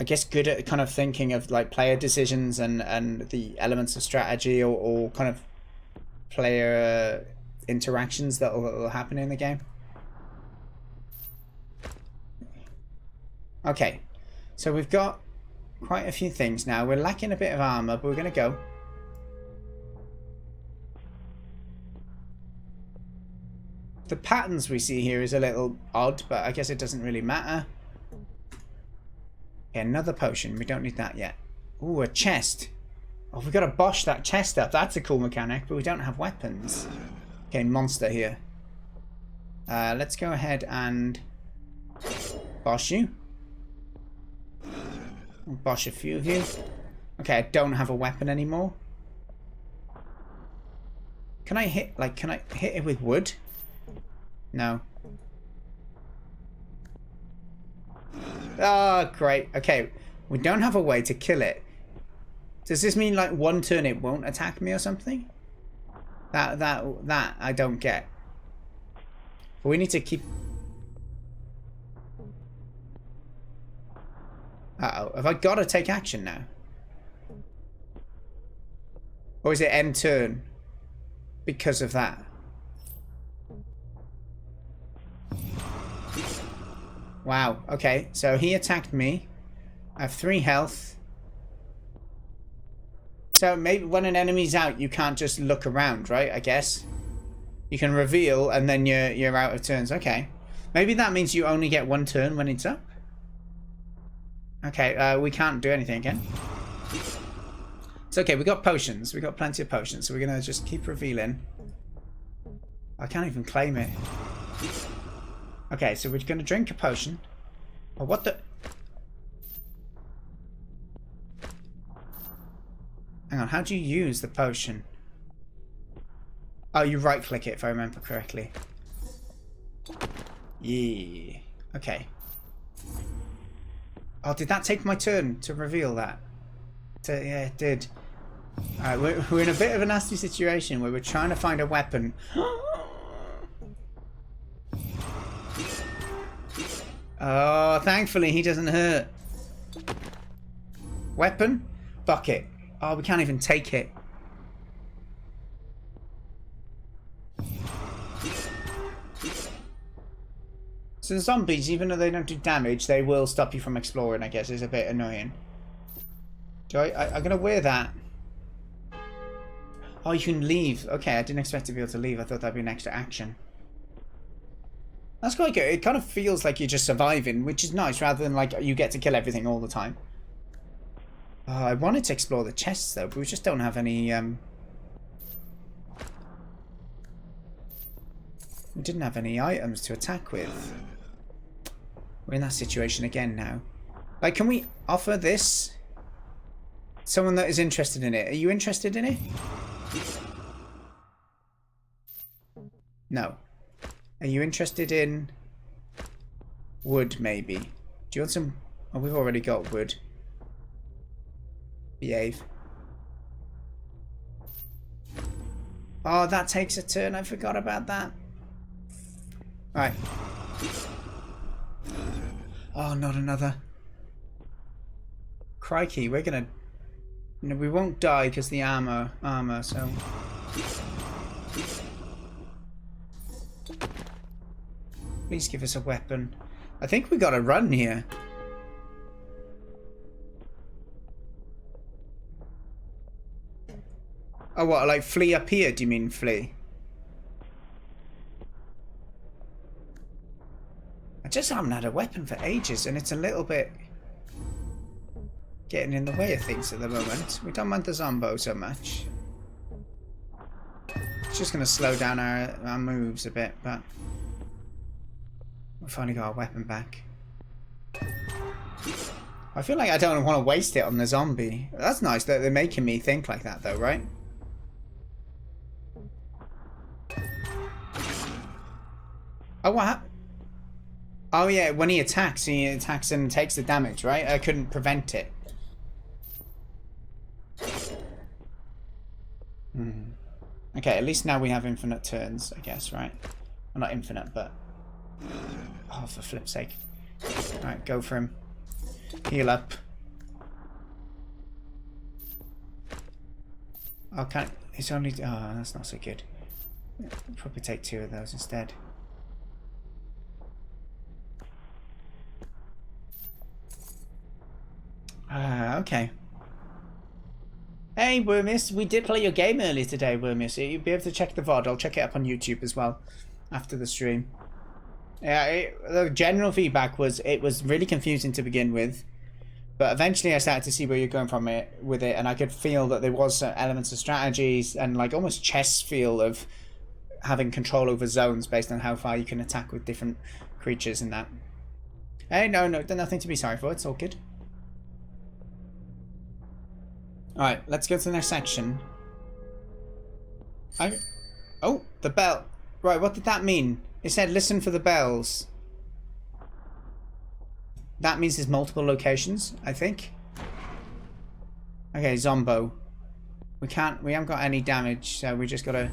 I guess good at kind of thinking of like player decisions and the elements of strategy or kind of player interactions that will happen in the game. Okay, so we've got quite a few things now. We're lacking a bit of armor, but we're gonna go. The patterns we see here is a little odd, but I guess it doesn't really matter. Okay, another potion. We don't need that yet. Ooh, a chest. Oh, we've got to bosh that chest up. That's a cool mechanic, but we don't have weapons. Okay, monster here. Let's go ahead and bosh you. I'll bosh a few of you. Okay, I don't have a weapon anymore. Can I hit it with wood? No. Oh, great. Okay, we don't have a way to kill it. Does this mean like 1 turn it won't attack me or something? That I don't get. But we need to keep... Uh-oh. Have I got to take action now? Or is it end turn? because of that. Wow, okay, so he attacked me. I have 3 health. So maybe when an enemy's out, you can't just look around, right? I guess. You can reveal and then you're out of turns. Okay. Maybe that means you only get 1 turn when it's up. Okay, we can't do anything again. It's okay, we got potions. We got plenty of potions, so we're gonna just keep revealing. I can't even claim it. Okay, so we're gonna drink a potion. Oh, what the? Hang on, how do you use the potion? Oh, you right click it if I remember correctly. Yeah. Okay. Oh, did that take my turn to reveal that? Yeah, it did. Alright, we're in a bit of a nasty situation where we're trying to find a weapon. Oh, thankfully he doesn't hurt. Weapon? Bucket. Oh, we can't even take it. So the zombies, even though they don't do damage, they will stop you from exploring, I guess. Is a bit annoying. So I'm going to wear that. Oh, you can leave. Okay, I didn't expect to be able to leave. I thought that'd be an extra action. That's quite good. It kind of feels like you're just surviving, which is nice, rather than like you get to kill everything all the time. I wanted to explore the chests though, but we just don't have any... We didn't have any items to attack with. We're in that situation again now. Like, can we offer this? Someone that is interested in it. Are you interested in it? No. Are you interested in wood, maybe? Do you want some... Oh, we've already got wood. Behave. Oh, that takes a turn. I forgot about that. Right. Oh, not another. Crikey, we're gonna... No, we won't die because the armor, so... Please give us a weapon. I think we gotta run here. Oh, what, like flee up here, do you mean flee? I just haven't had a weapon for ages, and it's a little bit getting in the way of things at the moment. We don't mind the zombo so much. It's just going to slow down our moves a bit, but we've finally got our weapon back. I feel like I don't want to waste it on the zombie. That's nice that they're making me think like that though, right? Oh, what happened? Oh yeah, when he attacks and takes the damage, right? I couldn't prevent it. Okay, at least now we have infinite turns, I guess, right? Well, not infinite, but... Oh, for flip's sake. Alright, go for him. Heal up. Oh, can't... It's only... Oh, that's not so good. I'll probably take 2 of those instead. Okay. Hey, Wormius, we did play your game earlier today, Wormius. You'll be able to check the VOD. I'll check it up on YouTube as well after the stream. Yeah, the general feedback was it was really confusing to begin with, but eventually I started to see where you're going from it with it, and I could feel that there was elements of strategies and like almost chess feel of having control over zones based on how far you can attack with different creatures and that. Hey, no, nothing to be sorry for. It's all good. Alright, let's go to the next section. Oh, the bell. Right, what did that mean? It said listen for the bells. That means there's multiple locations, I think. Okay, Zombo. We haven't got any damage, so we just gotta...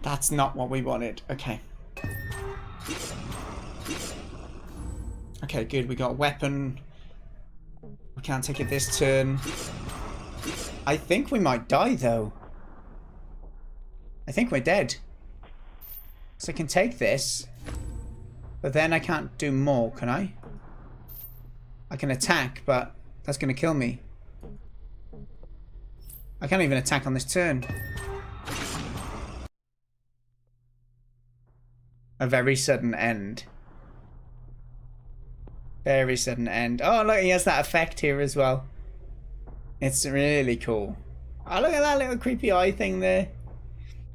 That's not what we wanted. Okay. Okay, good. We got a weapon. We can't take it this turn. I think we might die, though. I think we're dead. So I can take this. But then I can't do more, can I? I can attack, but that's going to kill me. I can't even attack on this turn. A very sudden end. Very sudden end. Oh, look, he has that effect here as well. It's really cool. Oh, look at that little creepy eye thing there.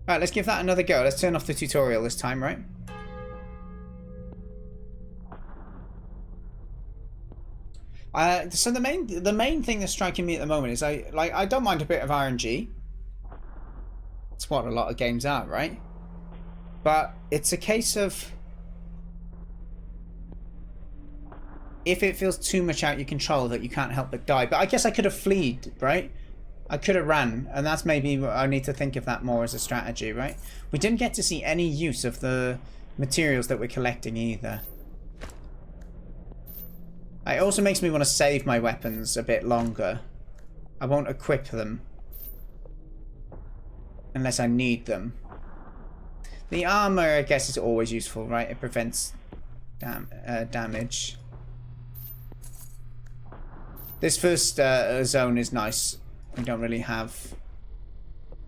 Right, let's give that another go. Let's turn off the tutorial this time, right? So the main thing that's striking me at the moment is I don't mind a bit of RNG. It's what a lot of games are, right? But it's a case of if it feels too much out your control that you can't help but die. But I guess I could have fleed, right? I could have ran, and that's maybe I need to think of that more as a strategy, right? We didn't get to see any use of the materials that we're collecting either. It also makes me want to save my weapons a bit longer. I won't equip them unless I need them. The armor, I guess, is always useful, right? It prevents damage. This first zone is nice. We don't really have...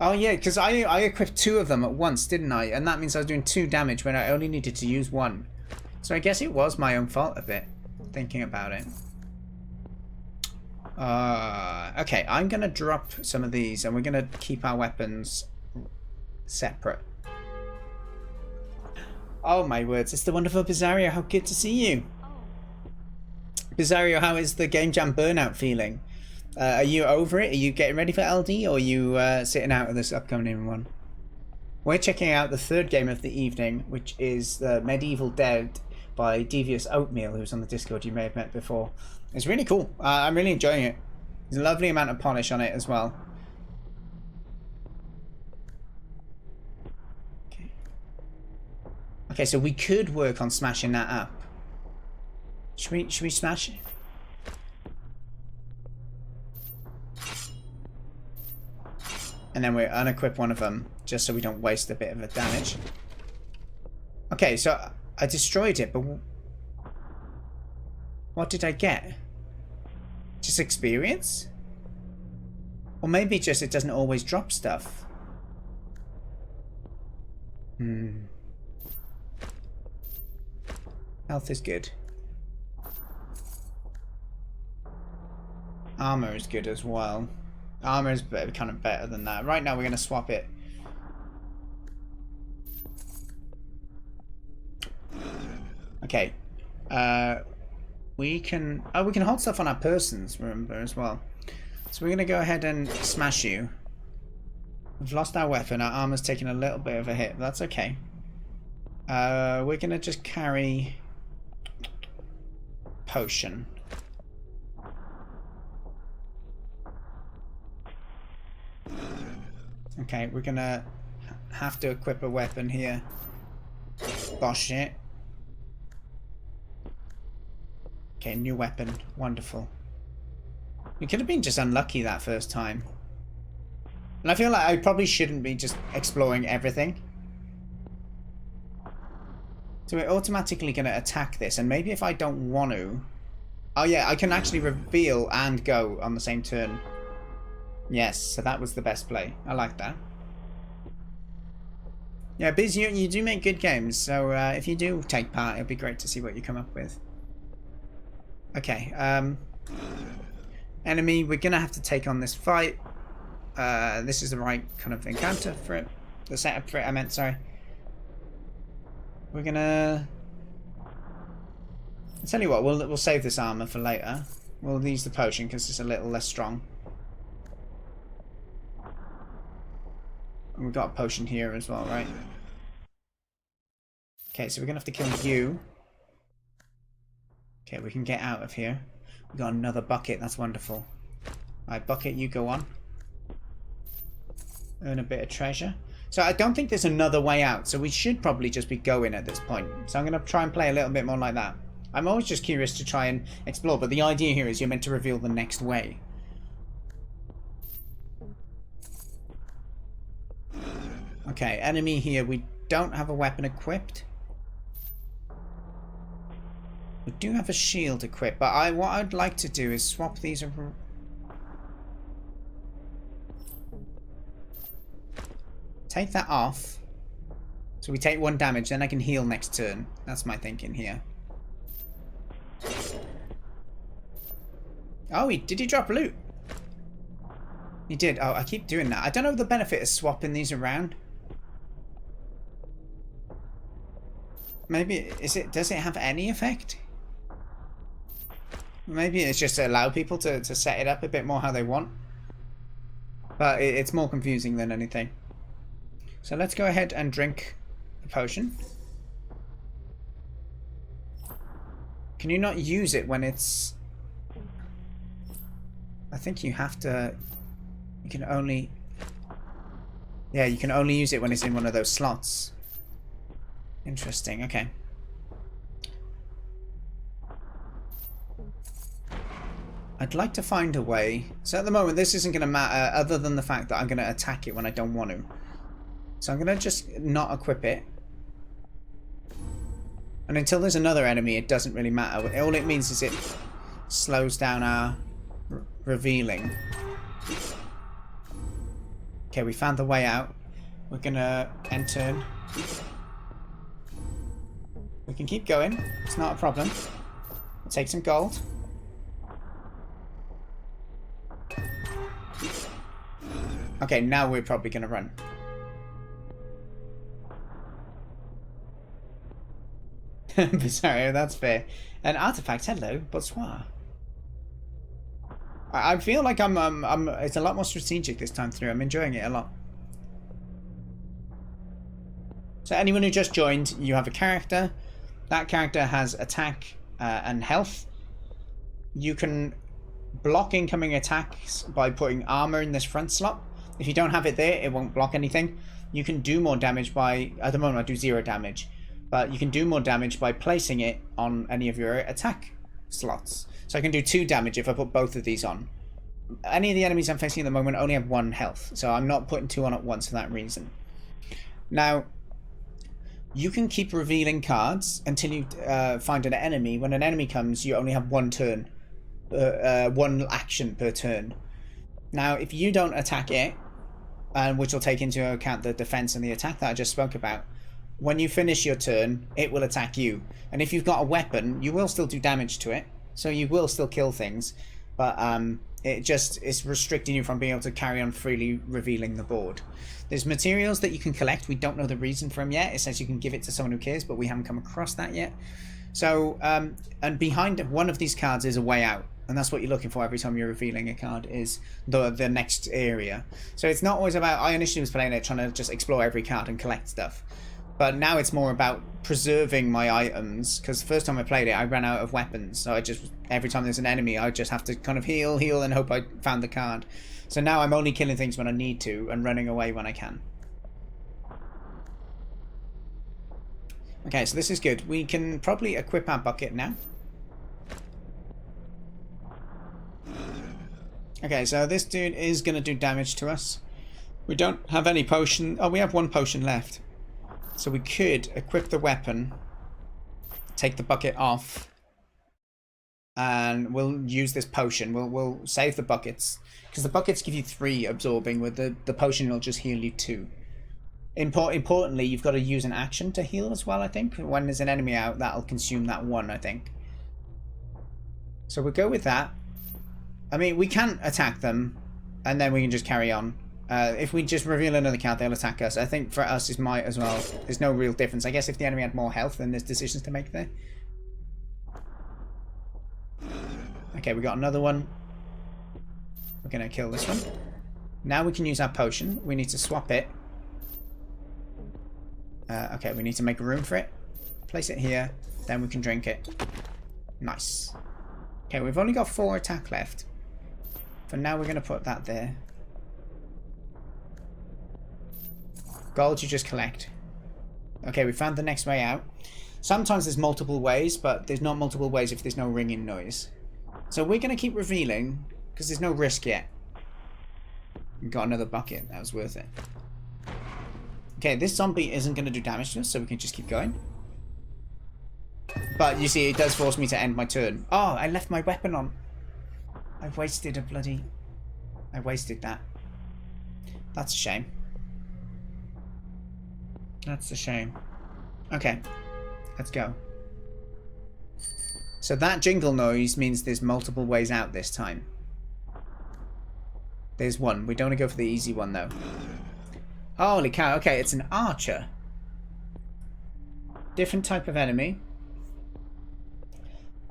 Oh yeah, because I equipped 2 of them at once, didn't I? And that means I was doing 2 damage when I only needed to use 1. So I guess it was my own fault a bit, thinking about it. Okay, I'm going to drop some of these and we're going to keep our weapons separate. Oh my words, it's the wonderful Bizarrio. How good to see you. Bizarrio, how is the Game Jam burnout feeling? Are you over it? Are you getting ready for LD, or are you sitting out of this upcoming one? We're checking out the 3rd game of the evening, which is Medieval Dead by Devious Oatmeal, who's on the Discord you may have met before. It's really cool. I'm really enjoying it. There's a lovely amount of polish on it as well. Okay, so we could work on smashing that up. Should we smash it? And then we unequip one of them, just so we don't waste a bit of the damage. Okay, so I destroyed it, but what did I get? Just experience? Or maybe just it doesn't always drop stuff. Health is good. Armor is good as well. Armor is kind of better than that. Right now we're going to swap it. Okay. We can hold stuff on our persons, remember, as well. So we're going to go ahead and smash you. We've lost our weapon. Our armor's taking a little bit of a hit. That's okay. We're going to just carry potion. Okay, we're gonna have to equip a weapon here. Bosh it. Okay, new weapon. Wonderful. We could have been just unlucky that first time. And I feel like I probably shouldn't be just exploring everything. So we're automatically going to attack this, and maybe if I don't want to... Oh yeah, I can actually reveal and go on the same turn. Yes, so that was the best play. I like that. Yeah, Biz, you do make good games, so if you do take part, it'd be great to see what you come up with. Okay, enemy, we're going to have to take on this fight. This is the right kind of encounter for it. The setup for it, I meant, sorry. We're going to... I'll tell you what, we'll save this armor for later. We'll use the potion because it's a little less strong. And we've got a potion here as well, right? Okay, so we're going to have to kill you. Okay, we can get out of here. We've got another bucket, that's wonderful. Alright, bucket, you go on. Earn a bit of treasure. So I don't think there's another way out, so we should probably just be going at this point. So I'm going to try and play a little bit more like that. I'm always just curious to try and explore, but the idea here is you're meant to reveal the next way. Okay, enemy here. We don't have a weapon equipped. We do have a shield equipped, but what I'd like to do is swap these around. Take that off. So we take 1 damage, then I can heal next turn. That's my thinking here. Oh, did he drop loot? He did. Oh, I keep doing that. I don't know the benefit of swapping these around. Maybe, does it have any effect? Maybe it's just to allow people to set it up a bit more how they want. But it's more confusing than anything. So let's go ahead and drink a potion. Can you not use it when it's... I think you have to... You can only... Yeah, you can only use it when it's in one of those slots. Interesting, okay. I'd like to find a way. So at the moment, this isn't going to matter other than the fact that I'm going to attack it when I don't want to. So I'm going to just not equip it. And until there's another enemy, it doesn't really matter. All it means is it slows down our revealing. Okay, we found the way out. We're going to end turn. We can keep going. It's not a problem. We'll take some gold. Okay, now we're probably going to run. Sorry, that's fair. An artifact, hello, bonsoir. I feel like it's a lot more strategic this time through. I'm enjoying it a lot. So anyone who just joined, you have a character. That character has attack and health. You can block incoming attacks by putting armor in this front slot. If you don't have it there, it won't block anything. You can do more damage by... At the moment, I do 0 damage. But you can do more damage by placing it on any of your attack slots. So I can do 2 damage if I put both of these on. Any of the enemies I'm facing at the moment only have 1 health. So I'm not putting 2 on at once for that reason. Now, you can keep revealing cards until you find an enemy. When an enemy comes, you only have 1 turn. 1 action per turn. Now, if you don't attack it, which will take into account the defense and the attack that I just spoke about, when you finish your turn, it will attack you. And if you've got a weapon, you will still do damage to it, so you will still kill things, but it's restricting you from being able to carry on freely revealing the board. There's materials that you can collect. We don't know the reason for them yet. It says you can give it to someone who cares, but we haven't come across that yet. So, and behind one of these cards is a way out. And that's what you're looking for every time you're revealing a card, is the next area. So it's not always about... I initially was playing it trying to just explore every card and collect stuff. But now it's more about preserving my items. Because the first time I played it, I ran out of weapons. So I just... Every time there's an enemy, I just have to kind of heal, and hope I found the card. So now I'm only killing things when I need to and running away when I can. Okay, so this is good. We can probably equip our bucket now. Okay, so this dude is going to do damage to us. We don't have any potion. Oh, we have 1 potion left. So we could equip the weapon, take the bucket off, and we'll use this potion. We'll save the buckets, because the buckets give you 3 absorbing, with the potion will just heal you 2. Importantly, you've got to use an action to heal as well, I think. When there's an enemy out, that'll consume that 1, I think. So we'll go with that. I mean, we can attack them, and then we can just carry on. If we just reveal another card, they'll attack us. I think for us, it might as well. There's no real difference. I guess if the enemy had more health, then there's decisions to make there. Okay, we got another one. We're going to kill this one. Now we can use our potion. We need to swap it. Okay, we need to make room for it. Place it here. Then we can drink it. Nice. Okay, we've only got 4 attack left. For now, we're going to put that there. Gold you just collect. Okay, we found the next way out. Sometimes there's multiple ways, but there's not multiple ways if there's no ringing noise. So we're going to keep revealing, because there's no risk yet. We got another bucket. That was worth it. Okay, this zombie isn't going to do damage to us, so we can just keep going. But you see, it does force me to end my turn. Oh, I left my weapon on. I wasted I wasted that. That's a shame. That's a shame. Okay, let's go. So that jingle noise means there's multiple ways out this time. There's one. We don't want to go for the easy one, though. Holy cow. Okay, it's an archer. Different type of enemy.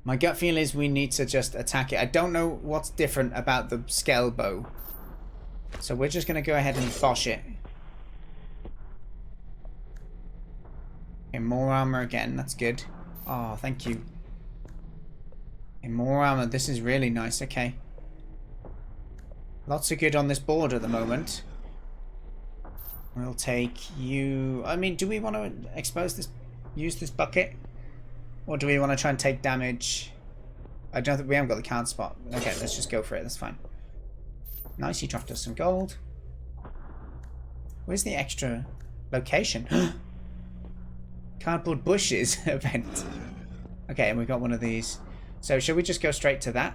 My gut feel is we need to just attack it. I don't know what's different about the scale bow. So we're just going to go ahead and bosh it. Okay, more armor again. That's good. Oh, thank you. Okay, more armor. This is really nice. Okay. Lots of good on this board at the moment. We'll take you... I mean, do we want to expose this... use this bucket? Or do we want to try and take damage? I don't think we haven't got the card spot. Okay, let's just go for it. That's fine. Nice, he dropped us some gold. Where's the extra location? Cardboard bushes event. Okay, and we got one of these. So shall we just go straight to that?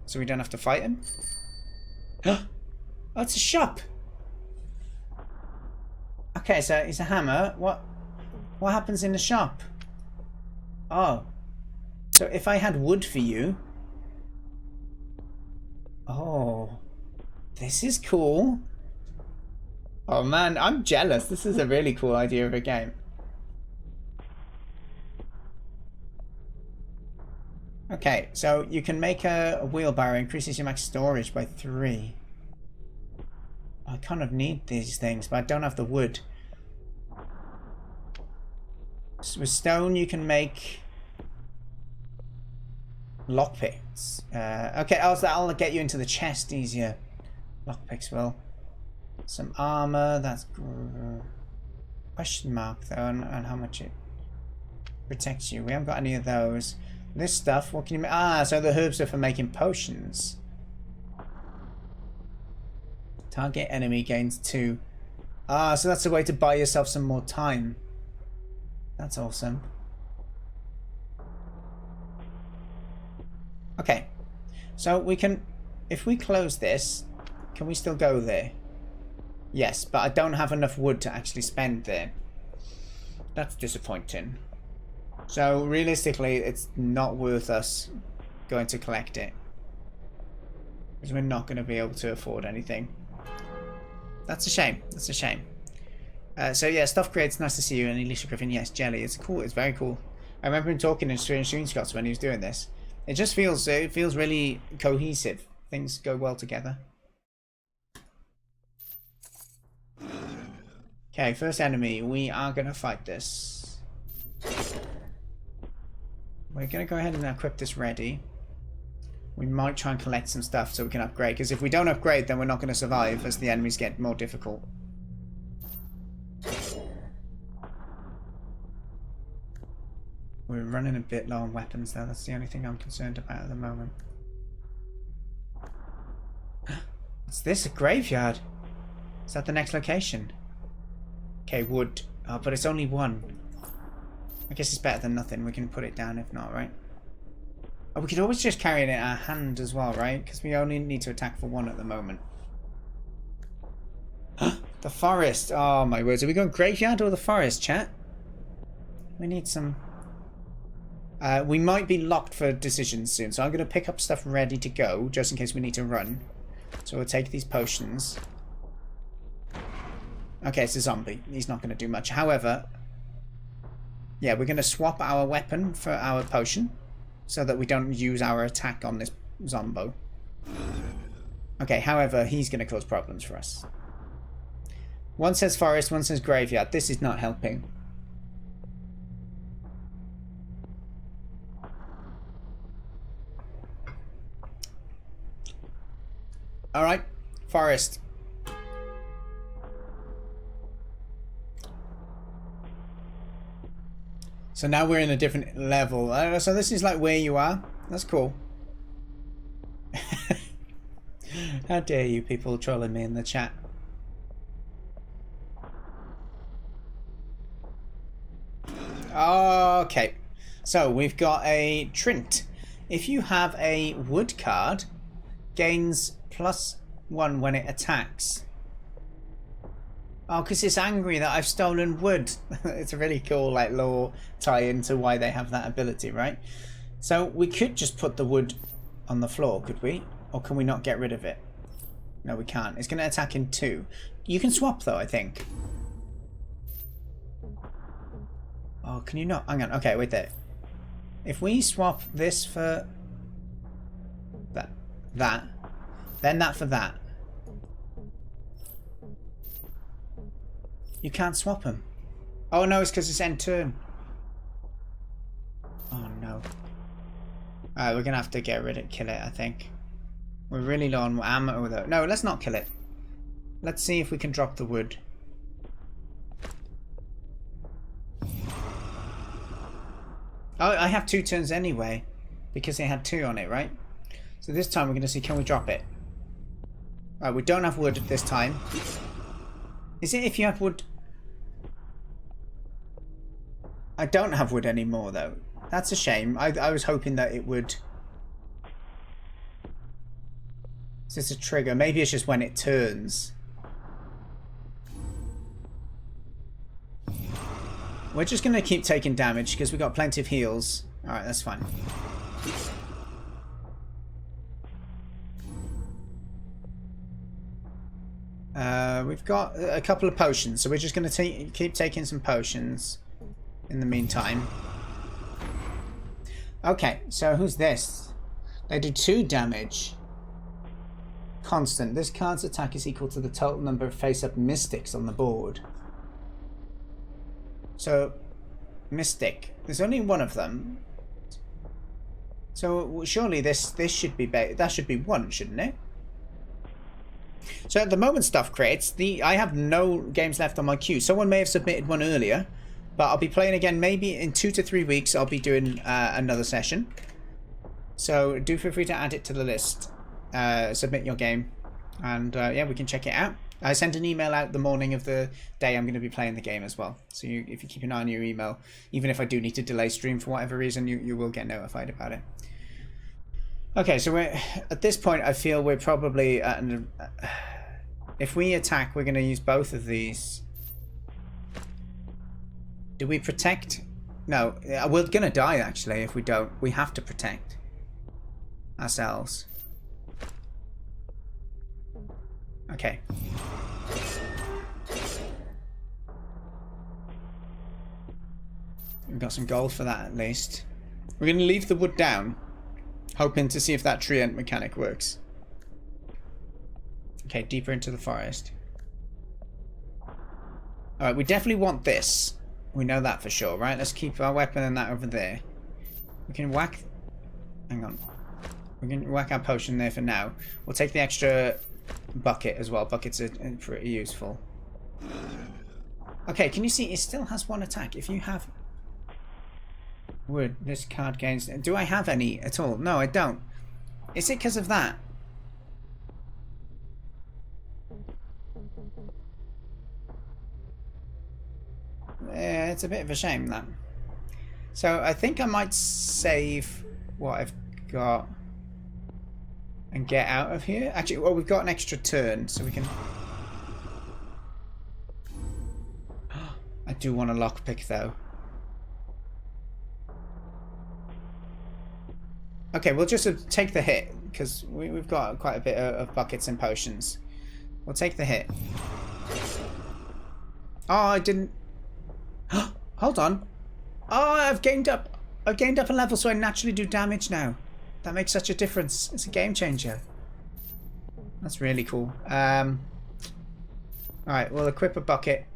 So we don't have to fight him? Oh, it's a shop. Okay, so it's a hammer. What happens in the shop? Oh. So if I had wood for you... Oh. This is cool. Oh man, I'm jealous. This is a really cool idea of a game. Okay, so you can make a wheelbarrow, increases your max storage by 3. I kind of need these things, but I don't have the wood. So with stone you can make lockpicks. Okay, that'll get you into the chest easier. Lockpicks will. Some armor, that's... Question mark though on how much it protects you. We haven't got any of those. This stuff, what can you make? Ah, so the herbs are for making potions. Target enemy gains 2. Ah, so that's a way to buy yourself some more time. That's awesome. Okay. So we can... If we close this, can we still go there? Yes, but I don't have enough wood to actually spend there. That's disappointing. So realistically, it's not worth us going to collect it. Because we're not going to be able to afford anything. That's a shame. That's a shame. So yeah, Stuff Creates, nice to see you. And Alicia Griffin, yes, Jelly. It's cool. It's very cool. I remember him talking in Strange Screenshots when he was doing this. It just feels, really cohesive. Things go well together. Okay, first enemy. We are going to fight this. We're going to go ahead and equip this ready. We might try and collect some stuff so we can upgrade. Because if we don't upgrade, then we're not going to survive as the enemies get more difficult. We're running a bit low on weapons though. That's the only thing I'm concerned about at the moment. What's this? A graveyard? Is that the next location? Okay, wood. Oh, but it's only 1. I guess it's better than nothing. We can put it down if not, right? Oh, we could always just carry it in our hand as well, right? Because we only need to attack for 1 at the moment. The forest. Oh my words. Are we going graveyard or the forest, chat? We need some... we might be locked for decisions soon, so I'm going to pick up stuff ready to go, just in case we need to run. So we'll take these potions. Okay, it's a zombie. He's not going to do much. However, yeah, we're going to swap our weapon for our potion, so that we don't use our attack on this zombo. Okay, however, he's going to cause problems for us. One says forest, one says graveyard. This is not helping. Alright, forest. So now we're in a different level. So this is like where you are. That's cool. How dare you people trolling me in the chat. Okay. So we've got a Trint. If you have a wood card, gains +1 when it attacks. Oh, because it's angry that I've stolen wood. It's a really cool like lore tie into why they have that ability, right? So we could just put the wood on the floor, could we? Or can we not get rid of it? No, we can't. It's going to attack in 2. You can swap though, I think. Oh, can you not? Hang on. Okay, wait there. If we swap this for that, then that for that. You can't swap them. Oh no, it's because it's end turn. Oh no. Alright, we're gonna have to get rid of kill it, I think. We're really low on ammo though. No, let's not kill it. Let's see if we can drop the wood. Oh, I have 2 turns anyway, because they had 2 on it, right? So this time we're gonna see, can we drop it? Alright, we don't have wood this time. Is it if you have wood? I don't have wood anymore though. That's a shame. I was hoping that it would. Is this a trigger? Maybe it's just when it turns. We're just going to keep taking damage because we've got plenty of heals. Alright, that's fine. We've got a couple of potions, so we're just going to keep taking some potions in the meantime. Okay, so who's this? They do 2 damage. Constant. This card's attack is equal to the total number of face-up mystics on the board. So, mystic. There's only one of them. So surely this should be that should be 1, shouldn't it? So at the moment stuff creates I have no games left on my queue. Someone may have submitted one earlier, but I'll be playing again maybe in 2 to 3 weeks. I'll be doing another session. So do feel free to add it to the list. Submit your game, and yeah, we can check it out. I sent an email out the morning of the day I'm going to be playing the game as well. So if you keep an eye on your email, even if I do need to delay stream for whatever reason, you will get notified about it. Okay, so we're at this point. I feel we're probably at if we attack, we're going to use both of these. Do we protect? No, we're going to die actually if we don't. We have to protect ourselves. Okay. We've got some gold for that at least. We're going to leave the wood down, hoping to see if that tree ent mechanic works. Okay, deeper into the forest. Alright, we definitely want this. We know that for sure, right? Let's keep our weapon and that over there. We can whack... Hang on. We can whack our potion there for now. We'll take the extra bucket as well. Buckets are pretty useful. Okay, can you see it still has 1 attack? If you have wood, this card gains... Do I have any at all? No, I don't. Is it because of that? Yeah, it's a bit of a shame that. So I think I might save what I've got and get out of here. Actually, well, we've got an extra turn, so we can... I do want a lockpick though. Okay, we'll just take the hit because we've got quite a bit of buckets and potions. We'll take the hit. Oh, I didn't... Hold on. Oh, I've gained up a level, so I naturally do damage now. That makes such a difference. It's a game changer. That's really cool. Alright, we'll equip a bucket.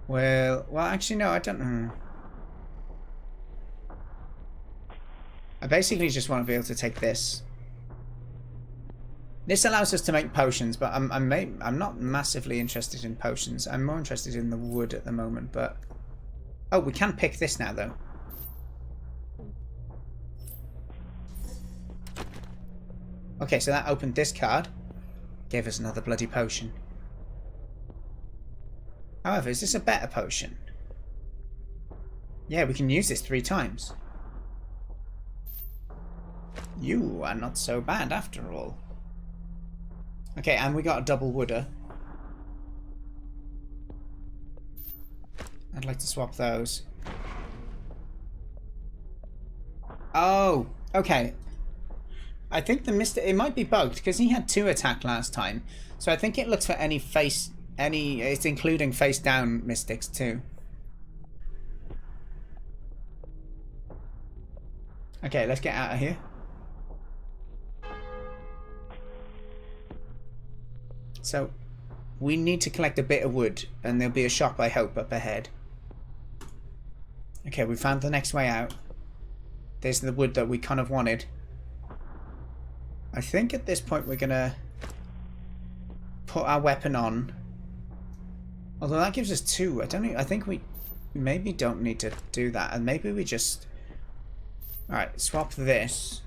Well, actually no, I don't know. I basically just want to be able to take this. This allows us to make potions, but I'm not massively interested in potions. I'm more interested in the wood at the moment, but Oh, we can pick this now, though. Okay, so that opened this card. Gave us another bloody potion. However, is this a better potion? Yeah, we can use this 3 times. You are not so bad after all. Okay, and we got a double wooder. I'd like to swap those. Oh, okay. I think the Mystic, it might be bugged because he had 2 attack last time. So I think it looks for any it's including face down Mystics too. Okay, let's get out of here. So we need to collect a bit of wood and there'll be a shop, I hope, up ahead. Okay, we found the next way out. There's the wood that we kind of wanted. I think at this point we're gonna put our weapon on. Although that gives us 2. I think we maybe don't need to do that, and maybe we just... Alright, swap this.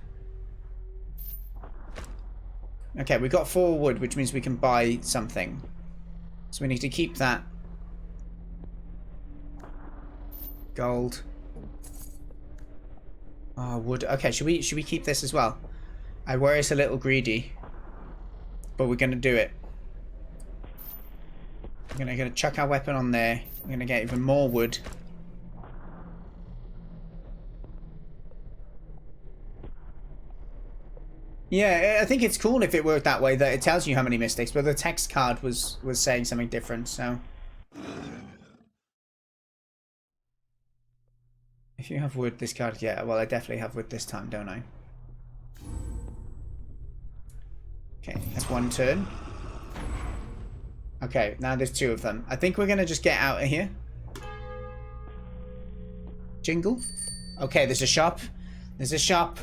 Okay, we got 4 wood, which means we can buy something. So we need to keep that. Gold. Oh, wood. Okay, should we keep this as well? I worry it's a little greedy, but we're gonna do it. We're gonna chuck our weapon on there. We're gonna get even more wood. Yeah, I think it's cool if it worked that way, that it tells you how many mystics, but the text card was saying something different, so... If you have wood, this card, yeah, well I definitely have wood this time, don't I? Okay, that's 1 turn. Okay, now there's 2 of them. I think we're gonna just get out of here. Jingle. Okay, there's a shop. There's a shop.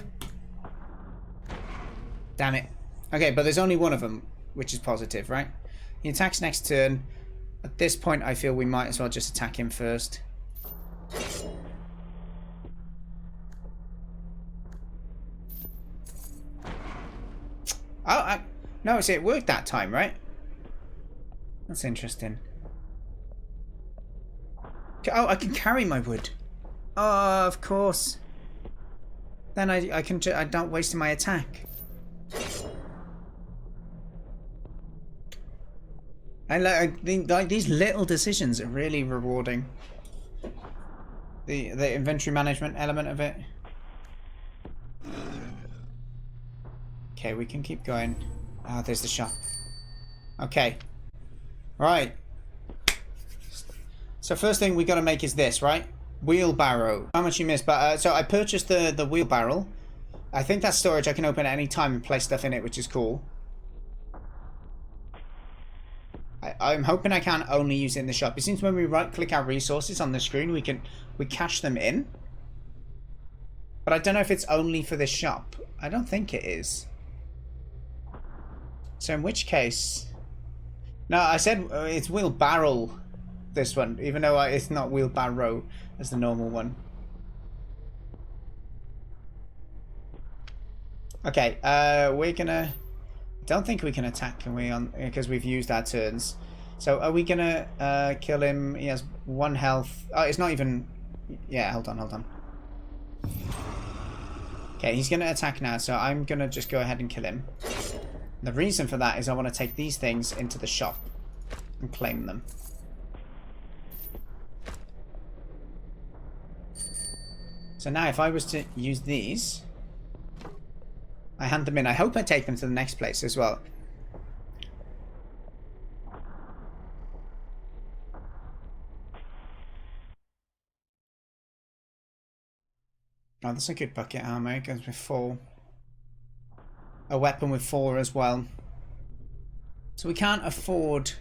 Damn it. Okay, but there's only 1 of them, which is positive, right? He attacks next turn. At this point, I feel we might as well just attack him first. Oh, no, it worked that time, right? That's interesting. Oh, I can carry my wood. Oh, of course. Then I don't waste my attack. I think like these little decisions are really rewarding. The inventory management element of it. Okay, we can keep going. Ah, there's the shop. Okay. Right. So first thing we got to make is this, right? Wheelbarrow. How much you missed? But so I purchased the wheelbarrow. I think that's storage I can open at any time and place stuff in it, which is cool. I'm hoping I can only use it in the shop. It seems when we right-click our resources on the screen, we cache them in. But I don't know if it's only for this shop. I don't think it is. So in which case... No, I said it's wheelbarrow, this one, even though it's not wheelbarrow as the normal one. Okay, we're gonna... Don't think we can attack, can we? Because we've used our turns. So are we gonna kill him? He has 1 health. Oh, it's not even... Yeah, hold on. Okay, he's gonna attack now, so I'm gonna just go ahead and kill him. The reason for that is I want to take these things into the shop and claim them. So now if I was to use these, I hand them in. I hope I take them to the next place as well. Oh, that's a good bucket armor. It goes with 4. A weapon with 4 as well. So we can't afford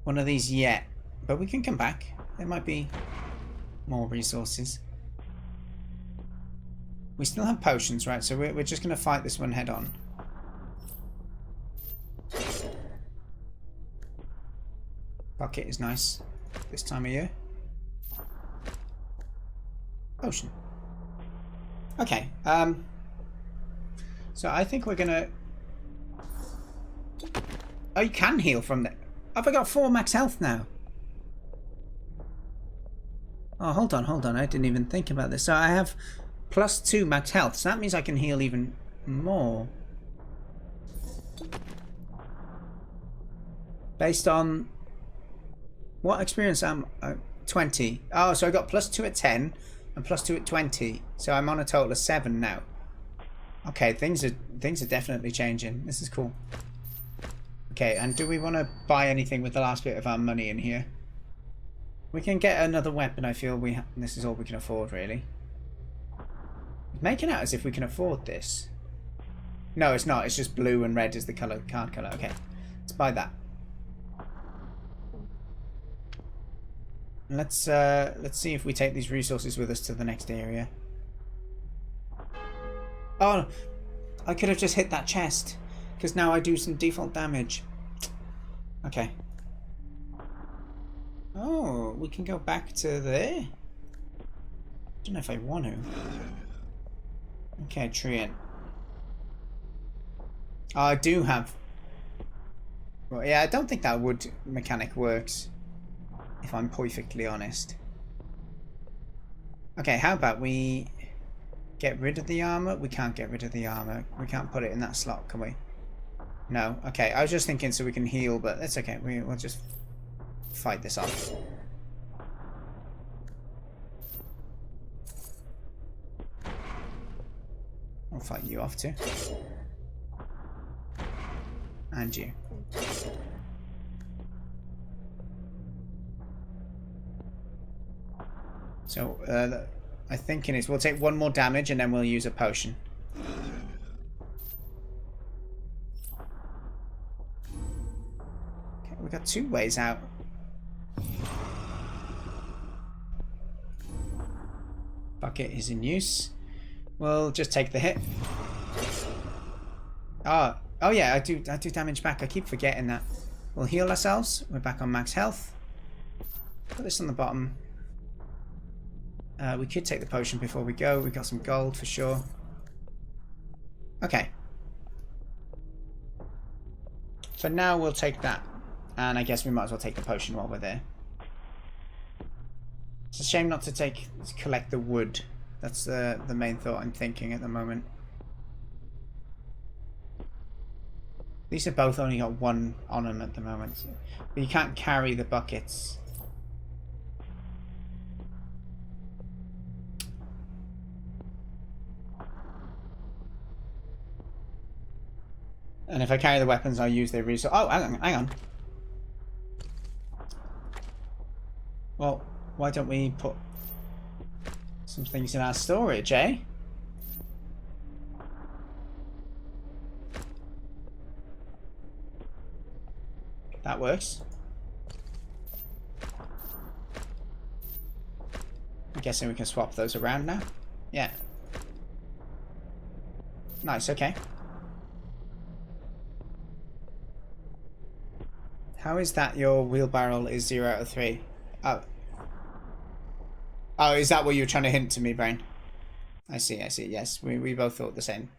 one of these yet, but we can come back. There might be more resources. We still have potions, right? So we're just going to fight this one head on. Bucket is nice this time of year. Ocean. Okay. So I think we're gonna. Oh, you can heal from there. Have I got 4 max health now? Oh, hold on. I didn't even think about this. So I have +2 max health. So that means I can heal even more. Based on what experience am I? 20. Oh, so I got +2 at 10 and +2 at 20. So I'm on a total of 7 now. Okay, things are definitely changing. This is cool. Okay, and do we want to buy anything with the last bit of our money in here? We can get another weapon. I feel this is all we can afford, really. Make it out as if we can afford this. No, it's not. It's just blue and red is the card color. Okay, let's buy that. Let's see if we take these resources with us to the next area. Oh, I could have just hit that chest because now I do some default damage. Okay. Oh, we can go back to there. Don't know if I want to. Okay, Treant. Oh, I do have. Well, yeah, I don't think that wood mechanic works. If I'm perfectly honest. Okay, how about we get rid of the armor? We can't get rid of the armor. We can't put it in that slot, can we? No. Okay, I was just thinking so we can heal, but that's okay. We'll just fight this off. I'll fight you off too. And you. So, I think it is. We'll take 1 more damage and then we'll use a potion. Okay, we got 2 ways out. Bucket is in use. We'll just take the hit. Oh yeah, I do damage back. I keep forgetting that. We'll heal ourselves. We're back on max health. Put this on the bottom. We could take the potion before we go. We got some gold for sure. Okay. For now, we'll take that. And I guess we might as well take the potion while we're there. It's a shame not to collect the wood. That's the main thought I'm thinking at the moment. These have both only got 1 on them at the moment. But you can't carry the buckets. And if I carry the weapons, I'll use their resource. Oh, hang on. Well, why don't we put some things in our storage, eh? That works. I'm guessing we can swap those around now. Yeah. Nice, okay. How is that your wheelbarrow is 0 out of 3? Oh. Oh, is that what you were trying to hint to me, Brain? I see. Yes, we both thought the same.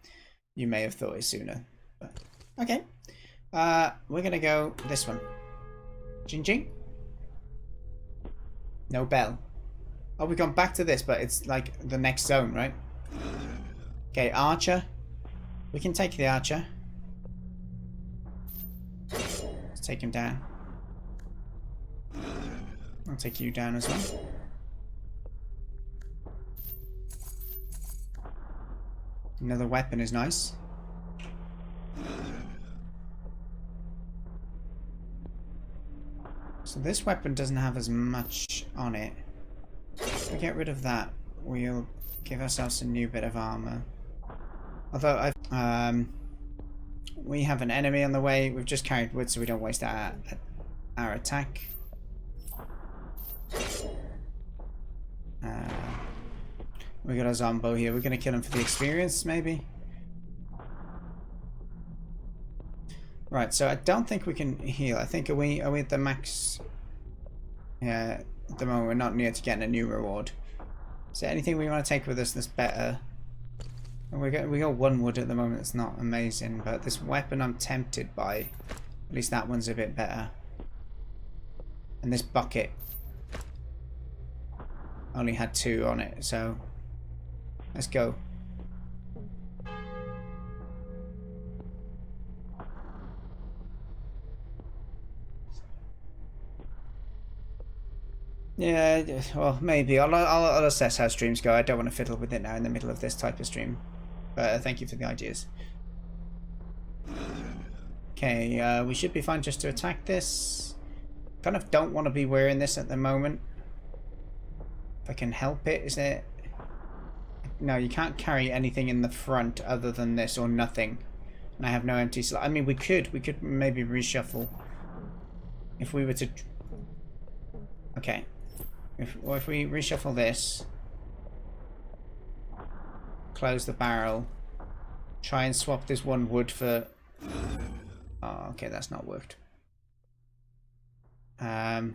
You may have thought it sooner. But okay. We're going to go this one. Jing jing. No bell. Oh, we've gone back to this, but it's like the next zone, right? Okay, archer. We can take the archer. Let's take him down. I'll take you down as well. Another weapon is nice. So this weapon doesn't have as much on it. If we get rid of that, we'll give ourselves a new bit of armor. Although we have an enemy on the way. We've just carried wood so we don't waste our attack. We got a zombo here. We're going to kill him for the experience, maybe? Right, so I don't think we can heal. I think are we at the max? Yeah, at the moment we're not near to getting a new reward. Is there anything we want to take with us that's better? We got one wood at the moment. It's not amazing, but this weapon I'm tempted by. At least that one's a bit better. And this bucket only had 2 on it, so let's go. Yeah, well, maybe. I'll assess how streams go. I don't want to fiddle with it now in the middle of this type of stream. But thank you for the ideas. Okay, we should be fine just to attack this. Kind of don't want to be wearing this at the moment. If I can help it, is it? No, you can't carry anything in the front other than this or nothing. And I have no empty slot. I mean, we could maybe reshuffle. If we were to... Okay. If we reshuffle this, close the barrel, try and swap this one wood for... Oh, okay, that's not worked. They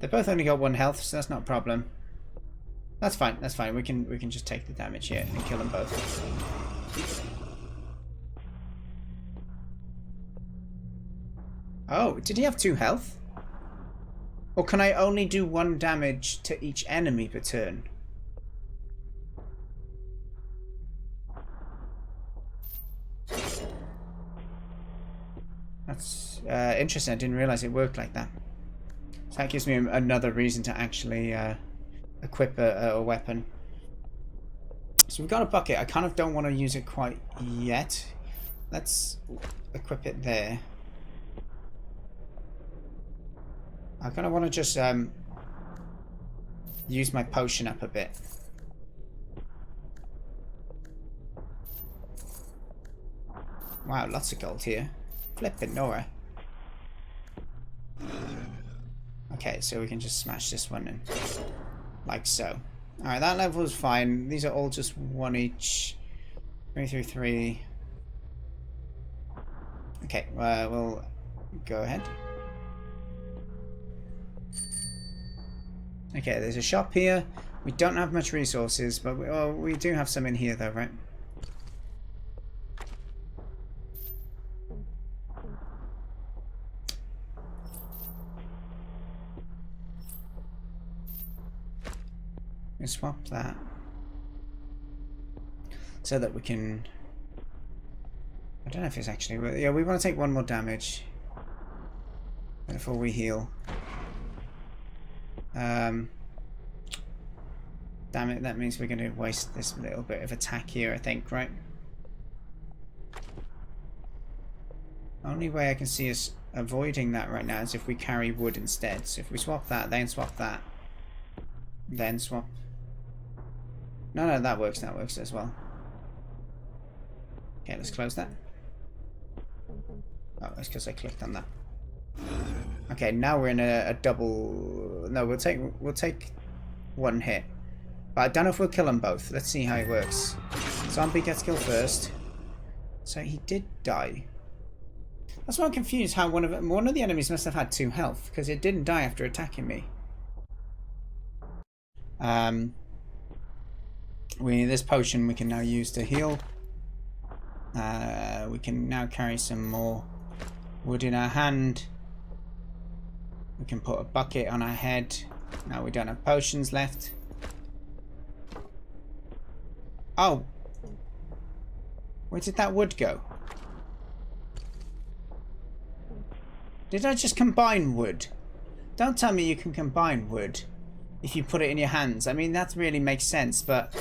both only got 1 health, so that's not a problem. That's fine. That's fine. We can just take the damage here and kill them both. Oh, did he have 2 health? Or can I only do 1 damage to each enemy per turn? That's interesting. I didn't realize it worked like that. So that gives me another reason to actually equip a weapon. So we've got a bucket. I kind of don't want to use it quite yet. Let's equip it there. I kind of want to just use my potion up a bit. Wow, lots of gold here. Flippin' Nora. Okay, so we can just smash this one in. Like so. Alright, that level is fine. These are all just 1 each. 3 through 3. Okay, we'll go ahead. Okay, there's a shop here. We don't have much resources, but we do have some in here though, right? We swap that so that we can... I don't know if it's actually... Yeah, we want to take 1 more damage before we heal. Damn it, that means we're going to waste this little bit of attack here, I think, right? Only way I can see us avoiding that right now is if we carry wood instead. So if we swap that, then swap that, then swap... No, that works as well. Okay, let's close that. Oh, it's because I clicked on that. Okay, now we're in a double... No, we'll take 1 hit. But I don't know if we'll kill them both. Let's see how it works. Zombie gets killed first. So he did die. That's why I'm confused how one of the enemies must have had 2 health, because it didn't die after attacking me. This potion we can now use to heal. We can now carry some more wood in our hand. We can put a bucket on our head. Now we don't have potions left. Oh! Where did that wood go? Did I just combine wood? Don't tell me you can combine wood if you put it in your hands. I mean, that really makes sense, but...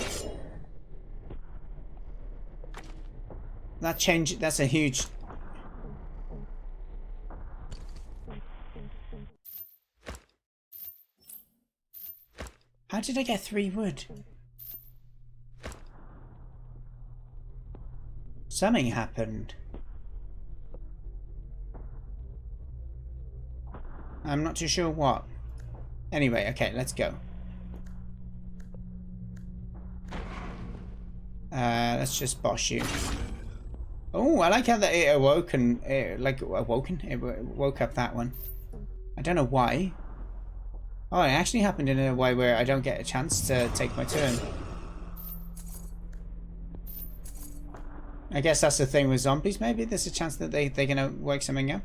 That's a huge... How did I get 3 wood? Something happened. I'm not too sure what. Anyway, okay, let's go. Let's just boss you. Oh, I like how that it woke up that one. I don't know why. Oh, it actually happened in a way where I don't get a chance to take my turn. I guess that's the thing with zombies. Maybe there's a chance that they're gonna wake something up.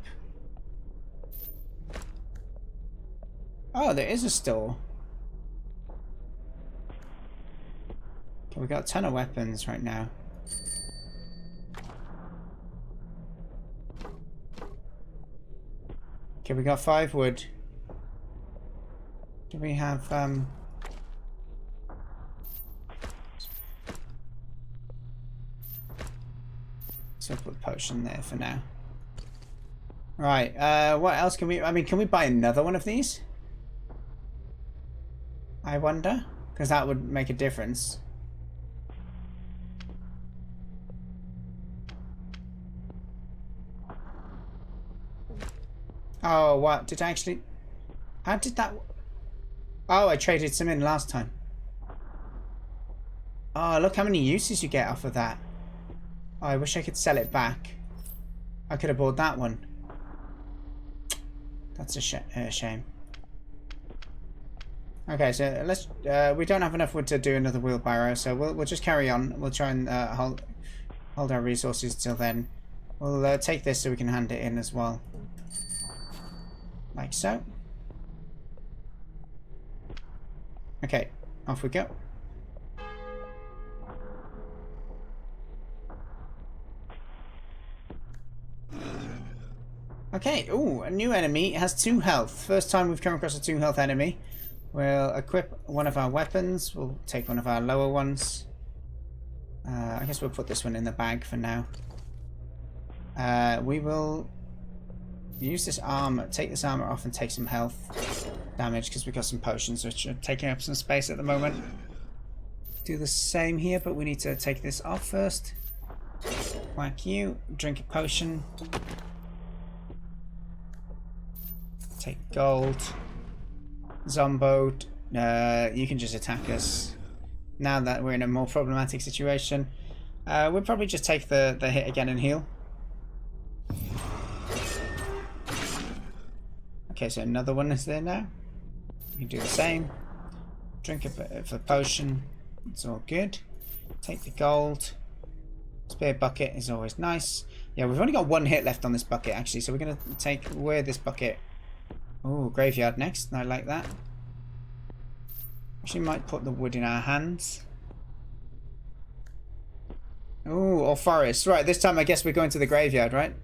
Oh, there is a store. Okay, we've got a ton of weapons right now. Okay, we got 5 wood. Do we have so I'll put a potion there for now. Right, what else can we... I mean, can we buy another one of these? I wonder? Because that would make a difference. Oh, what? Did I actually... How did that... Oh, I traded some in last time. Oh, look how many uses you get off of that. Oh, I wish I could sell it back. I could have bought that one. That's a shame. Okay, so let's... we don't have enough wood to do another wheelbarrow, so we'll just carry on. We'll try and hold our resources till then. We'll take this so we can hand it in as well. Like so. Okay, off we go. Okay, ooh, a new enemy. It has 2 health. First time we've come across a 2 health enemy. We'll equip one of our weapons. We'll take one of our lower ones. I guess we'll put this one in the bag for now. We will use this armor, take this armor off and take some health damage because we've got some potions which are taking up some space at the moment. Do the same here, but we need to take this off first. Whack you, drink a potion. Take gold. Zombo, you can just attack us. Now that we're in a more problematic situation, we'll probably just take the hit again and heal. Okay, so another one is there now. We can do the same. Drink a bit of a potion. It's all good. Take the gold. Spare bucket is always nice. Yeah, we've only got 1 hit left on this bucket actually, so we're going to take away this bucket. Oh, graveyard next. I like that. Actually might put the wood in our hands. Oh, or forest. Right, this time I guess we're going to the graveyard, right?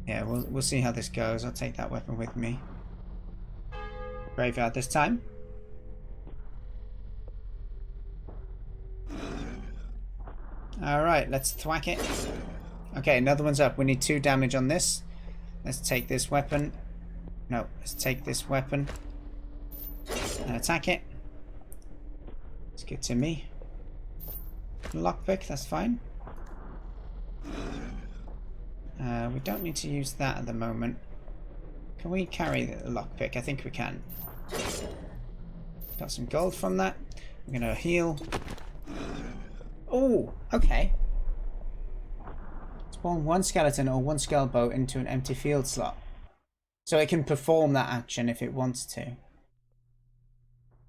Yeah, we'll see how this goes. I'll take that weapon with me. Graveyard this time. Alright, let's thwack it. Okay, another one's up. We need 2 damage on this. Let's take this weapon. No, let's take this weapon. And attack it. Let's get to me. Lockpick, that's fine. We don't need to use that at the moment. Can we carry the lockpick? I think we can. Got some gold from that. I'm gonna heal. Oh, okay. Spawn 1 skeleton or 1 skull boat into an empty field slot. So it can perform that action if it wants to.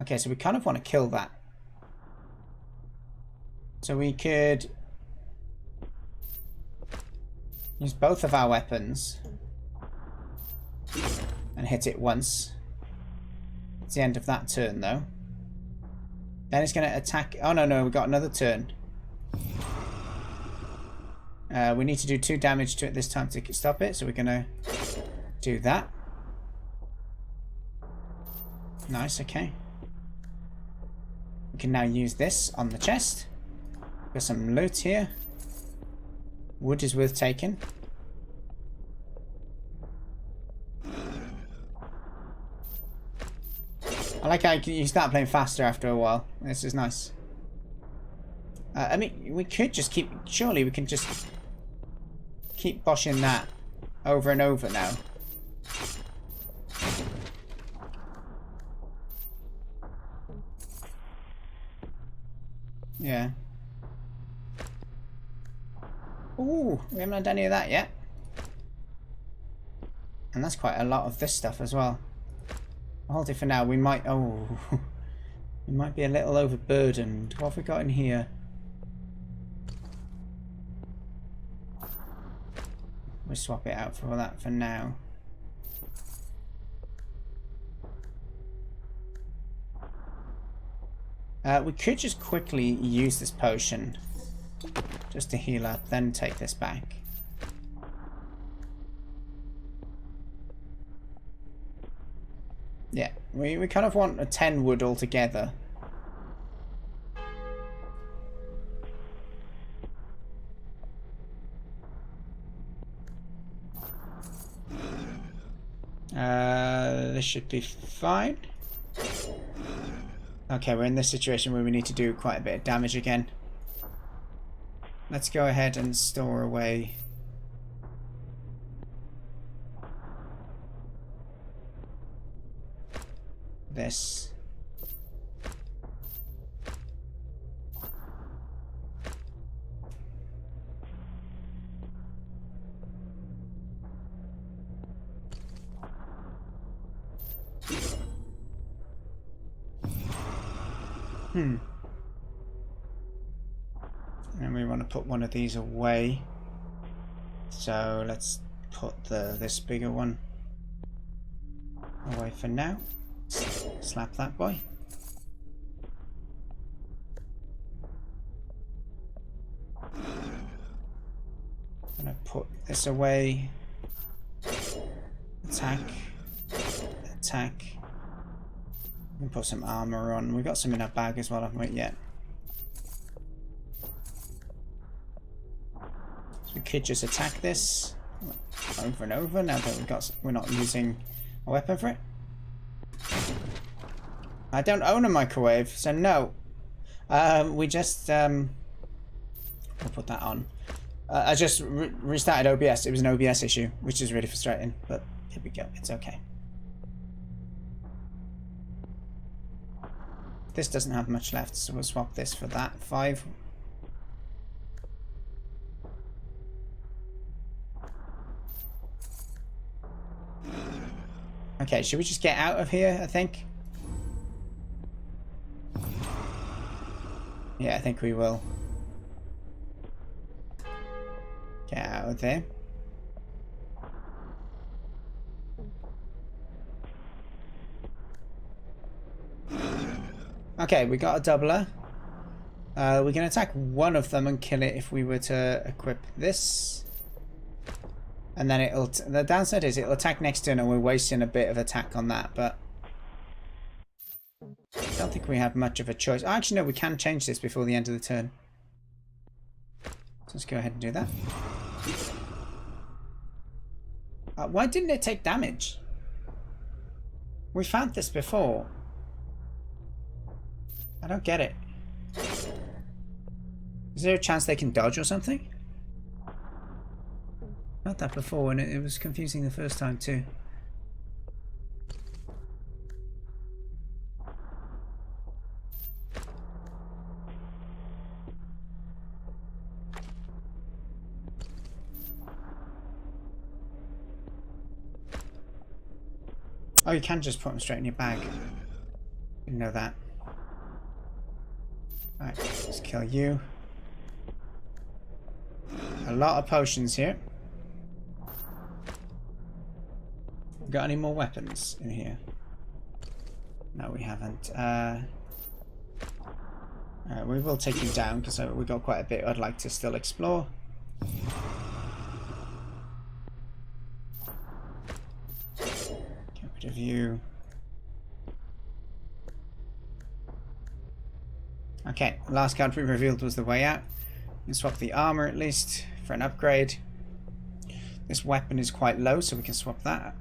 Okay, so we kind of want to kill that. So we could use both of our weapons and hit it once. It's the end of that turn though. Then it's going to attack. Oh no, we've got another turn. We need to do 2 damage to it this time to stop it, so we're going to do that. Nice, okay. We can now use this on the chest. Got some loot here. Wood is worth taking. I like how you start playing faster after a while. This is nice. I mean, we could just keep... Surely we can just keep boshing that over and over now. Yeah. Ooh, we haven't had any of that yet. And that's quite a lot of this stuff as well. I'll hold it for now. We might... Oh... we might be a little overburdened. What have we got in here? We'll swap it out for that for now. We could just quickly use this potion just to heal up, then take this back. Yeah, we kind of want a 10 wood altogether. This should be fine. Okay, we're in this situation where we need to do quite a bit of damage again. Let's go ahead and store away this. And we want to put one of these away. So let's put this bigger one away for now. Slap that boy. Gonna put this away. Attack. Attack. And put some armor on. We got some in our bag as well, haven't we? Yet. So we could just attack this over and over now that we're not using a weapon for it. I don't own a microwave, so no. We just we'll put that on. I just restarted OBS. It was an OBS issue, which is really frustrating, but here we go. It's okay. This doesn't have much left, so we'll swap this for that. 5. Okay, should we just get out of here, I think? Yeah, I think we will. Get out of there. Okay, we got a doubler. We can attack one of them and kill it if we were to equip this. And then it'll... the downside is it'll attack next turn and we're wasting a bit of attack on that, but... I don't think we have much of a choice. Oh, actually, no, we can change this before the end of the turn. So let's go ahead and do that. Why didn't it take damage? We found this before. I don't get it. Is there a chance they can dodge or something? Not that before, and it was confusing the first time too. Oh, you can just put them straight in your bag. Didn't know that. Alright, let's kill you. A lot of potions here. Got any more weapons in here? No, we haven't. We will take you down because we've got quite a bit I'd like to still explore. Get rid of you. Okay, last card we revealed was the way out. We can swap the armor at least for an upgrade. This weapon is quite low, so we can swap that.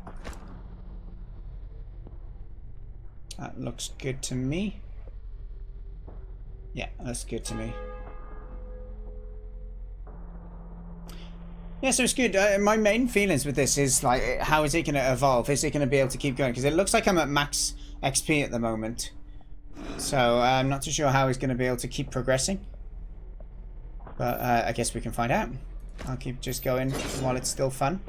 That looks good to me. Yeah, that's good to me. Yeah, so it's good. My main feelings with this is like, how is it going to evolve? Is it going to be able to keep going? Because it looks like I'm at max XP at the moment. So I'm not too sure how he's going to be able to keep progressing. But I guess we can find out. I'll keep just going while it's still fun.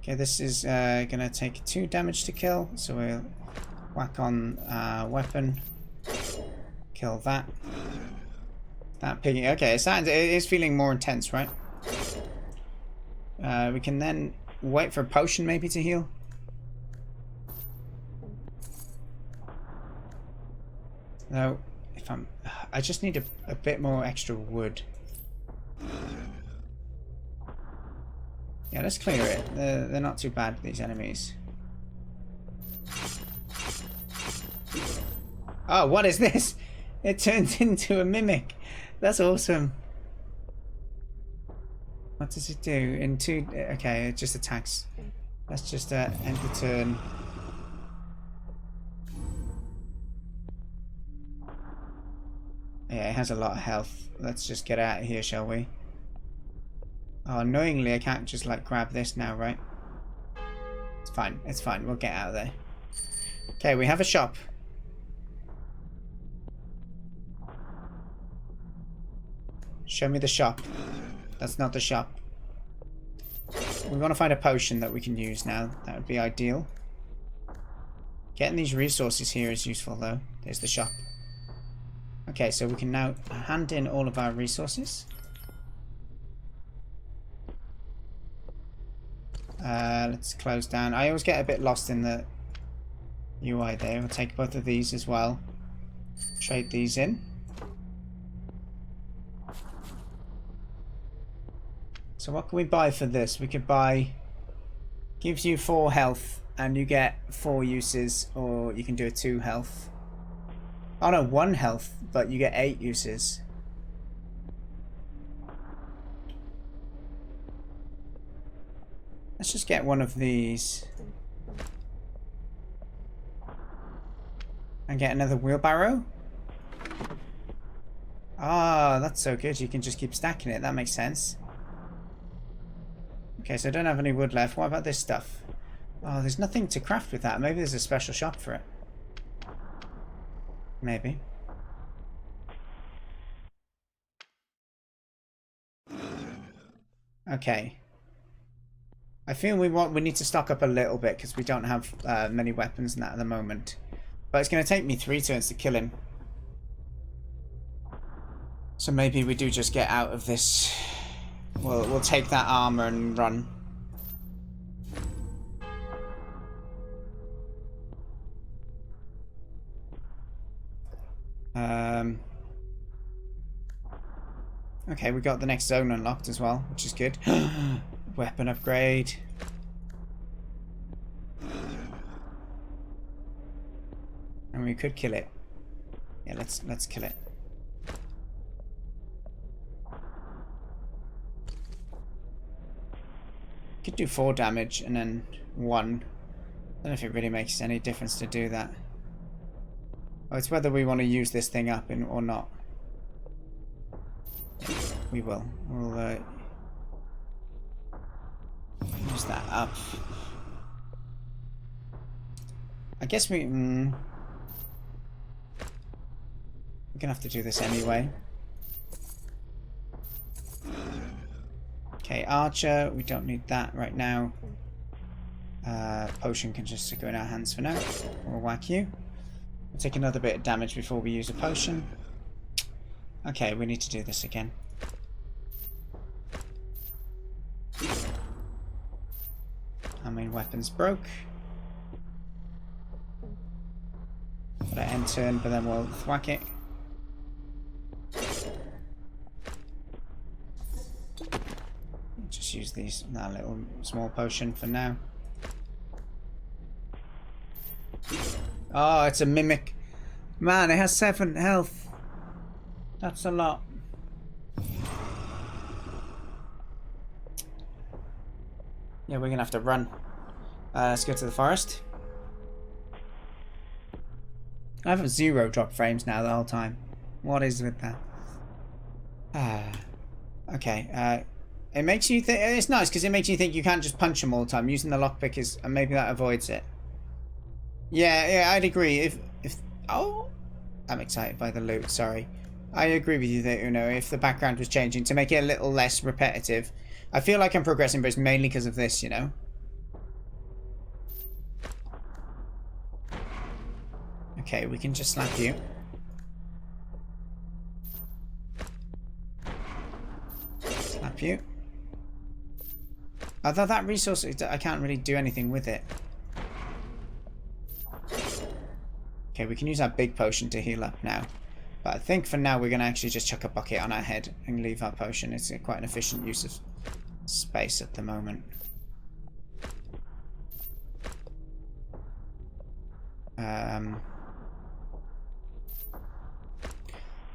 Okay, this is gonna take 2 damage to kill, so we'll whack on weapon, kill that. That piggy. Okay, it is feeling more intense, right? We can then wait for a potion maybe to heal. No, I just need a bit more extra wood. Yeah, let's clear it. They're not too bad, these enemies. Oh, what is this? It turns into a mimic. That's awesome. What does it do? Okay, it just attacks. Let's just end the turn. Yeah, it has a lot of health. Let's just get out of here, shall we? Oh, annoyingly, I can't just like grab this now, right? It's fine. It's fine. We'll get out of there. Okay, we have a shop. Show me the shop. That's not the shop. We want to find a potion that we can use now. That would be ideal. Getting these resources here is useful, though. There's the shop. Okay, so we can now hand in all of our resources. Let's close down. I always get a bit lost in the UI there. We'll take both of these as well. Trade these in. So what can we buy for this? We could buy... Gives you 4 health and you get 4 uses, or you can do a 2 health. Oh no, 1 health, but you get 8 uses. Let's just get one of these. And get another wheelbarrow. Ah, that's so good. You can just keep stacking it. That makes sense. Okay, so I don't have any wood left. What about this stuff? Oh, there's nothing to craft with that. Maybe there's a special shop for it. Maybe. Okay. I feel we need to stock up a little bit because we don't have many weapons and that at the moment. But it's going to take me 3 turns to kill him. So maybe we do just get out of this. We'll take that armor and run. Okay, we got the next zone unlocked as well, which is good. Weapon upgrade. And we could kill it. Yeah, let's kill it. Could do 4 damage and then 1. I don't know if it really makes any difference to do that. Oh, it's whether we want to use this thing up or not. Yeah, we will. We'll use that up. I guess we're gonna have to do this anyway. Okay, archer, we don't need that right now. Potion can just go in our hands for now. We'll whack you. We'll take another bit of damage before we use a potion. Okay, we need to do this again. Our main weapon's broke. Got an end turn, but then we'll thwack it. Just use that little small potion for now. Oh, it's a mimic. Man, it has 7 health. That's a lot. Yeah, we're gonna have to run. Let's go to the forest. I have 0 drop frames now the whole time. What is with that? Okay. It makes you think. It's nice because it makes you think you can't just punch them all the time. Using the lockpick is, and maybe that avoids it. Yeah, I'd agree. If oh, I'm excited by the loot. Sorry, I agree with you there, Uno. If the background was changing to make it a little less repetitive, I feel like I'm progressing, but it's mainly because of this, you know. Okay, we can just slap you. Slap you. Although that resource, I can't really do anything with it. Okay, we can use our big potion to heal up now. But I think for now we're going to actually just chuck a bucket on our head and leave our potion. It's quite an efficient use of space at the moment.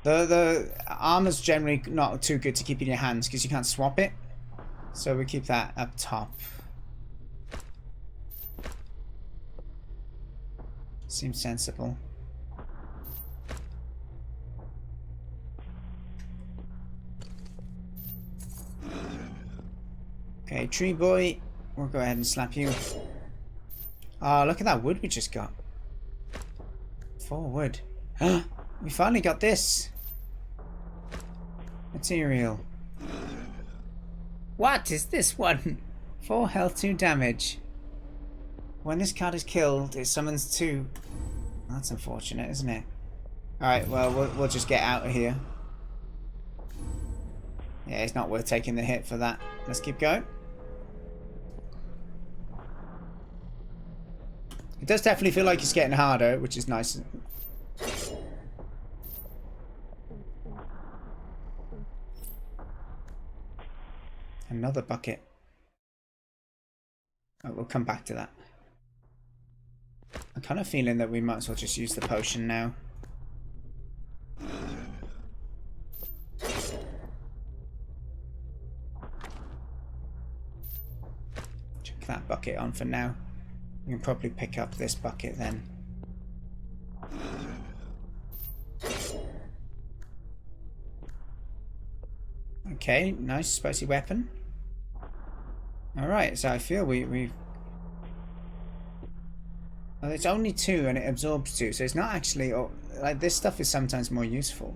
The armor's generally not too good to keep in your hands because you can't swap it. So we keep that up top. Seems sensible. Okay, tree boy, we'll go ahead and slap you. Oh, look at that wood we just got. 4 wood. We finally got this. Material. What is this one? 4 health, 2 damage. When this card is killed, it summons 2. That's unfortunate, isn't it? Alright, well, we'll just get out of here. Yeah, it's not worth taking the hit for that. Let's keep going. It does definitely feel like it's getting harder, which is nice. Another bucket. Oh, we'll come back to that. I'm kind of feeling that we might as well just use the potion now. Chuck that bucket on for now. We can probably pick up this bucket then. Okay, nice spicy weapon. Alright, so I feel we've... Well, it's only 2 and it absorbs 2, so it's not actually... like, this stuff is sometimes more useful.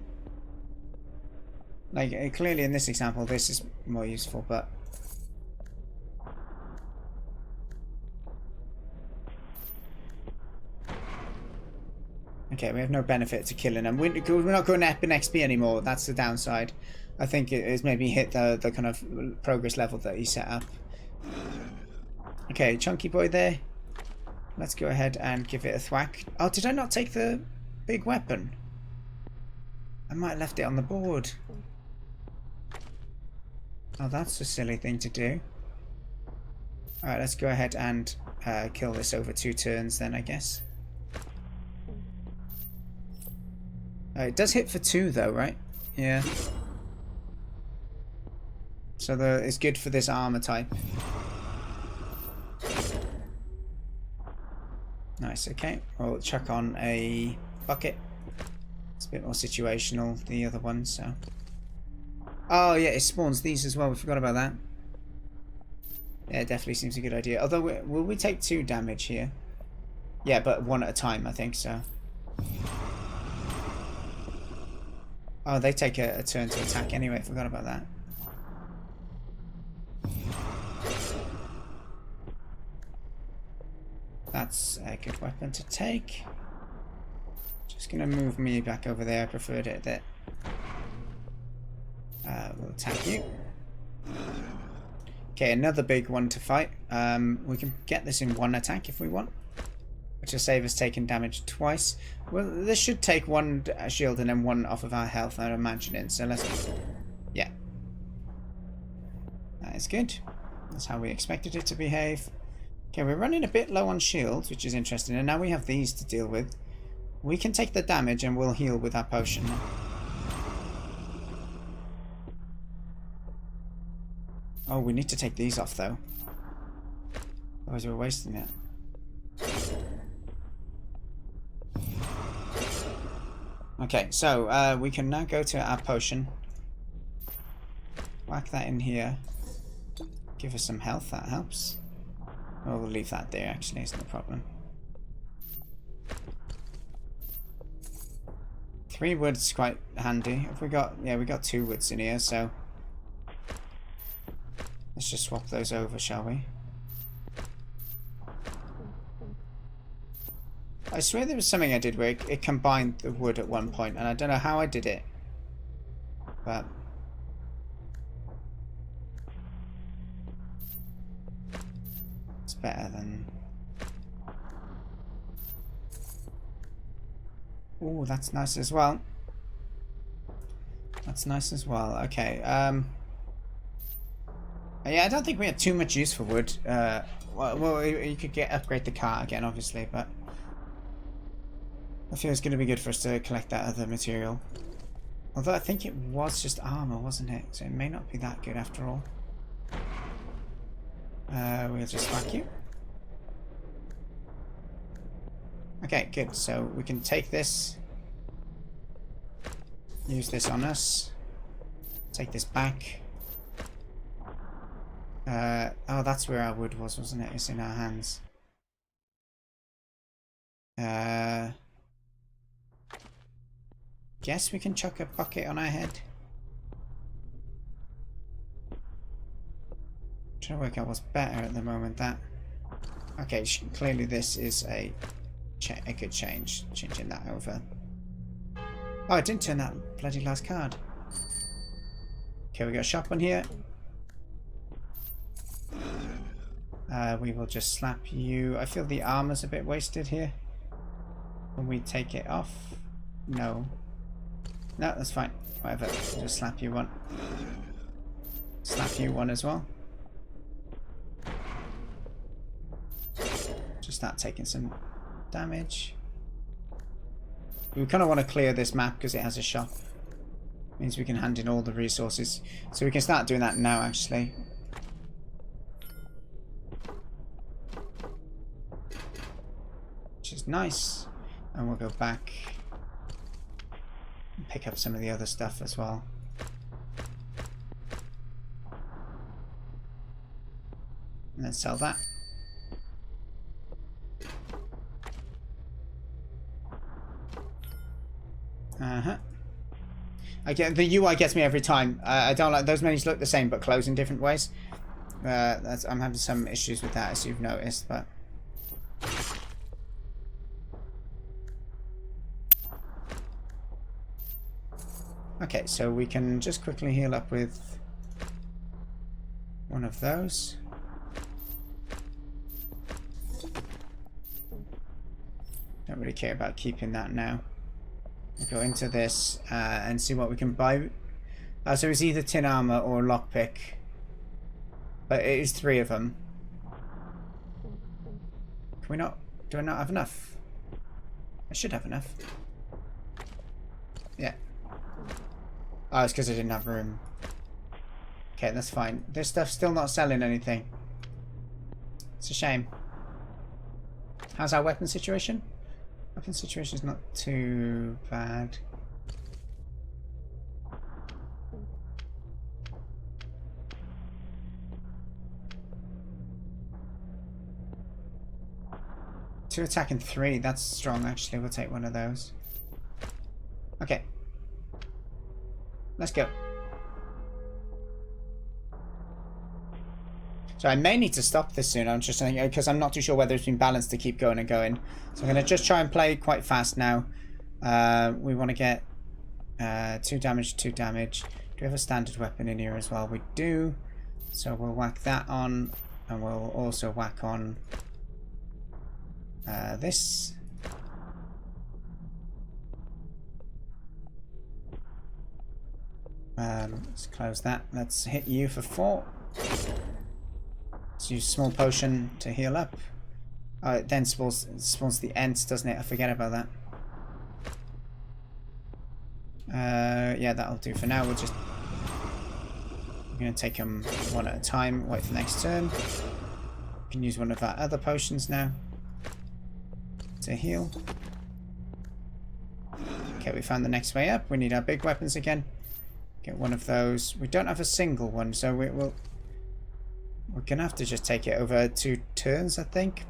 Like, clearly in this example, this is more useful, but... Okay, we have no benefit to killing them. We're not going up in XP anymore. That's the downside. I think it is maybe hit the kind of progress level that he set up. Okay, chunky boy there. Let's go ahead and give it a thwack. Oh, did I not take the big weapon? I might have left it on the board. Oh, that's a silly thing to do. Alright, let's go ahead and kill this over 2 turns then, I guess. It does hit for 2 though, right? Yeah. So it's good for this armor type. Nice, okay. We'll chuck on a bucket. It's a bit more situational, the other one, so... Oh yeah, it spawns these as well, we forgot about that. Yeah, it definitely seems a good idea. Although, will we take 2 damage here? Yeah, but 1 at a time, I think, so... Oh, they take a turn to attack anyway, forgot about that. That's a good weapon to take. Just gonna move me back over there, I preferred it there. We'll attack you. Okay, another big one to fight. We can get this in 1 attack if we want. Which will save us taking damage twice. Well, this should take 1 shield and then 1 off of our health, I'm imagining. So let's... Yeah. That is good. That's how we expected it to behave. Okay, we're running a bit low on shields, which is interesting. And now we have these to deal with. We can take the damage and we'll heal with our potion. Oh, we need to take these off, though. Otherwise we're wasting it. Okay, so we can now go to our potion. Whack that in here. Give us some health, that helps. Oh, we'll leave that there, actually, it's no problem. 3 woods quite handy. If we got, yeah, we got 2 woods in here, so let's just swap those over, shall we? I swear there was something I did where it combined the wood at one point, and I don't know how I did it. But it's better than... Oh, that's nice as well. That's nice as well. Okay. Yeah, I don't think we had too much use for wood. Well, you could upgrade the cart again, obviously, but I feel it's going to be good for us to collect that other material. Although I think it was just armor, wasn't it? So it may not be that good after all. We'll just whack you. Okay, good. So we can take this, use this on us, take this back. Oh, that's where our wood was, wasn't it? It's in our hands. Guess we can chuck a bucket on our head. Trying to work out what's better at the moment. That. Okay, clearly this is a good change. Changing that over. Oh, I didn't turn that bloody last card. Okay, we got a shop on here. We will just slap you. I feel the armor's a bit wasted here. Can we take it off? No. No, that's fine. Whatever. Just slap you one. Slap you one as well. Just start taking some damage. We kind of want to clear this map because it has a shop. Means we can hand in all the resources. So we can start doing that now, actually. Which is nice. And we'll go back and pick up some of the other stuff as well. And then sell that. Again, the UI gets me every time. I don't like those menus look the same but close in different ways. I'm having some issues with that, as you've noticed, but. Okay, so we can just quickly heal up with one of those. Don't really care about keeping that now. We'll go into this and see what we can buy. So it's either tin armor or lockpick. But it is 3 of them. Can we not? Do I not have enough? I should have enough. Yeah. Oh, it's because I didn't have room. Okay, that's fine. This stuff's still not selling anything. It's a shame. How's our weapon situation? Weapon situation is not too bad. Two attack and 3. That's strong, actually. We'll take one of those. Okay. Let's go. So I may need to stop this soon. I'm just saying because I'm not too sure whether it's been balanced to keep going and going. So I'm going to just try and play quite fast now. We want to get 2 damage, 2 damage. Do we have a standard weapon in here as well? We do. So we'll whack that on, and we'll also whack on this. Let's close that. Let's hit you for 4. Let's use small potion to heal up. Oh, it then spawns the Ents, doesn't it? I forget about that. Yeah, that'll do for now. We're going to take them one at a time. Wait for the next turn. We can use one of our other potions now to heal. Okay, we found the next way up. We need our big weapons again. Get one of those. We don't have a single one, so we're gonna have to just take it over 2 turns, I think.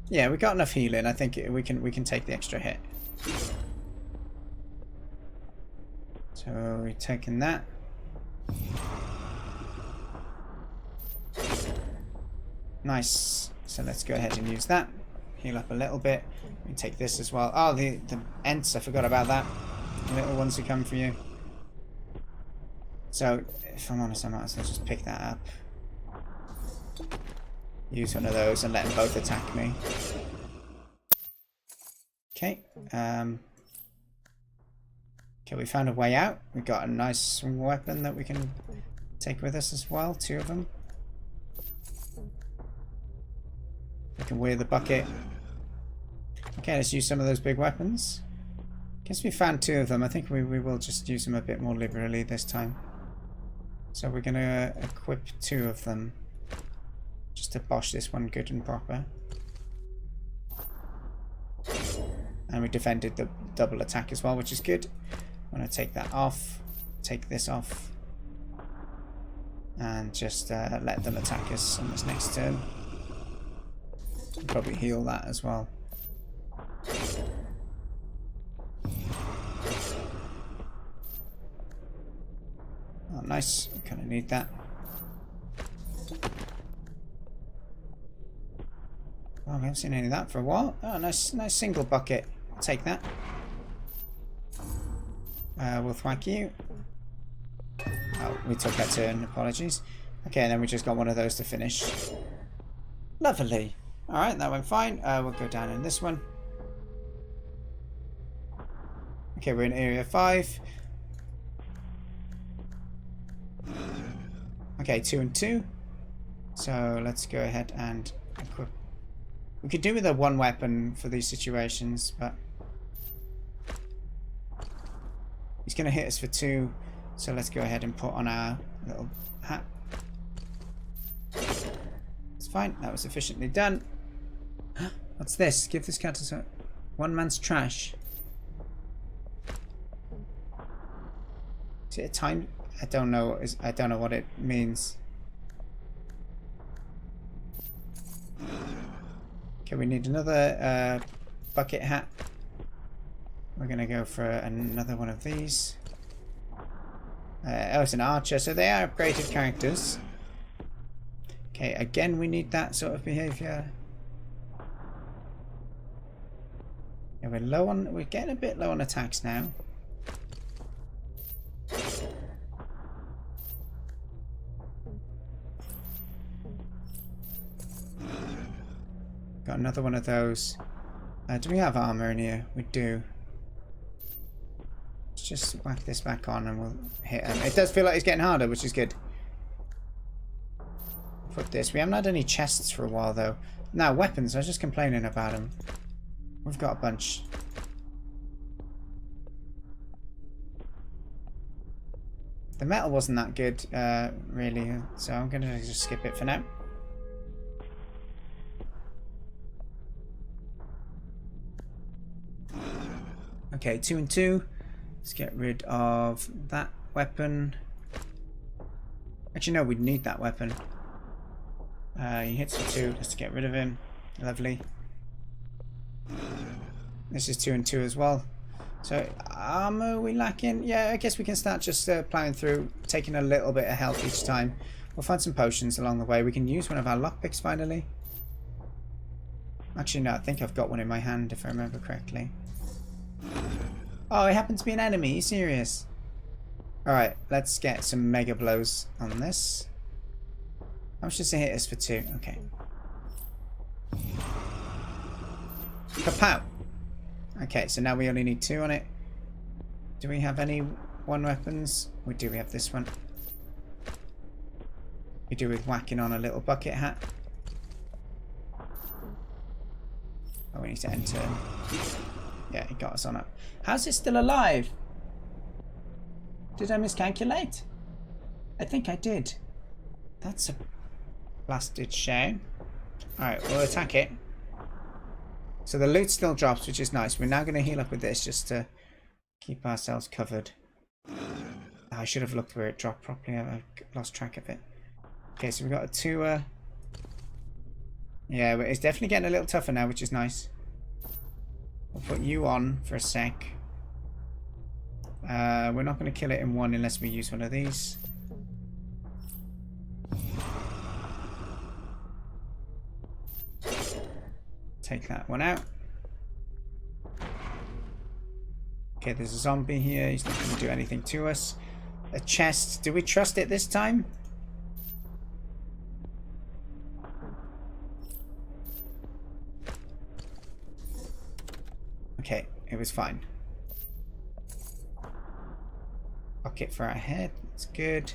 Yeah, we got enough healing. I think we can take the extra hit. So we're taking that. Nice. so let's go ahead and use that. Heal up a little bit. We take this as well. Oh, the Ents, I forgot about that. The little ones who come for you. So, if I'm honest, I might as well just pick that up. Use one of those and let them both attack me. Okay. Okay, we found a way out. We got a nice weapon that we can take with us as well. 2 of them. We can wear the bucket. Okay, let's use some of those big weapons. Guess we found 2 of them. I think we will just use them a bit more liberally this time. So we're going to equip 2 of them. Just to bosh this one good and proper. And we defended the double attack as well, which is good. I'm going to take that off. Take this off. And just let them attack us on this next turn. Probably heal that as well. Oh, nice. We kind of need that. Oh, we haven't seen any of that for a while. Oh, nice single bucket. I'll take that. We'll thwack you. Oh, we took that turn. Apologies. Okay, and then we just got one of those to finish. Lovely. Alright, that went fine. We'll go down in this one. Okay, we're in area 5. Okay, 2 and 2. So let's go ahead and equip. We could do with a 1 weapon for these situations, but he's going to hit us for 2. So let's go ahead and put on our little hat. It's fine. That was efficiently done. What's this? Give this cat a 1 man's trash. Is it a time? I don't know. I don't know what it means. Okay, we need another bucket hat. We're gonna go for another one of these. Oh, it's an archer, so they are upgraded characters. Okay, again, we need that sort of behavior. Yeah, we're low on. We're getting a bit low on attacks now. Got another one of those. Do we have armor in here? We do. Let's just whack this back on and we'll hit him. It does feel like it's getting harder, which is good. Put this. We haven't had any chests for a while though. Now, weapons. I was just complaining about them. We've got a bunch. The metal wasn't that good, really, so I'm going to just skip it for now. Okay, 2 and 2. Let's get rid of that weapon. Actually, no, we need that weapon. He hits for 2. Let's get rid of him. Lovely. This is 2 and 2 as well. So, armor we lacking? Yeah, I guess we can start just plowing through, taking a little bit of health each time. We'll find some potions along the way. We can use one of our lockpicks finally. Actually, no, I think I've got one in my hand if I remember correctly. Oh, it happened to be an enemy. Are you serious? Alright, let's get some mega blows on this. How much does it hit us for 2? Okay. Kapow! Okay, so now we only need 2 on it. Do we have any 1 weapons? We do, we have this one. We do with whacking on a little bucket hat. Oh, we need to enter. Yeah, it got us on up. How's it still alive? Did I miscalculate? I think I did. That's a blasted shame. Alright, we'll attack it. So the loot still drops, which is nice. We're now going to heal up with this just to keep ourselves covered. I should have looked where it dropped properly. I've lost track of it. Okay, so we've got a 2. Yeah, it's definitely getting a little tougher now, which is nice. We'll put you on for a sec. We're not going to kill it in 1 unless we use one of these. take that one out. Okay, there's a zombie here. He's not going to do anything to us. A chest. Do we trust it this time? Okay, it was fine. Bucket for our head. That's good.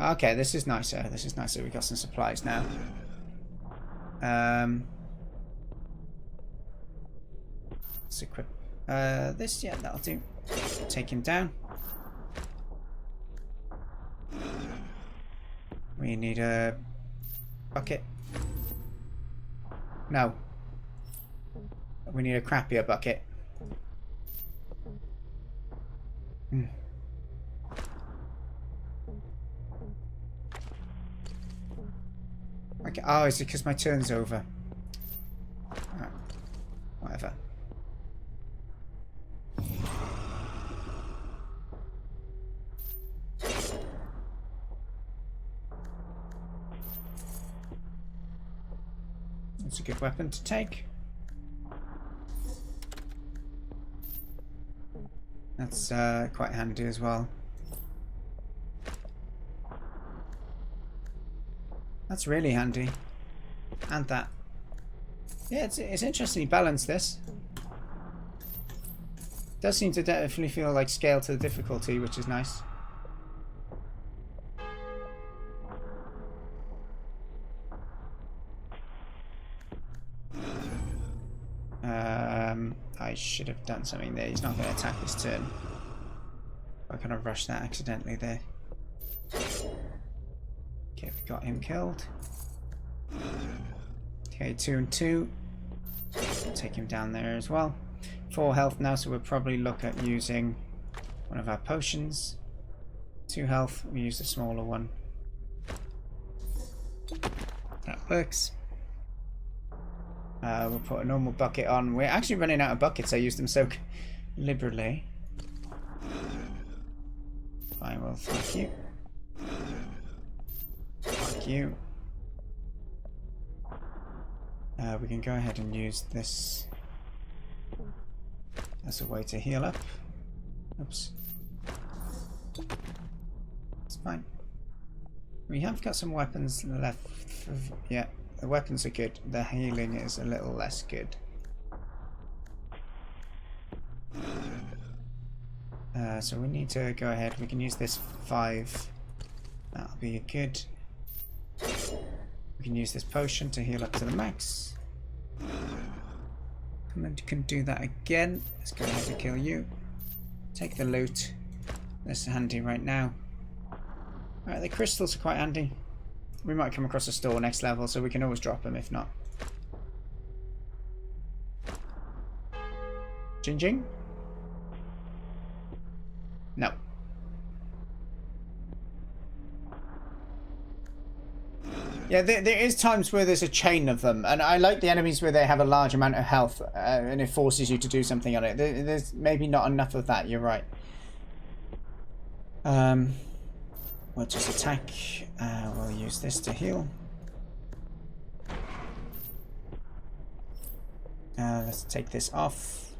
Okay, this is nicer. This is nicer. We got some supplies now. Let's equip this. Yeah, that'll do. Take him down. We need a bucket. No. We need a crappier bucket. Okay. Oh, is it because my turn's over? Right. Whatever. That's a good weapon to take. That's quite handy as well. That's really handy. And that. Yeah, it's interestingly balanced, this. Does seem to definitely feel like scale to the difficulty, which is nice. I should have done something there. He's not going to attack this turn. I kind of rushed that accidentally there. Okay, we got him killed. Okay, 2 and 2. Take him down there as well. 4 health now, so we'll probably look at using one of our potions. 2 health, we use the smaller one. That works. We'll put a normal bucket on. We're actually running out of buckets. I used them so liberally. Fine, well, thank you. Thank you. We can go ahead and use this as a way to heal up. Oops. It's fine. We have got some weapons left. Yeah, the weapons are good. The healing is a little less good. So we need to go ahead. We can use this 5. That'll be good. We can use this potion to heal up to the max. And then you can do that again. Let's go ahead and kill you. Take the loot. That's handy right now. Alright, the crystals are quite handy. We might come across a store next level, so we can always drop them if not. Jing jing? No. Yeah, there is times where there's a chain of them, and I like the enemies where they have a large amount of health, and it forces you to do something on it. There's maybe not enough of that, you're right. We'll just attack. We'll use this to heal. Let's take this off.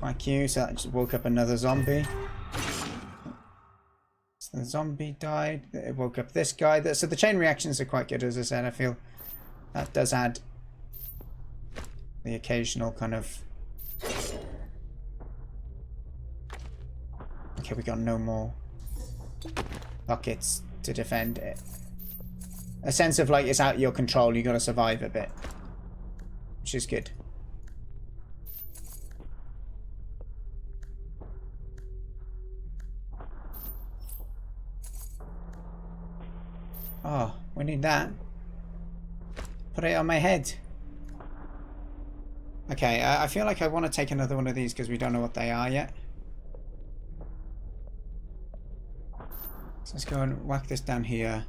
Thank you. So that just woke up another zombie. So the zombie died. It woke up this guy. So the chain reactions are quite good, as I said. I feel that does add the occasional kind of... Okay, we got no more buckets to defend it. A sense of like it's out of your control. You got to survive a bit, which is good. Oh, we need that. Put it on my head. Okay, I feel like I want to take another one of these because we don't know what they are yet. So let's go and whack this down here.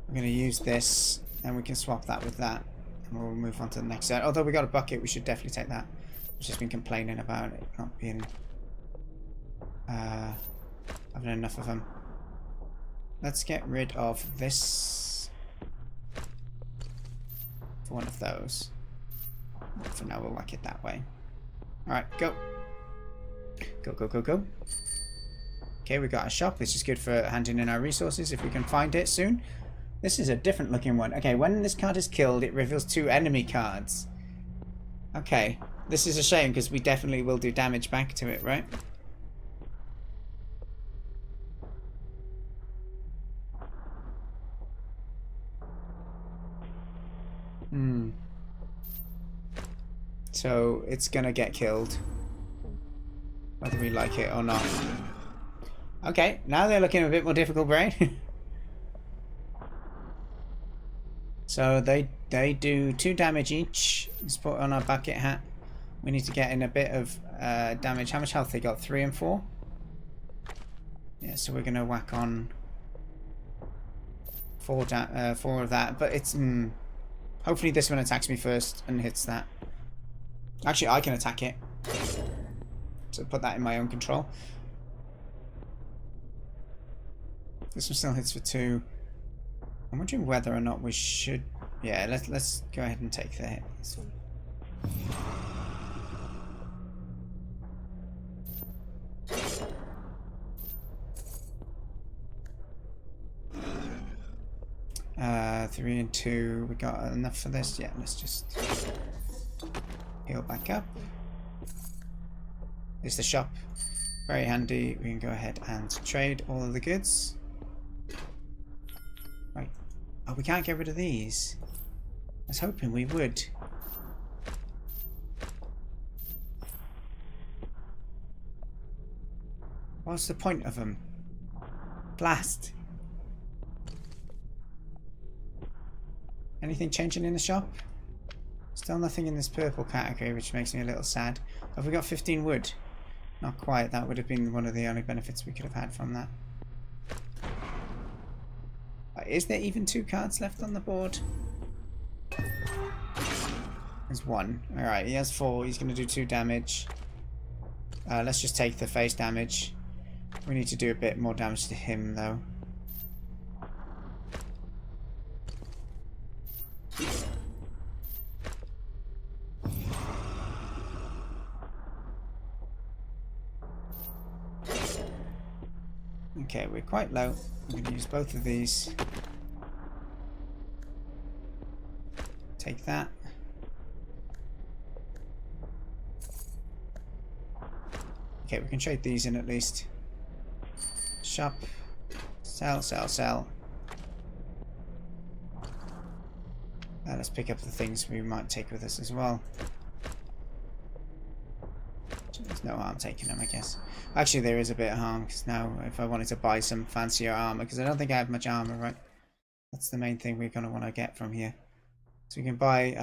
I'm going to use this, and we can swap that with that. And we'll move on to the next set. Although we got a bucket, we should definitely take that. I've just been complaining about it not being... having enough of them. Let's get rid of this. for one of those. For now, we'll whack it that way. Alright, go. Go, go, go, go. Okay, we got a shop. This is good for handing in our resources if we can find it soon. This is a different looking one. Okay, when this card is killed, it reveals 2 enemy cards. Okay, this is a shame because we definitely will do damage back to it, right? So it's gonna get killed, whether we like it or not. Okay, now they're looking a bit more difficult, right? So they do 2 damage each. Let's put on our bucket hat. We need to get in a bit of damage. How much health they got? 3 and 4? Yeah, so we're gonna whack on 4 of that. But it's hopefully this one attacks me first and hits that. Actually, I can attack it. So put that in my own control. This one still hits for 2. I'm wondering whether or not we should... Yeah, let's go ahead and take the hit. 3 and 2. We got enough for this? Yeah, let's just heal back up. There's the shop. Very handy. We can go ahead and trade all of the goods. Right. Oh, we can't get rid of these. I was hoping we would. What's the point of them? Blast. Anything changing in the shop? Still nothing in this purple category, which makes me a little sad. Have we got 15 wood? Not quite. That would have been one of the only benefits we could have had from that. Is there even 2 cards left on the board? There's 1. Alright, he has 4. He's going to do 2 damage. Let's just take the face damage. We need to do a bit more damage to him, though. Okay, we're quite low. I'm going to use both of these. Take that. Okay, we can trade these in at least. Shop. Sell, sell, sell. Let's pick up the things we might take with us as well. There's no harm taking them, I guess. Actually, there is a bit of harm, because now if I wanted to buy some fancier armor, because I don't think I have much armor, right? That's the main thing we're going to want to get from here. So we can buy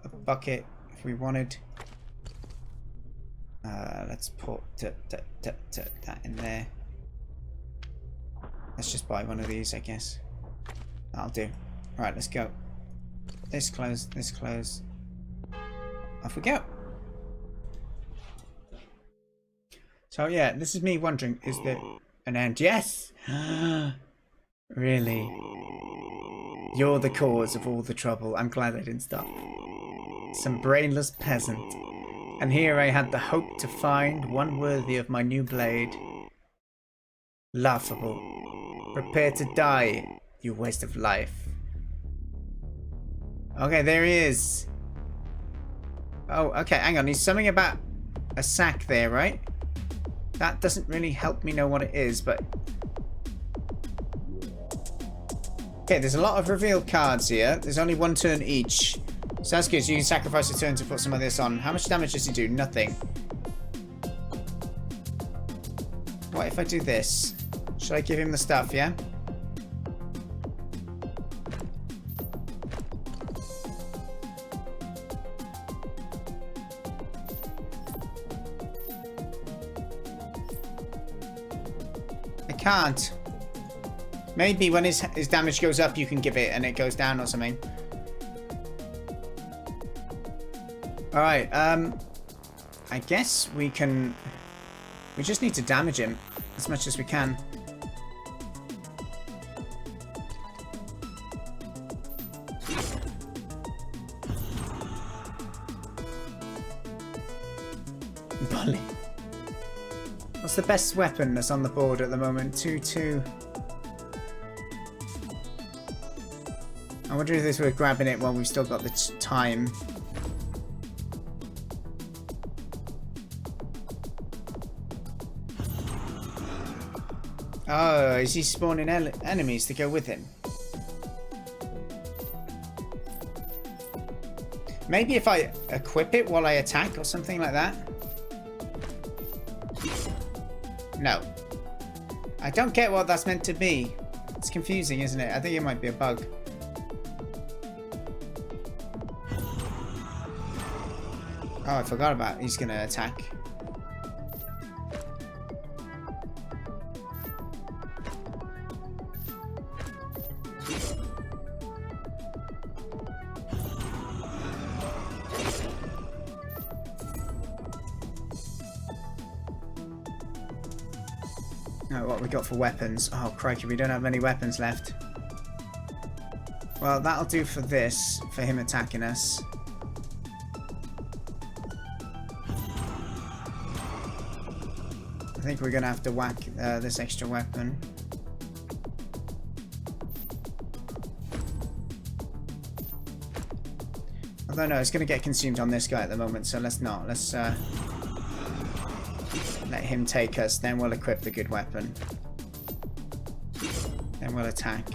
a bucket if we wanted. Let's put that in there. Let's just buy one of these, I guess. That'll do. Right, let's go. This close, this close. Off we go. So yeah, this is me wondering, is there an end? Yes! Really? You're the cause of all the trouble. I'm glad I didn't stop. Some brainless peasant. And here I had the hope to find one worthy of my new blade. Laughable. Prepare to die, you waste of life. Okay, there he is. Oh, okay, hang on. He's something about a sack there, right? That doesn't really help me know what it is, but... Okay, there's a lot of revealed cards here. There's only 1 turn each. So that's good. So you can sacrifice a turn to put some of this on. How much damage does he do? Nothing. What if I do this? Should I give him the stuff, yeah? I can't. Maybe when his damage goes up, you can give it and it goes down or something. Alright, I guess we can... We just need to damage him as much as we can. What's the best weapon that's on the board at the moment? 2-2. I wonder if it's worth grabbing it while we've still got the time. Oh, is he spawning enemies to go with him? Maybe if I equip it while I attack or something like that? No. I don't get what that's meant to be. It's confusing, isn't it? I think it might be a bug. Oh, I forgot about it. He's going to attack. Oh, what we got for weapons? Oh, crikey, we don't have many weapons left. Well, that'll do for this, for him attacking us. I think we're going to have to whack this extra weapon. Although no, it's going to get consumed on this guy at the moment, so let's not. Let's let him take us, then we'll equip the good weapon. Then we'll attack.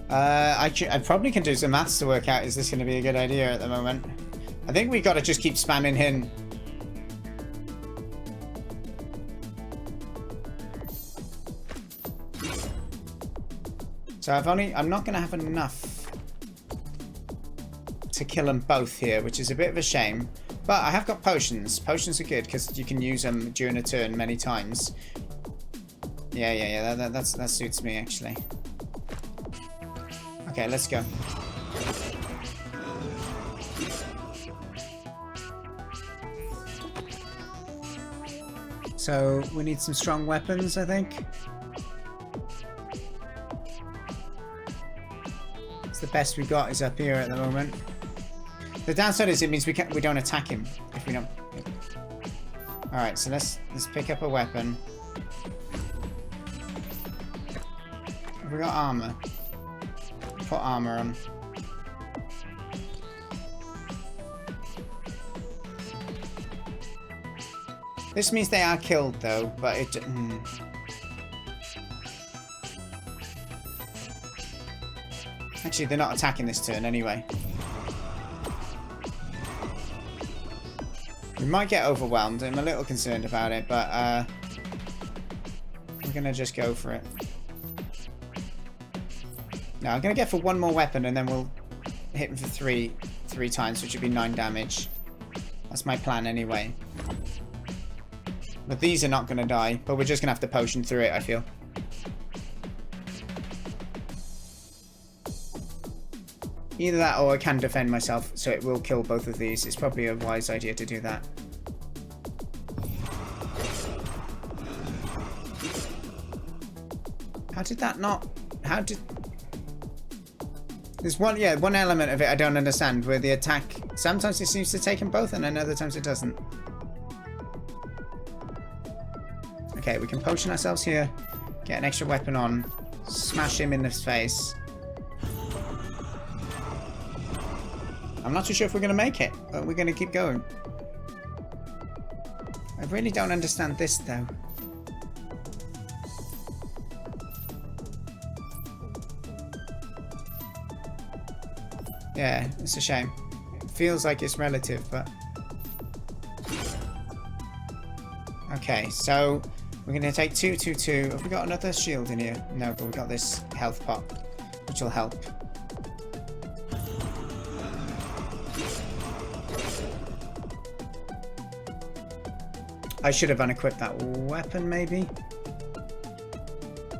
I probably can do some maths to work out, is this going to be a good idea at the moment? I think we got to just keep spamming him. So I'm not going to have enough to kill them both here, which is a bit of a shame. But I have got potions. Potions are good because you can use them during a turn many times. Yeah, that suits me actually. Okay, let's go. So we need some strong weapons, I think. It's the best we got is up here at the moment. The downside is it means we don't attack him if we don't. All right, so let's pick up a weapon. Have we got armor? Put armor on. This means they are killed though, but it. Actually, they're not attacking this turn anyway. We might get overwhelmed. I'm a little concerned about it, but I'm gonna just go for it. No, I'm gonna get for one more weapon and then we'll hit him for three times, which would be 9 damage. That's my plan anyway. But these are not gonna die, but we're just gonna have to potion through it, I feel. Either that or I can defend myself, so it will kill both of these. It's probably a wise idea to do that. How did that not... How did... There's one element of it I don't understand, where the attack... Sometimes it seems to take them both, and then other times it doesn't. Okay, we can potion ourselves here. Get an extra weapon on. Smash him in the face. I'm not too sure if we're going to make it, but we're going to keep going. I really don't understand this, though. Yeah, it's a shame. It feels like it's relative, but... Okay, so we're going to take 2. Have we got another shield in here? No, but we've got this health pot, which will help. I should have unequipped that weapon, maybe.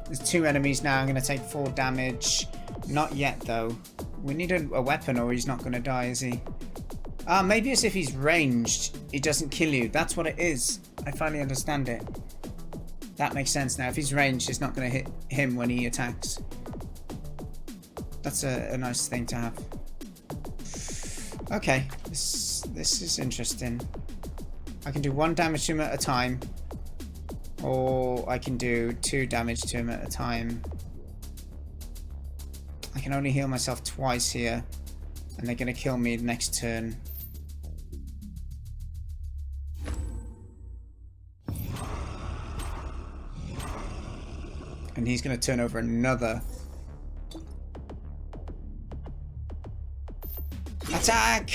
There's 2 enemies now. I'm going to take 4 damage. Not yet, though. We need a weapon or he's not going to die, is he? Maybe it's if he's ranged, he doesn't kill you. That's what it is. I finally understand it. That makes sense now. If he's ranged, it's not going to hit him when he attacks. That's a nice thing to have. Okay, this is interesting. I can do 1 damage to him at a time, or I can do 2 damage to him at a time. I can only heal myself twice here, and they're going to kill me the next turn. And he's going to turn over another. Attack!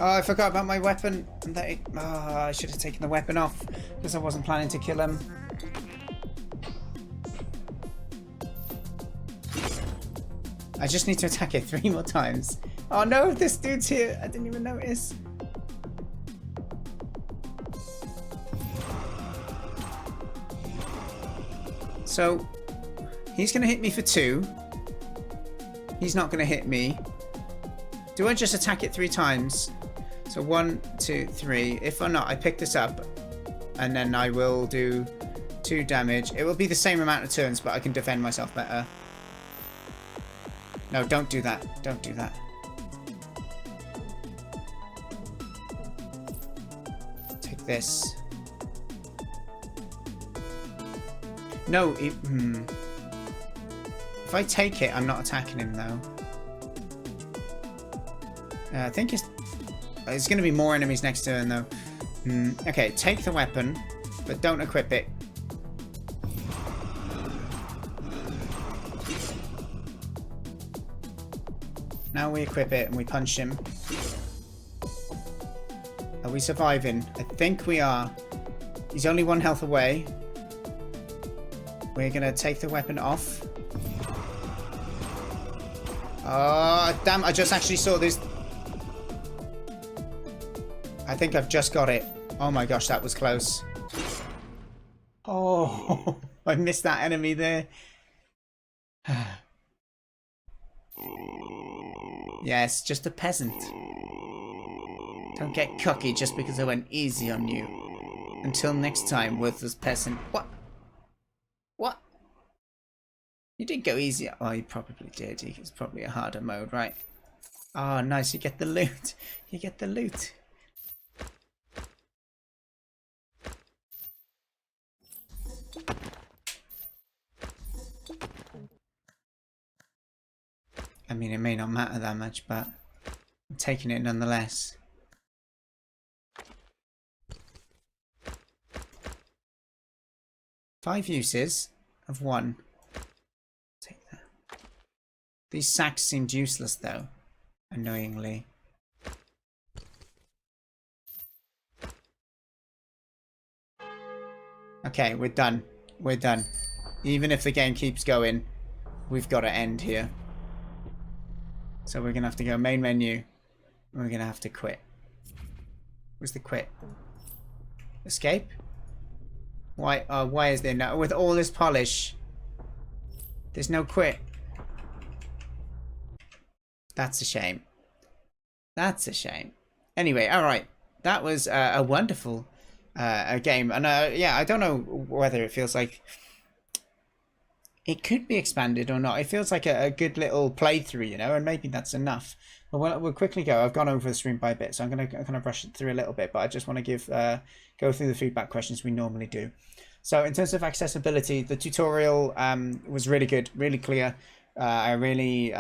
Oh, I forgot about my weapon. I should have taken the weapon off because I wasn't planning to kill him. I just need to attack it 3 more times. Oh no, this dude's here. I didn't even notice. So, he's going to hit me for 2. He's not going to hit me. Do I just attack it 3 times? So 1, 2, 3. If or not, I pick this up. And then I will do 2 damage. It will be the same amount of turns, but I can defend myself better. No, don't do that. Don't do that. Take this. No, if I take it, I'm not attacking him though. I think it's going to be more enemies next turn though. Okay, take the weapon, but don't equip it. Now we equip it and we punch him. Are we surviving? I think we are. He's only 1 health away. We're going to take the weapon off. Oh, damn. I just actually saw this. I think I've just got it. Oh my gosh, that was close. Oh, I missed that enemy there. Yes, just a peasant. Don't get cocky just because I went easy on you. Until next time, worthless peasant. What? What? You did go easy. Oh, you probably did. It's probably a harder mode, right? Oh, nice. You get the loot. You get the loot. I mean, it may not matter that much, but I'm taking it nonetheless. Five uses of 1. Take that. These sacks seemed useless though, annoyingly. Okay, we're done. We're done. Even if the game keeps going, we've got to end here. So we're going to have to go main menu. We're going to have to quit. Where's the quit? Escape? Why is there no... With all this polish, there's no quit. That's a shame. That's a shame. Anyway, alright. That was a wonderful game. And yeah, I don't know whether it feels like... It could be expanded or not. It feels like a good little playthrough, you know, and maybe that's enough. But we'll quickly go. I've gone over the stream by a bit, so I'm going to kind of rush it through a little bit. But I just want to go through the feedback questions we normally do. So in terms of accessibility, the tutorial was really good, really clear. I really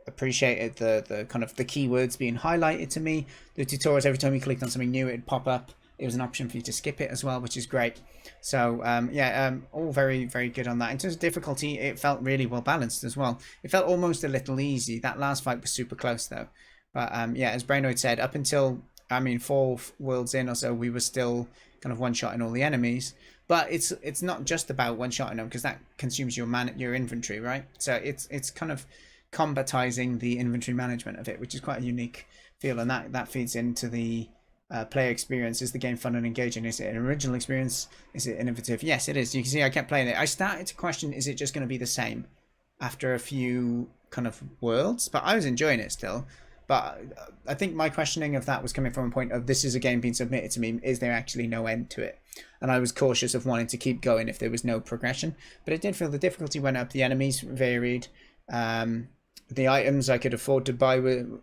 appreciated the kind of the keywords being highlighted to me. The tutorials, every time you clicked on something new, it'd pop up. It was an option for you to skip it as well, which is great. So yeah, all very, very good on that. In terms of difficulty, it felt really well balanced as well. It felt almost a little easy. That last fight was super close though. But yeah, as Brainoid said, up until, I mean, 4 worlds in or so, we were still kind of one-shotting all the enemies. But it's not just about one-shotting them, because that consumes your inventory, right? So it's kind of combatizing the inventory management of it, which is quite a unique feel, and that feeds into the player experience. Is the game fun and engaging? Is it an original experience? Is it innovative? Yes, it is. You can see I kept playing it. I started to question, is it just going to be the same after a few kind of worlds? But I was enjoying it still. But I think my questioning of that was coming from a point of this is a game being submitted to me. Is there actually no end to it? And I was cautious of wanting to keep going if there was no progression. But it did feel the difficulty went up. The enemies varied. The items I could afford to buy were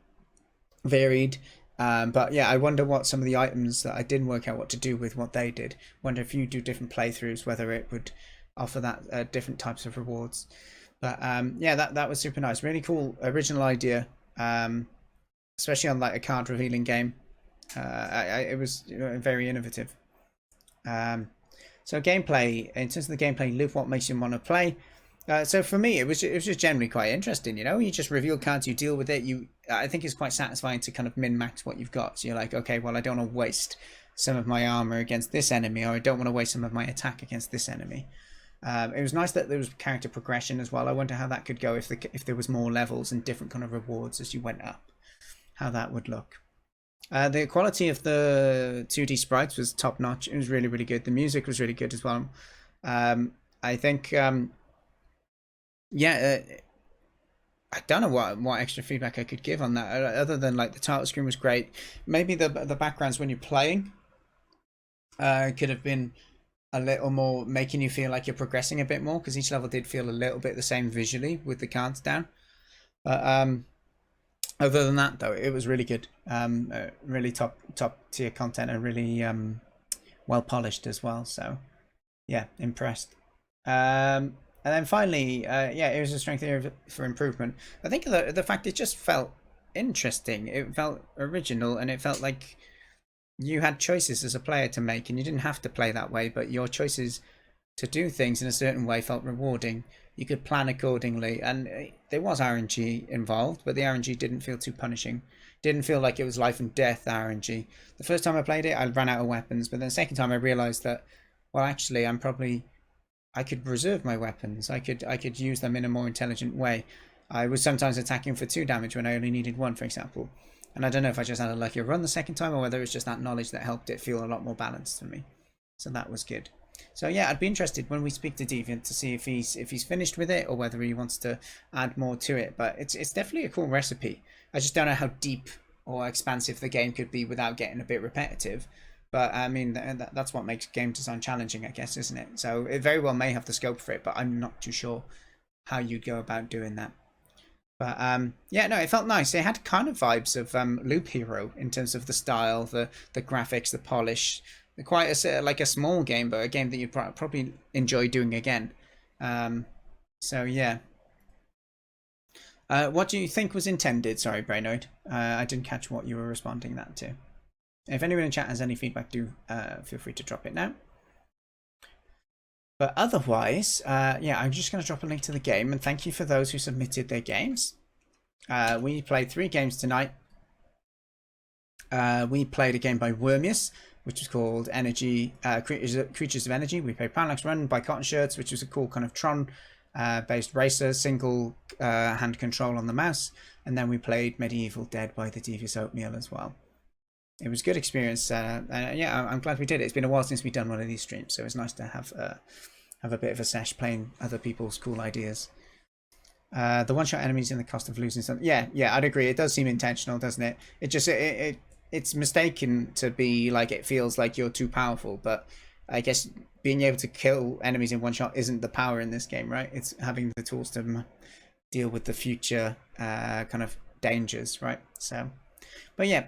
varied. But yeah, I wonder what some of the items that I didn't work out what to do with what they did. Wonder if you do different playthroughs, whether it would offer that different types of rewards. But yeah, that was super nice. Really cool original idea, especially on like a card revealing game. It was very innovative. So gameplay, in terms of the gameplay loop, what makes you want to play? So for me, it was just generally quite interesting. You know, you just reveal cards, you deal with it. I think it's quite satisfying to kind of min max what you've got. So you're like, okay, well, I don't want to waste some of my armor against this enemy, or I don't want to waste some of my attack against this enemy. It was nice that there was character progression as well. I wonder how that could go if there was more levels and different kind of rewards as you went up. How that would look. The quality of the 2D sprites was top notch. It was really, really good. The music was really good as well. I think. Yeah, I don't know what extra feedback I could give on that other than like the title screen was great. Maybe the backgrounds when you're playing could have been a little more, making you feel like you're progressing a bit more, because each level did feel a little bit the same visually with the cards down. But other than that, though, it was really good. Really top tier content, and really well polished as well. So yeah, impressed. And then finally, yeah, it was a strength area for improvement. I think the fact it just felt interesting. It felt original, and it felt like you had choices as a player to make, and you didn't have to play that way, but your choices to do things in a certain way felt rewarding. You could plan accordingly, and there was RNG involved, but the RNG didn't feel too punishing. Didn't feel like it was life and death RNG. The first time I played it, I ran out of weapons, but then the second time I realized that, well, actually, I could reserve my weapons. I could use them in a more intelligent way. I was sometimes attacking for 2 damage when I only needed 1, for example. And I don't know if I just had a luckier run the second time, or whether it was just that knowledge that helped it feel a lot more balanced for me. So that was good. So yeah, I'd be interested when we speak to Deviant to see if he's finished with it, or whether he wants to add more to it. But it's definitely a cool recipe. I just don't know how deep or expansive the game could be without getting a bit repetitive. But I mean, that's what makes game design challenging, I guess, isn't it? So it very well may have the scope for it, but I'm not too sure how you'd go about doing that. But yeah, no, it felt nice. It had kind of vibes of Loop Hero in terms of the style, the graphics, the polish. Quite like a small game, but a game that you'd probably enjoy doing again. So yeah. What do you think was intended? Sorry, Brainoid. I didn't catch what you were responding that to. If anyone in chat has any feedback, do feel free to drop it now. But otherwise, yeah, I'm just going to drop a link to the game, and thank you for those who submitted their games. We played 3 games tonight. We played a game by Wormius, which was called Creatures of Energy. We played ParallaxRun by cottonshirtz, which was a cool kind of Tron-based racer, single hand control on the mouse. And then we played Medieval Dead by the Devious Oatmeal as well. It was a good experience. Yeah, I'm glad we did it. It's been a while since we've done one of these streams, so it's nice to have a bit of a sesh playing other people's cool ideas. The one-shot enemies in the cost of losing something. Yeah, I'd agree. It does seem intentional, doesn't it? It's mistaken to be like it feels like you're too powerful, but I guess being able to kill enemies in one shot isn't the power in this game, right? It's having the tools to deal with the future kind of dangers, right? So, but yeah.